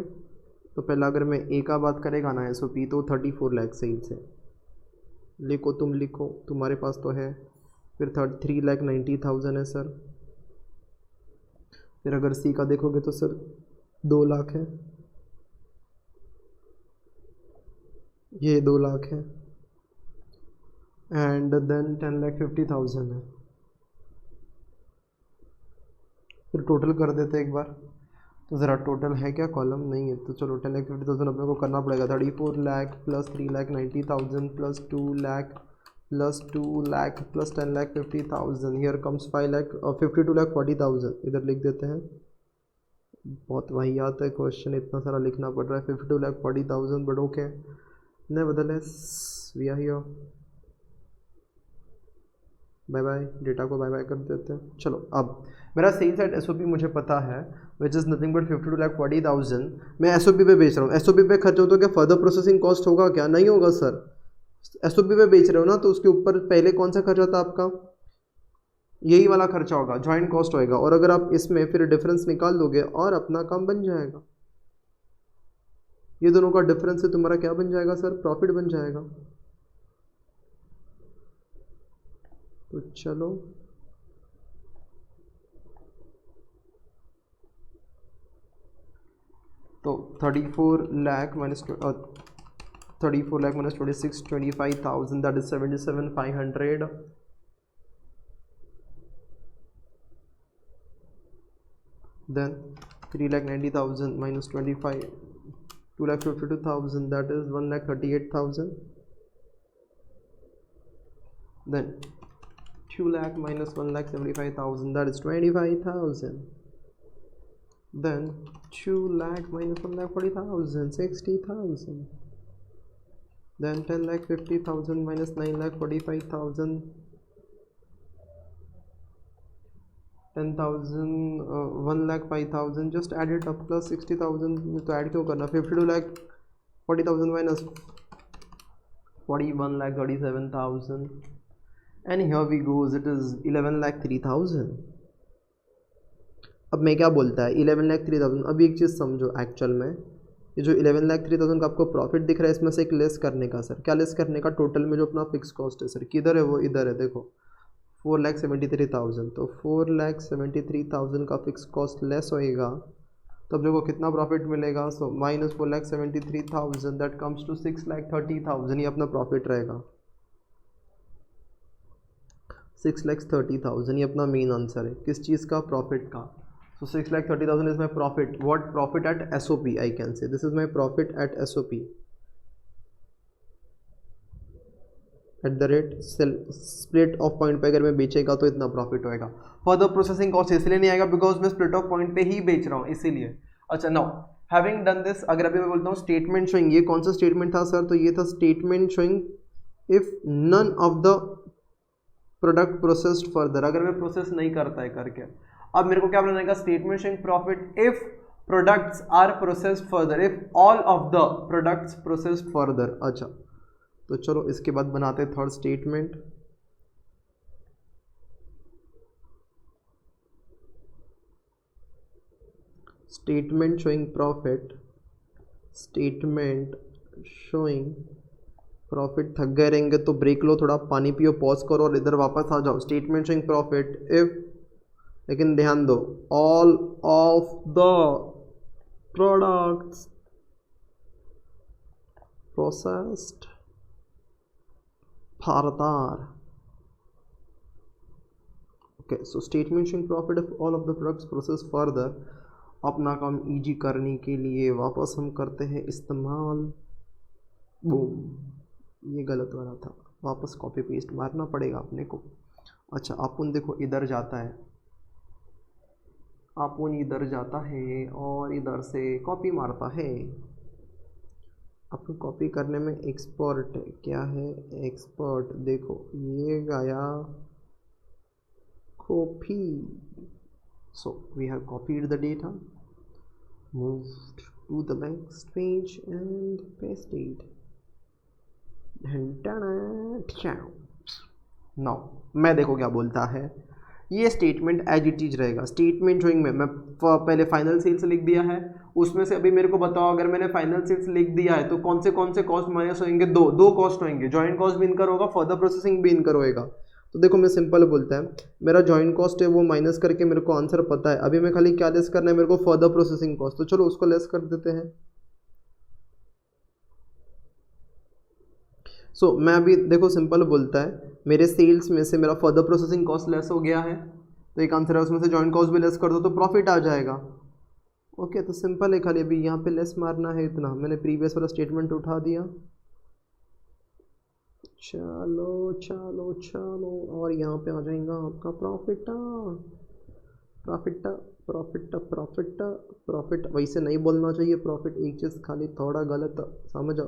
तो पहला अगर मैं ए का बात करेगा ना एसओपी, तो 34 लाख सेल्स है, लिखो तुम लिखो, तुम्हारे पास तो है। फिर 3,90,000 है सर। फिर अगर सी का देखोगे तो सर 2 लाख है, ये 2 लाख है, एंड देन 10,50,000 है। फिर टोटल कर देते एक बार, तो ज़रा टोटल है क्या, कॉलम नहीं है, तो चलो 10,50,000 अपने को करना पड़ेगा। 34 lakh plus 3,90,000 plus 2 lakh plus 2 lakh plus 10,50,000, here comes 5 lakh और 52,40,000 इधर लिख देते हैं। बहुत वाहियात है क्वेश्चन, इतना सारा लिखना पड़ रहा है। 52,40,000 but okay, nevertheless we are here. Bye bye, data को बाय बाय कर देते हैं। चलो अब मेरा सेल्स एट एसओपी मुझे पता है, विच इज़ नथिंग बट 52,40,000। मैं एसओपी पे बेच रहा हूँ, एसओपी पे खर्च हो तो क्या फर्दर प्रोसेसिंग कॉस्ट होगा क्या? नहीं होगा सर। एसओपी पे बेच रहे हो ना, तो उसके ऊपर पहले कौन सा खर्चा था आपका, यही वाला खर्चा होगा, जॉइंट कॉस्ट होएगा। और अगर आप इसमें फिर डिफरेंस निकाल दोगे और अपना काम बन जाएगा। ये दोनों का डिफरेंस से तुम्हारा क्या बन जाएगा सर, प्रॉफिट बन जाएगा। तो चलो तो 34 lakh minus 26 25,000, that is 77,500. Then 3,90,000 minus 25, 2,52,000, that is 1,38,000. Then 2 lakh minus 1,75,000, that is 25,000. Then 2 lakh minus 1,40,000, 60,000. Then 10,50,000 minus 9,45,000, 10,000, 1,05,000. Just add it up, plus 60,000. तो ऐड क्यों करना, 52,40,000 minus 41,37,000, and here we goes, it is 11,03,000. अब मैं क्या बोलता है 11,03,000। अब एक चीज़ समझो, एक्चुअल में ये जो 11,03,000 का आपको प्रॉफिट दिख रहा है, इसमें से एक लेस करने का। सर क्या लेस करने का, टोटल में जो अपना फिक्स कॉस्ट है सर, किधर है वो, इधर है, देखो 4,73,000, तो 4,73,000 का फिक्स कॉस्ट लेस होएगा, तब देखो कितना प्रॉफिट मिलेगा। So minus 4,73,000 that comes to 6,30,000, ये अपना प्रॉफिट रहेगा। 6,30,000 ये अपना मेन आंसर है किस चीज़ का, प्रॉफिट का। So 6,30,000 is my profit, what profit at SOP, I can say this is my profit at SOP at the rate sale split of point पे अगर मैं बेचेगा तो इतना प्रॉफिट होएगा। फर्दर प्रोसेसिंग कॉस्ट इसलिए नहीं आएगा बिकॉज मैं स्प्लिट ऑफ पॉइंट पे ही बेच रहा हूँ, इसीलिए। अच्छा नाउ हैविंग डन दिस, अगर अभी मैं बोलता हूँ स्टेटमेंट शोइंग, ये कौन सा स्टेटमेंट था सर, तो ये था statement showing if none of the product processed further, अगर मैं प्रोसेस नहीं करता है करके। अब मेरे को क्या बनाने का, statement showing profit if products are processed further, if all of the products processed further. अच्छा तो चलो इसके बाद बनाते हैं third statement. Statement showing profit, statement showing profit. थक गए रहेंगे तो ब्रेक लो, थोड़ा पानी पियो, पॉज करो और इधर वापस आ जाओ। स्टेटमेंट शोइंग प्रॉफिट इफ, लेकिन ध्यान दो, all of the products processed further. Okay, so statement showing profit if all of the products process further. अपना काम इजी करने के लिए वापस हम करते हैं इस्तेमाल, बूम, ये गलत वाला था, वापस कॉपी पेस्ट मारना पड़ेगा अपने को। अच्छा अपुन देखो इधर जाता है, अपुन इधर जाता है और इधर से कॉपी मारता है। अपन कॉपी करने में एक्सपर्ट है, क्या है एक्सपर्ट, देखो ये गया copy. So we have copied the data, moved to the next page and pasted. Now मैं देखो क्या बोलता है, ये स्टेटमेंट एज इट इज रहेगा। स्टेटमेंट शोइंग में मैं पहले फाइनल सेल्स लिख दिया है, उसमें से अभी मेरे को बताओ अगर मैंने फाइनल सेल्स लिख दिया है तो कौन से कॉस्ट माइनस होंगे, दो कॉस्ट होंगे, जॉइंट कॉस्ट भी इनकर होगा, फर्दर प्रोसेसिंग भी इनकर होएगा। तो देखो मैं सिंपल बोलता है, मेरा जॉइंट कॉस्ट है वो माइनस करके मेरे को आंसर पता है, अभी मैं खाली क्या लेस करना है मेरे को, फर्दर प्रोसेसिंग कॉस्ट, तो चलो उसको लेस कर देते हैं। सो मैं अभी देखो सिंपल बोलता है, मेरे सेल्स में से मेरा फर्दर प्रोसेसिंग कॉस्ट लेस हो गया है, तो एक आंसर है, उसमें से जॉइंट कॉस्ट भी लेस कर दो तो प्रॉफिट आ जाएगा। ओके तो सिंपल है, खाली अभी यहाँ पे लेस मारना है इतना, मैंने प्रीवियस वाला स्टेटमेंट उठा दिया, चलो चलो चलो, और यहाँ पे आ जाएगा आपका profit. Profit profit profit profit वैसे नहीं बोलना चाहिए प्रॉफिट, एक चीज़ खाली थोड़ा गलत समझो,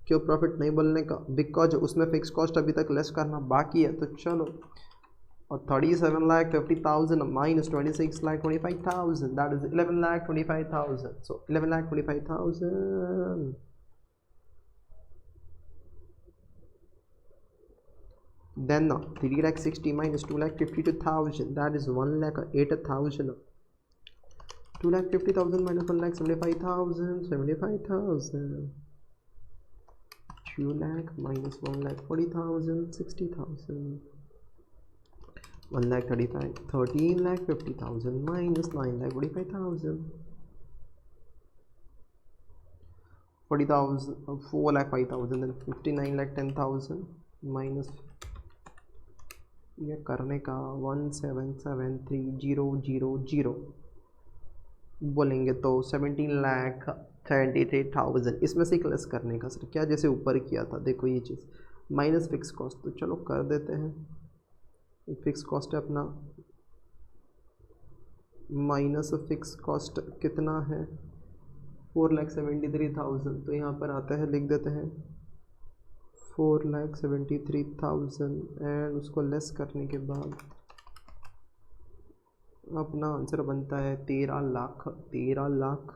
क्यों प्रॉफिट नहीं बोलने का, बिकॉज उसमें फिक्स कॉस्ट अभी तक लेस करना बाकी है। तो चलो, और 37,50,000 minus 26,25,000 that is 11,25,000, so 11,25,000। Then 3,60,000 minus 2,52,000 that is 1,08,000. 2,50,000 minus 1,75,000, 75,000. 2 lakh minus 1,40,000, 60,000. 1,35,000, 13,50,000 minus 9,45,000. 40,000, 4,05,000, then 59,10,000 minus ये करने का 1,77,3,0,0,0 बोलेंगे तो 17,73,000 इसमें से लेस करने का सर, क्या जैसे ऊपर किया था, देखो ये चीज़ माइनस फिक्स कॉस्ट, तो चलो कर देते हैं। फिक्स कॉस्ट है अपना, माइनस फिक्स कॉस्ट कितना है 4,73,000, तो यहाँ पर आता है, लिख देते हैं 4,73,000 एंड उसको लेस करने के बाद अपना आंसर बनता है 13 लाख। 13 लाख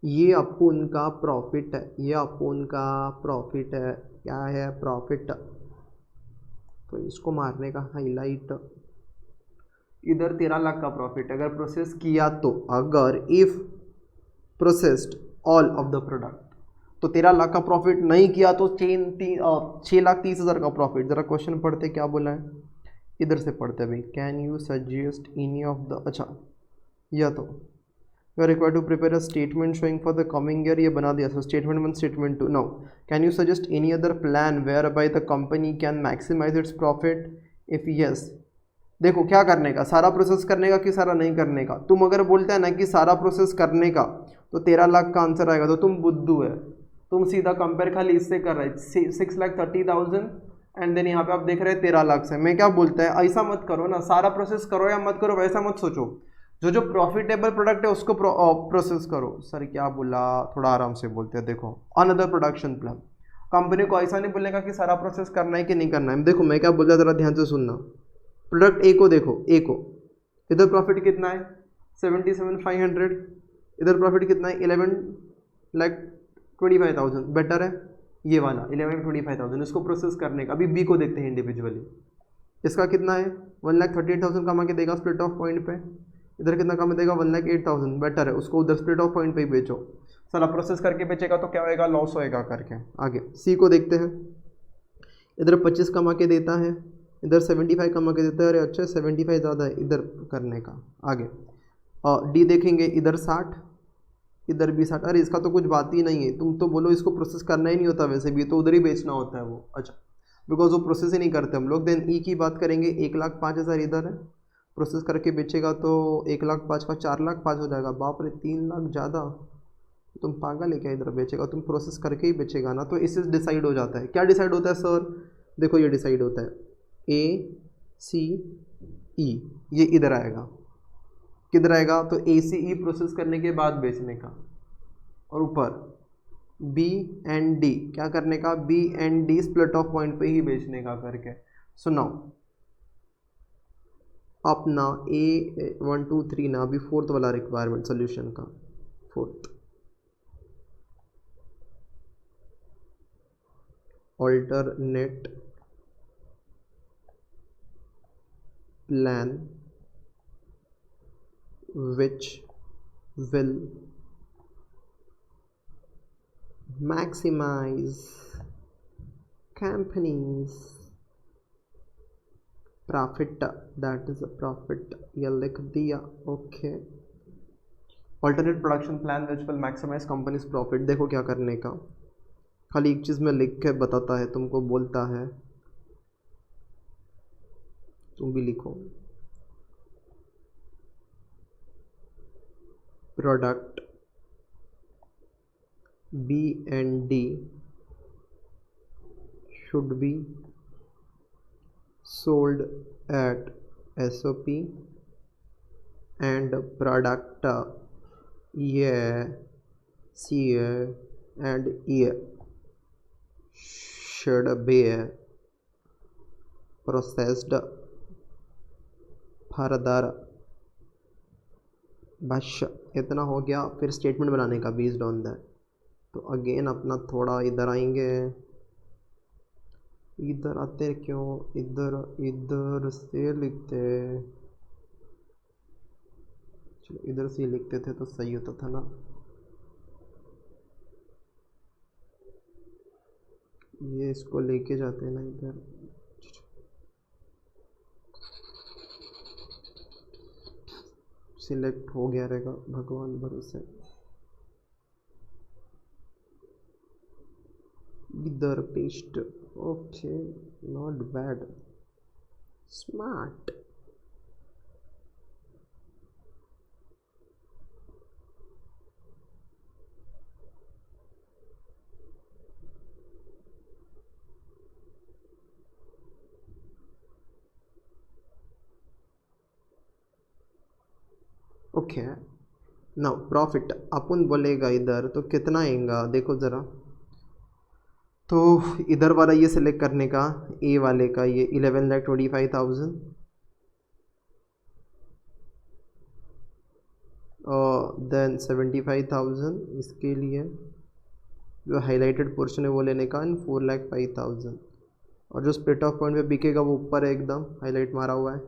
ये अपुन का प्रॉफिट है, ये अपुन का प्रॉफिट है, क्या है प्रॉफिट, तो इसको मारने का हाईलाइट इधर 13 लाख का प्रॉफिट अगर प्रोसेस किया तो, अगर if processed all of the product, तो 13 लाख का प्रॉफिट नहीं किया तो 6,30,000 का प्रॉफिट। ज़रा क्वेश्चन पढ़ते क्या बोला है, इधर से पढ़ते भाई। Can you suggest any of the, अच्छा या तो you are required to prepare a statement showing for the coming year, ये बना दिया। So statement 1 statement 2। Now can you suggest any other plan whereby the company can maximise its profit, if yes. देखो क्या करने का, सारा process करने का कि सारा नहीं करने का। तुम अगर बोलते हैं ना कि सारा प्रोसेस करने का तो 13 लाख का आंसर आएगा, तो तुम बुद्धू है। तुम सीधा कंपेयर खाली इससे कर रहे 6,30,000 एंड देन यहाँ पे आप देख रहे हैं 13 लाख से। मैं क्या बोलता है, ऐसा मत करो ना, सारा प्रोसेस करो या मत करो वैसा मत सोचो। जो जो प्रॉफिटेबल प्रोडक्ट है उसको प्रोसेस करो। सर क्या बोला, थोड़ा आराम से बोलते हैं। देखो अनदर प्रोडक्शन प्लान, कंपनी को ऐसा नहीं बोलेगा कि सारा प्रोसेस करना है कि नहीं करना है। देखो मैं क्या बोल रहा, जरा ध्यान से सुनना। प्रोडक्ट ए को देखो, ए को इधर प्रॉफिट कितना है 77,500, इधर प्रॉफिट कितना है 11,25,000। बेटर है ये वाला 11,25,000, इसको प्रोसेस करने का। अभी बी को देखते हैं इंडिविजुअली, इसका कितना है 1,38,000 कमा के देगा स्प्लिट ऑफ पॉइंट पे। इधर कितना कमा देगा 1,08,000, बेटर है उसको उधर स्प्लिट ऑफ पॉइंट पे ही बेचो। सारा प्रोसेस करके बेचेगा तो क्या होएगा, लॉस होएगा करके। आगे सी को देखते हैं, इधर 25 कमा के देता है, इधर 75 कमा के देता है। अरे अच्छा 75 ज़्यादा है इधर करने का। आगे डी देखेंगे, इधर 60, इधर भी 60। अरे इसका तो कुछ बात ही नहीं है, तुम तो बोलो इसको प्रोसेस करना ही नहीं होता, वैसे भी तो उधर ही बेचना होता है वो। अच्छा बिकॉज वो प्रोसेस ही नहीं करते हम लोग। देन ई की बात करेंगे, 1,05,000 इधर है, प्रोसेस करके बेचेगा तो 1,05,000 का 4,05,000 हो जाएगा। बाप रे 3 लाख ज़्यादा, तुम पागल है क्या, इधर बेचेगा तुम प्रोसेस करके ही बेचेगा ना। तो इससे डिसाइड हो जाता है, क्या डिसाइड होता है सर, देखो ये डिसाइड होता है ए सी ई, ये इधर आएगा, किधर आएगा तो ए सी ई प्रोसेस करने के बाद बेचने का। और ऊपर बी एंड डी क्या करने का, B and D split of point पे ही बेचने का करके। सुनाओ अपना ए 1 2 3 ना, अभी फोर्थ वाला रिक्वायरमेंट सोल्यूशन का, fourth alternate plan which will maximize companies profit, that is a profit, ये लिख दिया। Okay alternate production plan which will maximize companies profit। देखो क्या करने का, खाली एक चीज़ में लिख के बताता है तुमको, बोलता है तुम भी लिखो, product B and D should be sold at SOP and product A C and E should be processed further। बस इतना हो गया। फिर स्टेटमेंट बनाने का बेस्ड ऑन दैट। तो अगेन अपना थोड़ा इधर आएंगे, इधर आते क्यों, इधर इधर से लिखते, चलो इधर से लिखते थे तो सही होता था ना। ये इसको लेके जाते हैं ना इधर, सिलेक्ट हो गया रहेगा भगवान भरोसे। इधर paste, okay not bad, smart. Okay now profit अपन बोलेगा इधर तो कितना आएगा, देखो ज़रा। तो इधर वाला ये सिलेक्ट करने का, ए वाले का ये 11,25,000 और देन 75,000 इसके लिए जो हाईलाइटेड पोर्शन है वो लेने का, एंड 4,05,000। और जो स्प्लिट ऑफ पॉइंट पे बिकेगा वो ऊपर है एकदम हाईलाइट मारा हुआ है,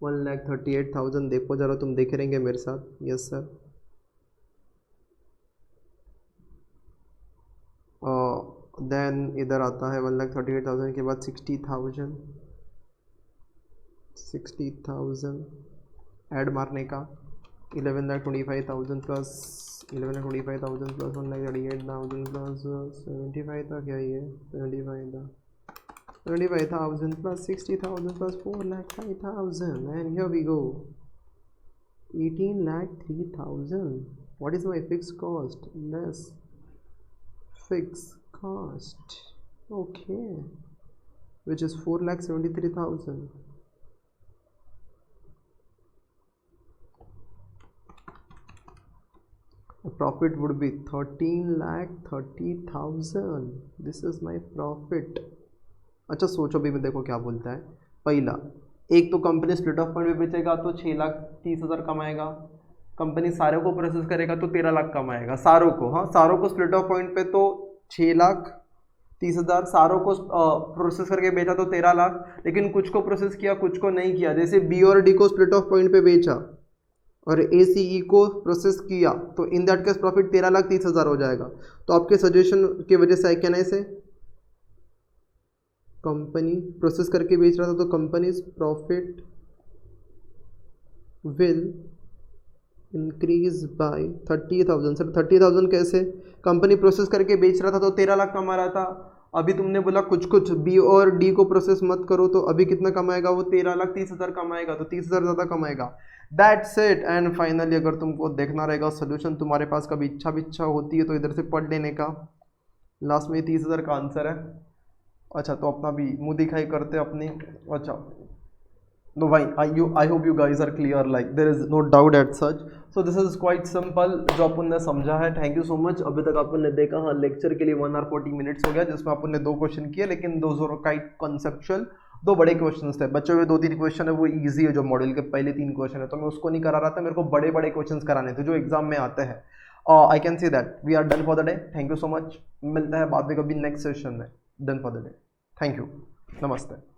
1,38,000। देखो ज़रा, तुम देख रहेंगे मेरे साथ। यस सर, देन इधर आता है 1,38,000 के बाद 60,000 ऐड मारने का 11,25,000 प्लस 11,25,000 प्लस 1,38,000 प्लस 75 था क्या ये 75 था 75,000 plus 60,000 plus 4,05,000 and here we go 18,03,000. What is my fixed cost? Less fixed cost, okay, which is 4,73,000. Profit would be 13,30,000. This is my profit. अच्छा सोचो भी, मैं देखो क्या बोलता है। पहला, एक तो कंपनी स्प्लिट ऑफ पॉइंट पे बेचेगा तो 6,30,000 कमाएगा, कंपनी सारों को प्रोसेस करेगा तो 13,00,000 कमाएगा, सारों को, हाँ सारों को स्प्लिट ऑफ पॉइंट पे तो 6,30,000, सारों को प्रोसेस करके बेचा तो 13,00,000, लेकिन कुछ को प्रोसेस किया कुछ को नहीं किया। जैसे बी और डी को स्प्लिट ऑफ पॉइंट पे बेचा और ACE को प्रोसेस किया तो इन दैट केस प्रॉफिट 13,30,000 हो जाएगा। तो आपके सजेशन की वजह से क्या नहीं से कंपनी प्रोसेस करके बेच रहा था तो companies profit will increase by 30,000। Sir 30,000 कैसे? कंपनी प्रोसेस करके बेच रहा था तो 13,00,000 कमा रहा था, अभी तुमने बोला कुछ कुछ बी और डी को प्रोसेस मत करो तो अभी कितना कमाएगा वो 13,30,000 कमाएगा, तो 30,000 ज़्यादा कमाएगा। That's it. एंड फाइनली अगर तुमको देखना रहेगा सोल्यूशन, तुम्हारे पास कभी इच्छा होती है तो इधर से पढ़ लेने का, लास्ट में 30,000 का आंसर है। अच्छा तो अपना भी मुंह दिखाई करते अपनी। अच्छा no भाई, I hope you guys are clear, like there is no doubt at such, so this is quite simple जो अपन ने समझा है। Thank you so much. अभी तक अपन ने देखा, हाँ लेक्चर के लिए 1 hour 40 minutes हो गया, जिसमें अपन ने 2 क्वेश्चन किए, लेकिन दो काइट कॉन्सेप्चुअल 2 बड़े क्वेश्चन थे। बच्चे हुए 2-3 क्वेश्चन है वो ईजी है, जो मॉडल के पहले 3 क्वेश्चन है तो मैं उसको नहीं करा रहा था, मेरे को बड़े बड़े क्वेश्चन कराने थे जो एग्जाम में आते हैं। I can see that we are done for the day. Thank you so much, मिलता है बाद में कभी नेक्स्ट सेशन में। Done for the day, thank you, नमस्ते।